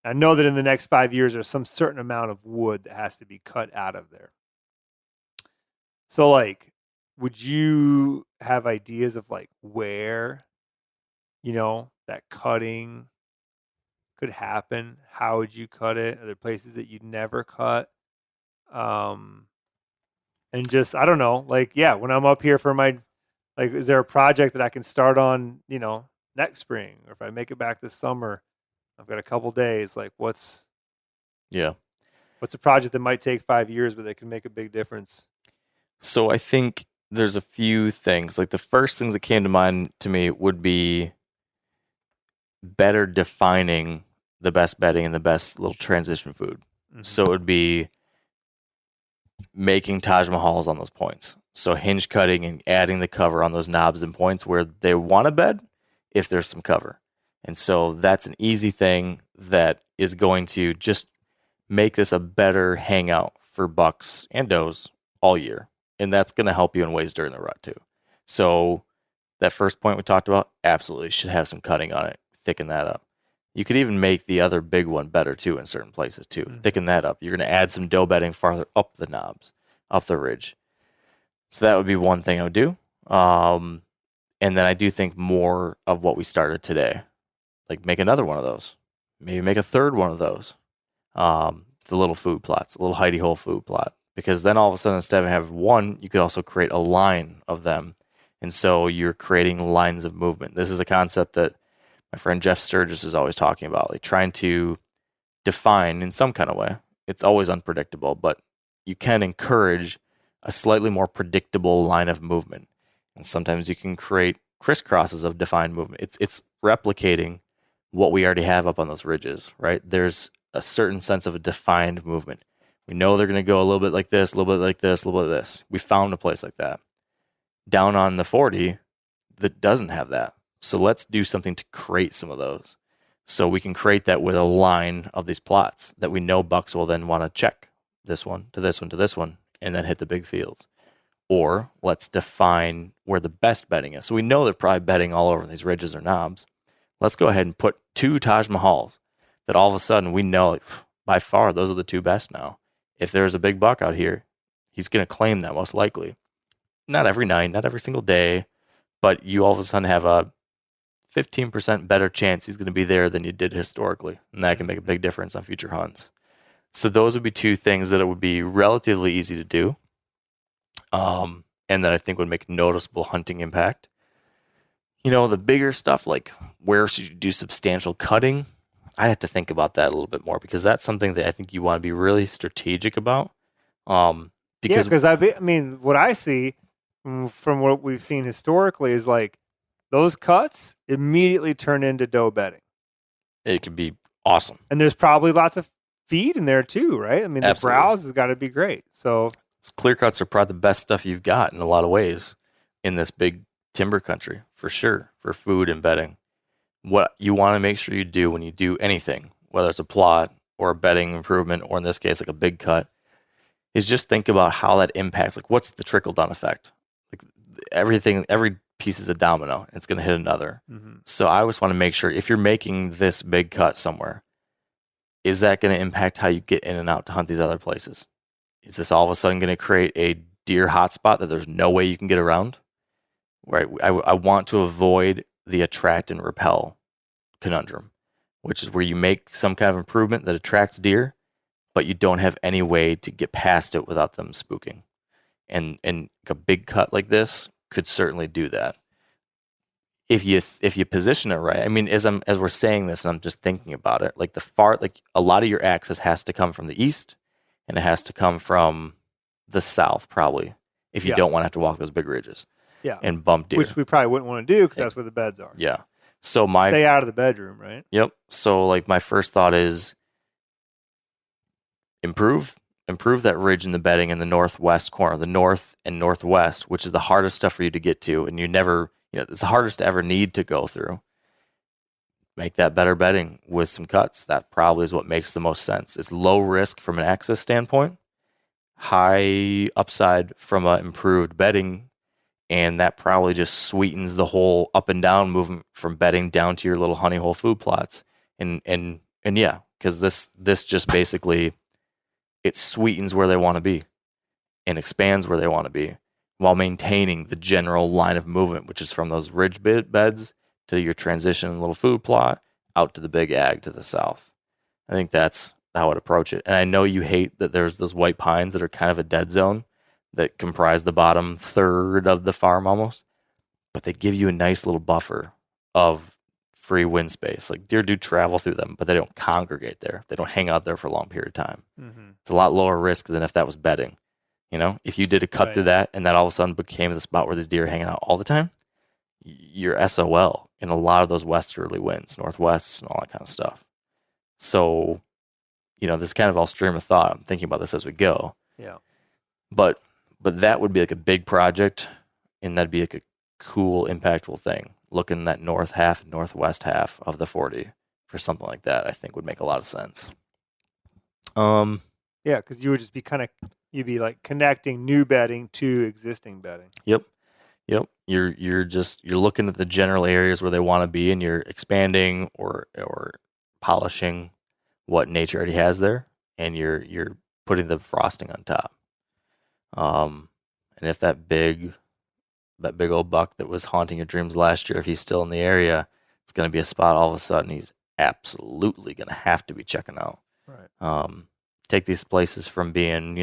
I know that in the next 5 years, there's some certain amount of wood that has to be cut out of there. So, would you have ideas of where, that cutting could happen? How would you cut it? Are there places that you'd never cut? And just, I don't know, when I'm up here for my, is there a project that I can start on, next spring? Or if I make it back this summer, I've got a couple days. What's a project that might take 5 years, but they can make a big difference? So I think there's a few things. The first things that came to mind to me would be better defining the best bedding and the best little transition food. Mm-hmm. So it would be making Taj Mahals on those points. So hinge cutting and adding the cover on those knobs and points where they want to bed if there's some cover. And so that's an easy thing that is going to just make this a better hangout for bucks and does all year. And that's going to help you in ways during the rut too. So that first point we talked about, absolutely should have some cutting on it, thicken that up. You could even make the other big one better too in certain places too. Mm-hmm. Thicken that up. You're going to add some doe bedding farther up the knobs, up the ridge. So that would be one thing I would do. And then I do think more of what we started today. Make another one of those. Maybe make a third one of those. The little food plots, a little hidey hole food plot. Because then all of a sudden, instead of having one, you could also create a line of them. And so you're creating lines of movement. This is a concept that my friend Jeff Sturgis is always talking about, trying to define in some kind of way. It's always unpredictable, but you can encourage a slightly more predictable line of movement. And sometimes you can create crisscrosses of defined movement. It's replicating what we already have up on those ridges, right? There's a certain sense of a defined movement. We know they're going to go a little bit like this, a little bit like this, a little bit like this. We found a place like that. Down on the 40 that doesn't have that. So let's do something to create some of those. So we can create that with a line of these plots that we know bucks will then want to check this one to this one to this one and then hit the big fields. Or let's define where the best bedding is. So we know they're probably bedding all over these ridges or knobs. Let's go ahead and put 2 Taj Mahals that all of a sudden we know by far, those are the two best now. If there's a big buck out here, he's going to claim that most likely. Not every night, not every single day, but you all of a sudden have a 15% better chance he's going to be there than you did historically. And that can make a big difference on future hunts. So those would be two things that it would be relatively easy to do. And that I think would make noticeable hunting impact. You know, the bigger stuff, like where should you do substantial cutting? I'd have to think about that a little bit more, because that's something that I think you want to be really strategic about. Because I mean, what I see from what we've seen historically is like those cuts immediately turn into doe bedding. It could be awesome. And there's probably lots of feed in there too, right? I mean, the browse has got to be great. So clear cuts are probably the best stuff you've got in a lot of ways in this big timber country, for sure, for food and bedding. What you want to make sure you do when you do anything, whether it's a plot or a bedding improvement, or in this case, like a big cut, is just think about how that impacts, like what's the trickle-down effect? Like everything, every piece is a domino, and it's going to hit another. Mm-hmm. So I always want to make sure, if you're making this big cut somewhere, is that going to impact how you get in and out to hunt these other places? Is this all of a sudden going to create a deer hotspot that there's no way you can get around? Right. I want to avoid the attract and repel conundrum, which is where you make some kind of improvement that attracts deer, but you don't have any way to get past it without them spooking. And a big cut like this could certainly do that. If you position it right. I mean, as we're saying this, and I'm just thinking about it, like a lot of your access has to come from the east, and it has to come from the south, probably, if you don't want to have to walk those big ridges. Yeah. And bump deer. Which we probably wouldn't want to do, because that's where the beds are. Yeah. So stay out of the bedroom, right? Yep. So like my first thought is improve that ridge in the bedding in the northwest corner, the north and northwest, which is the hardest stuff for you to get to, and it's the hardest to ever need to go through. Make that better bedding with some cuts. That probably is what makes the most sense. It's low risk from an access standpoint, high upside from an improved bedding, and that probably just sweetens the whole up and down movement from bedding down to your little honey hole food plots. And yeah, because this just basically, it sweetens where they want to be and expands where they want to be while maintaining the general line of movement, which is from those ridge beds to your transition little food plot out to the big ag to the south. I think that's how I'd approach it. And I know you hate that there's those white pines that are kind of a dead zone that comprise the bottom third of the farm almost, but they give you a nice little buffer of free wind space. Like deer do travel through them, but they don't congregate there. They don't hang out there for a long period of time. Mm-hmm. It's a lot lower risk than if that was bedding. You know, if you did a cut through that and that all of a sudden became the spot where these deer are hanging out all the time, you're SOL in a lot of those westerly winds, northwests and all that kind of stuff. So, this kind of all stream of thought. I'm thinking about this as we go. Yeah. But that would be like a big project, and that'd be like a cool, impactful thing. Looking at north half and northwest half of the 40 for something like that, I think would make a lot of sense. Yeah, because you would just be you'd be like connecting new bedding to existing bedding. Yep. You're looking at the general areas where they want to be, and you're expanding or polishing what nature already has there, and you're putting the frosting on top. And if that big old buck that was haunting your dreams last year, if he's still in the area, it's going to be a spot all of a sudden he's absolutely going to have to be checking out. Right. Take these places from being,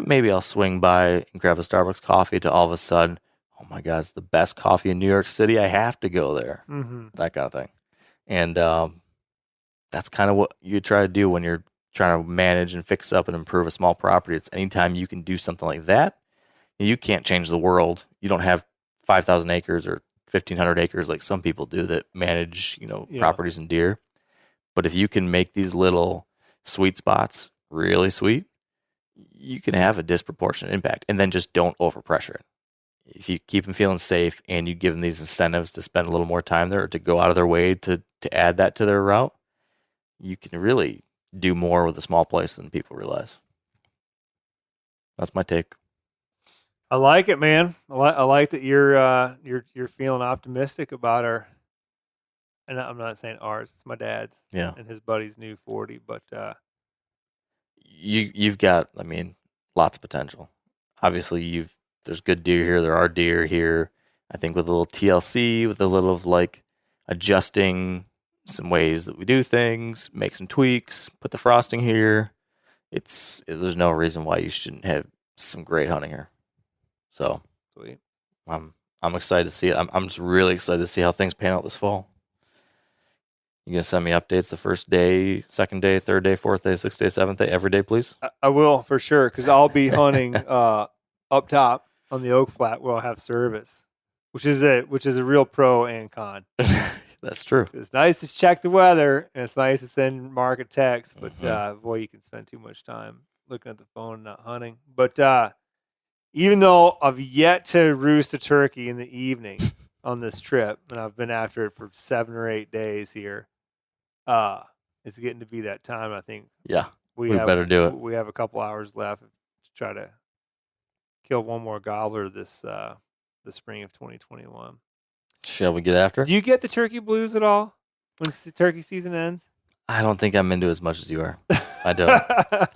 maybe I'll swing by and grab a Starbucks coffee to all of a sudden, oh my God, it's the best coffee in New York City. I have to go there. Mm-hmm. That kind of thing. And that's kind of what you try to do when you're trying to manage and fix up and improve a small property. It's anytime you can do something like that. You can't change the world. You don't have 5,000 acres or 1,500 acres like some people do that manage, properties and deer. But if you can make these little sweet spots really sweet, you can have a disproportionate impact. And then just don't overpressure it. If you keep them feeling safe and you give them these incentives to spend a little more time there or to go out of their way to add that to their route, you can really do more with a small place than people realize. That's my take. I like it, man. I like that you're feeling optimistic about and I'm not saying ours. It's my dad's. Yeah. And his buddy's new 40, but you've got, I mean, lots of potential. Obviously, there's good deer here. There are deer here. I think with a little TLC, with a little of like adjusting some ways that we do things, make some tweaks, put the frosting here. There's no reason why you shouldn't have some great hunting here. So Sweet. I'm excited to see it. I'm just really excited to see how things pan out this fall. You gonna send me updates the first day, second day, third day, fourth day, sixth day, seventh day, every day, please? I will for sure, because I'll be hunting up top on the Oak Flat where I'll have service, which is a real pro and con. That's true. It's nice to check the weather, and it's nice to send Mark a text, but boy, you can spend too much time looking at the phone and not hunting. But even though I've yet to roost a turkey in the evening on this trip, and I've been after it for 7 or 8 days here, it's getting to be that time. I think. Yeah, we better do it. We have a couple hours left to try to kill one more gobbler this the spring of 2021. Shall we get after it? Do you get the turkey blues at all when the turkey season ends? I don't think I'm into it as much as you are. I don't.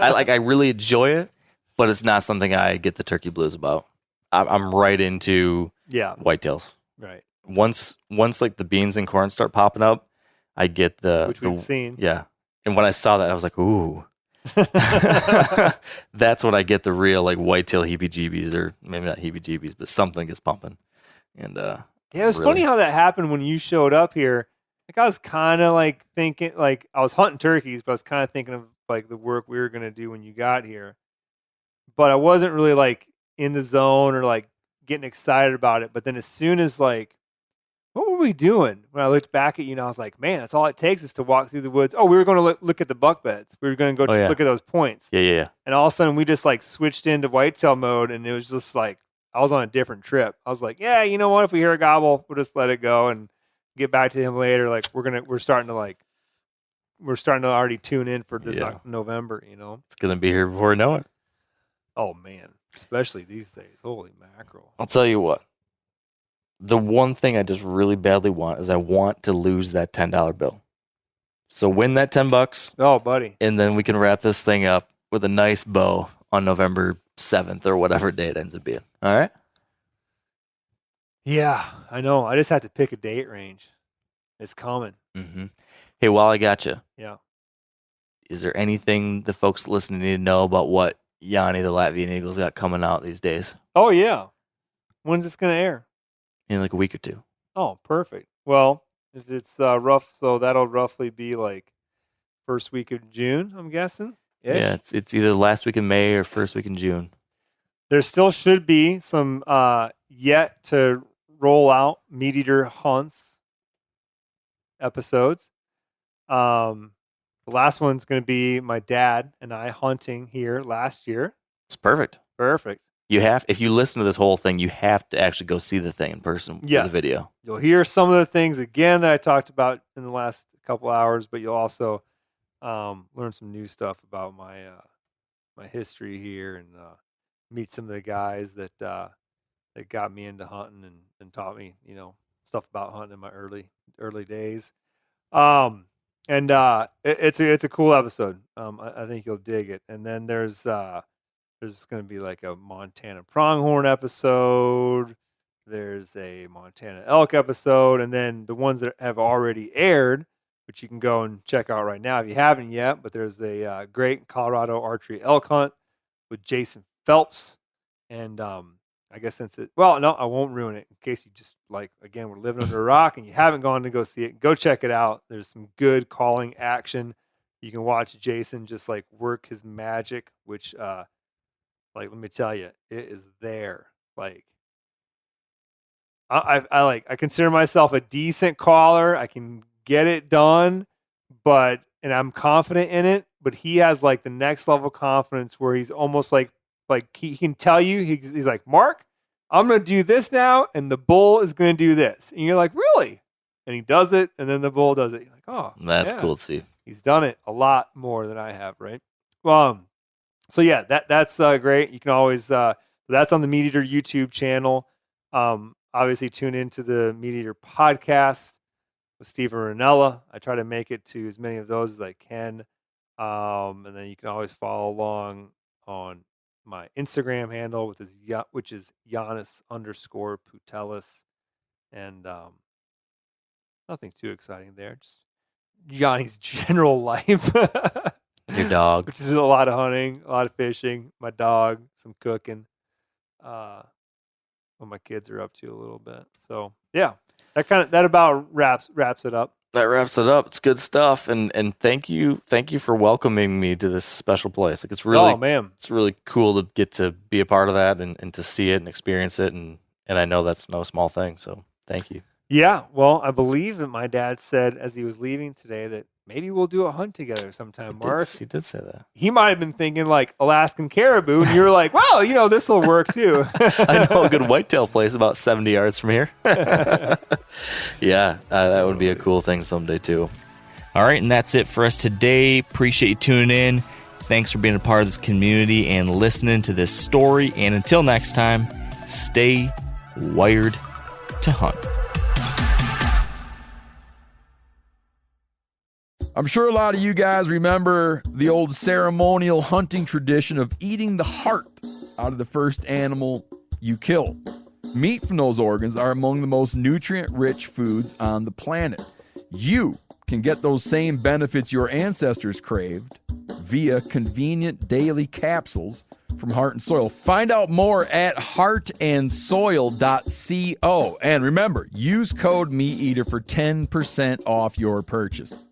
I really enjoy it, but it's not something I get the turkey blues about. I'm right into whitetails. Right. Once like the beans and corn start popping up, I get which we've seen. Yeah. And when I saw that, I was like, ooh. That's when I get the real like whitetail heebie-jeebies, or maybe not heebie-jeebies, but something gets pumping. And yeah, it was funny how that happened when you showed up here. Like I was kind of like thinking, like I was hunting turkeys, but I was kind of thinking of like the work we were gonna do when you got here. But I wasn't really like in the zone or like getting excited about it. But then as soon as like, what were we doing? When I looked back at you, and I was like, man, that's all it takes is to walk through the woods. Oh, we were going to look at the buck beds. We were going to go look at those points. Yeah. And all of a sudden, we just like switched into whitetail mode, and it was just like I was on a different trip. I was like, yeah, you know what? If we hear a gobble, we'll just let it go and get back to him later. Like we're starting to already tune in for this November. You know, it's gonna be here before we know it. Oh man, especially these days. Holy mackerel! I'll tell you what. The one thing I just really badly want is I want to lose that $10 bill. So win that $10. Oh, buddy. And then we can wrap this thing up with a nice bow on November 7th or whatever day it ends up being. All right? Yeah, I know. I just have to pick a date range. It's coming. Mm-hmm. Hey, while I got you. Yeah. Is there anything the folks listening need to know about what Yanni the Latvian Eagle's got coming out these days? Oh, yeah. When's this going to air? In like a week or two. Oh, perfect. Well, if it's rough, so that'll roughly be like first week of June, I'm guessing. Yeah, it's either last week in May or first week in June. There still should be some yet to roll out Meat Eater hunts episodes. The last one's going to be my dad and I hunting here last year. It's perfect. Perfect. If you listen to this whole thing, you have to actually go see the thing in person with the video. You'll hear some of the things again that I talked about in the last couple hours, but you'll also learn some new stuff about my my history here and meet some of the guys that got me into hunting and taught me, you know, stuff about hunting in my early days. It's a cool episode. I think you'll dig it. And then there's going to be like a Montana pronghorn episode. There's a Montana elk episode. And then the ones that have already aired, which you can go and check out right now if you haven't yet. But there's a great Colorado archery elk hunt with Jason Phelps. And I guess I won't ruin it in case you just like, again, we're living under a rock and you haven't gone to go see it. Go check it out. There's some good calling action. You can watch Jason just like work his magic, which, like, let me tell you, it is there. Like, I consider myself a decent caller. I can get it done, and I'm confident in it. But he has like the next level confidence where he's almost like he can tell you, he's like, Mark, I'm going to do this now, and the bull is going to do this. And you're like, really? And he does it, and then the bull does it. You're like, oh, that's cool to see. He's done it a lot more than I have, right? So yeah, that's great. You can always that's on the Meat Eater YouTube channel. Obviously, tune into the Meat Eater podcast with Steve and Ranella. I try to make it to as many of those as I can. And then you can always follow along on my Instagram handle, which is Janis_Putelis. And nothing too exciting there. Just Johnny's general life. Your dog. Which is a lot of hunting, a lot of fishing, my dog, some cooking. What my kids are up to a little bit. So yeah, that about wraps it up. That wraps it up. It's good stuff, and thank you for welcoming me to this special place. Like it's really, it's really cool to get to be a part of that and to see it and experience it, and I know that's no small thing. So thank you. Yeah, well, I believe that my dad said as he was leaving today that maybe we'll do a hunt together sometime, Mark. He did say that. He might have been thinking like Alaskan caribou, and you were like, well, this will work too. I know a good whitetail place about 70 yards from here. Yeah, that would be a cool thing someday too. All right, and that's it for us today. Appreciate you tuning in. Thanks for being a part of this community and listening to this story. And until next time, stay wired to hunt. I'm sure a lot of you guys remember the old ceremonial hunting tradition of eating the heart out of the first animal you kill. Meat from those organs are among the most nutrient-rich foods on the planet. You can get those same benefits your ancestors craved via convenient daily capsules from Heart and Soil. Find out more at heartandsoil.co. And remember, use code MeatEater for 10% off your purchase.